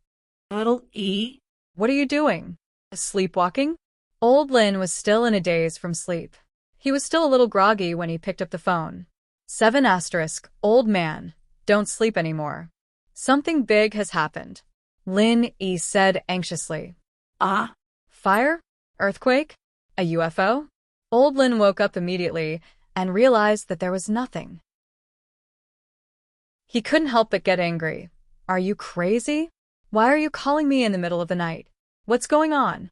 Little E? What are you doing? Sleepwalking? Old Lin was still in a daze from sleep. He was still a little groggy when he picked up the phone. 7 asterisk, old man, don't sleep anymore. Something big has happened. Lin Yi said anxiously. Fire? Earthquake? A UFO? Old Lin woke up immediately and realized that there was nothing. He couldn't help but get angry. Are you crazy? Why are you calling me in the middle of the night? What's going on?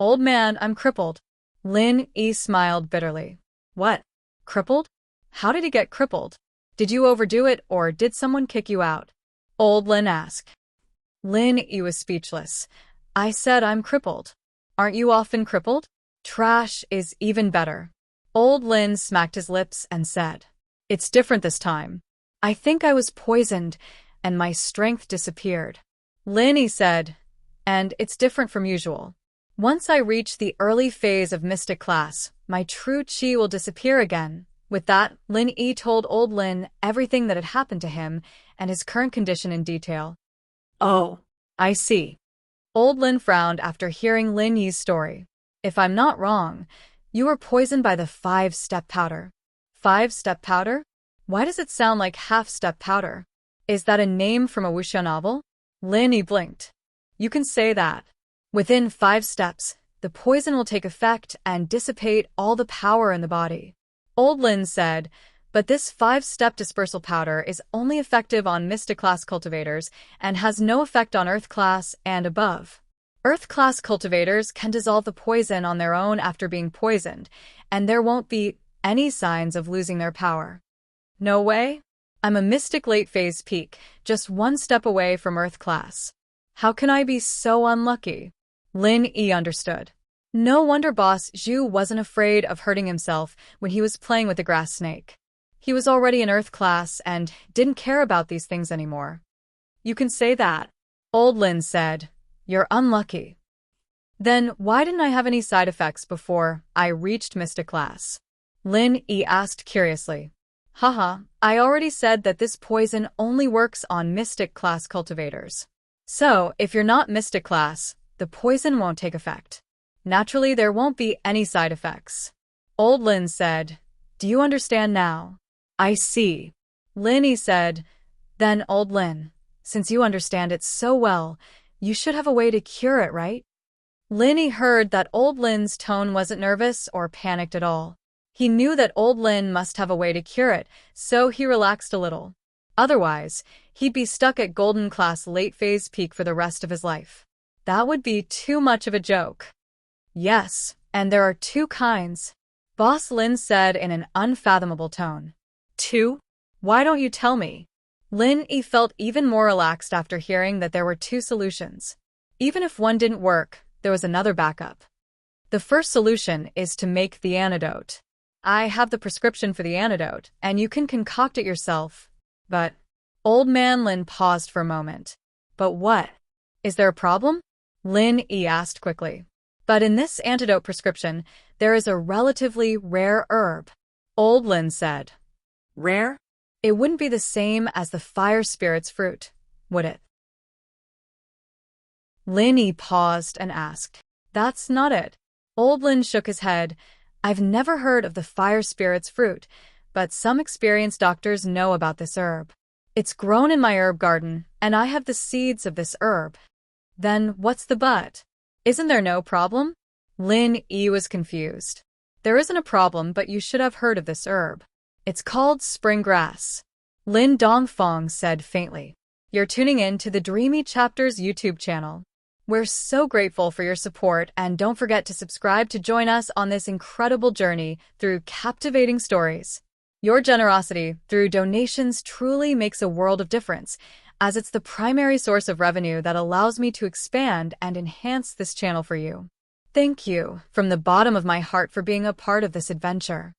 Old man, I'm crippled. Lin Yi smiled bitterly. What? Crippled? How did he get crippled? Did you overdo it or did someone kick you out? Old Lin asked. Lin Yi was speechless. I said I'm crippled. Aren't you often crippled? Trash is even better. Old Lin smacked his lips and said. It's different this time. I think I was poisoned and my strength disappeared. Lin Yi said, and it's different from usual. Once I reach the early phase of mystic class, my true qi will disappear again. With that, Lin Yi told old Lin everything that had happened to him and his current condition in detail. Oh, I see. Old Lin frowned after hearing Lin Yi's story. If I'm not wrong, you were poisoned by the 5-step powder. 5-step powder? Why does it sound like half-step powder? Is that a name from a wuxia novel? Lin Yi blinked. You can say that. Within 5 steps, the poison will take effect and dissipate all the power in the body. Old Lin said, but this 5-step dispersal powder is only effective on Mystic Class cultivators and has no effect on Earth Class and above. Earth Class cultivators can dissolve the poison on their own after being poisoned, and there won't be any signs of losing their power. No way? I'm a Mystic Late Phase Peak, just 1 step away from Earth Class. How can I be so unlucky? Lin Yi understood. No wonder Boss Zhu wasn't afraid of hurting himself when he was playing with the grass snake. He was already in Earth Class and didn't care about these things anymore. You can say that. Old Lin said, you're unlucky. Then why didn't I have any side effects before I reached Mystic Class? Lin Yi asked curiously. Haha, I already said that this poison only works on Mystic Class cultivators. So, if you're not Mystic Class, the poison won't take effect. Naturally, there won't be any side effects. Old Lin said, do you understand now? I see. Lin Yi said, then Old Lin, since you understand it so well, you should have a way to cure it, right? Lin Yi heard that Old Lin's tone wasn't nervous or panicked at all. He knew that old Lin must have a way to cure it, so he relaxed a little. Otherwise, he'd be stuck at Golden Class late phase peak for the rest of his life. That would be too much of a joke. Yes, and there are two kinds, Boss Lin said in an unfathomable tone. Two? Why don't you tell me? Lin Yi felt even more relaxed after hearing that there were two solutions. Even if one didn't work, there was another backup. The first solution is to make the antidote. I have the prescription for the antidote, and you can concoct it yourself. But… Old man Lin paused for a moment. But what? Is there a problem? Lin Yi asked quickly. But in this antidote prescription, there is a relatively rare herb. Old Lin said. Rare? It wouldn't be the same as the fire spirit's fruit, would it? Lin Yi paused and asked. That's not it. Old Lin shook his head. I've never heard of the fire spirit's fruit, but some experienced doctors know about this herb. It's grown in my herb garden, and I have the seeds of this herb. Then what's the but? Isn't there no problem? Lin Yi was confused. There isn't a problem, but you should have heard of this herb. It's called spring grass. Lin Dongfeng said faintly. You're tuning in to the Dreamy Chapters YouTube channel. We're so grateful for your support, and don't forget to subscribe to join us on this incredible journey through captivating stories. Your generosity through donations truly makes a world of difference, as it's the primary source of revenue that allows me to expand and enhance this channel for you. Thank you from the bottom of my heart for being a part of this adventure.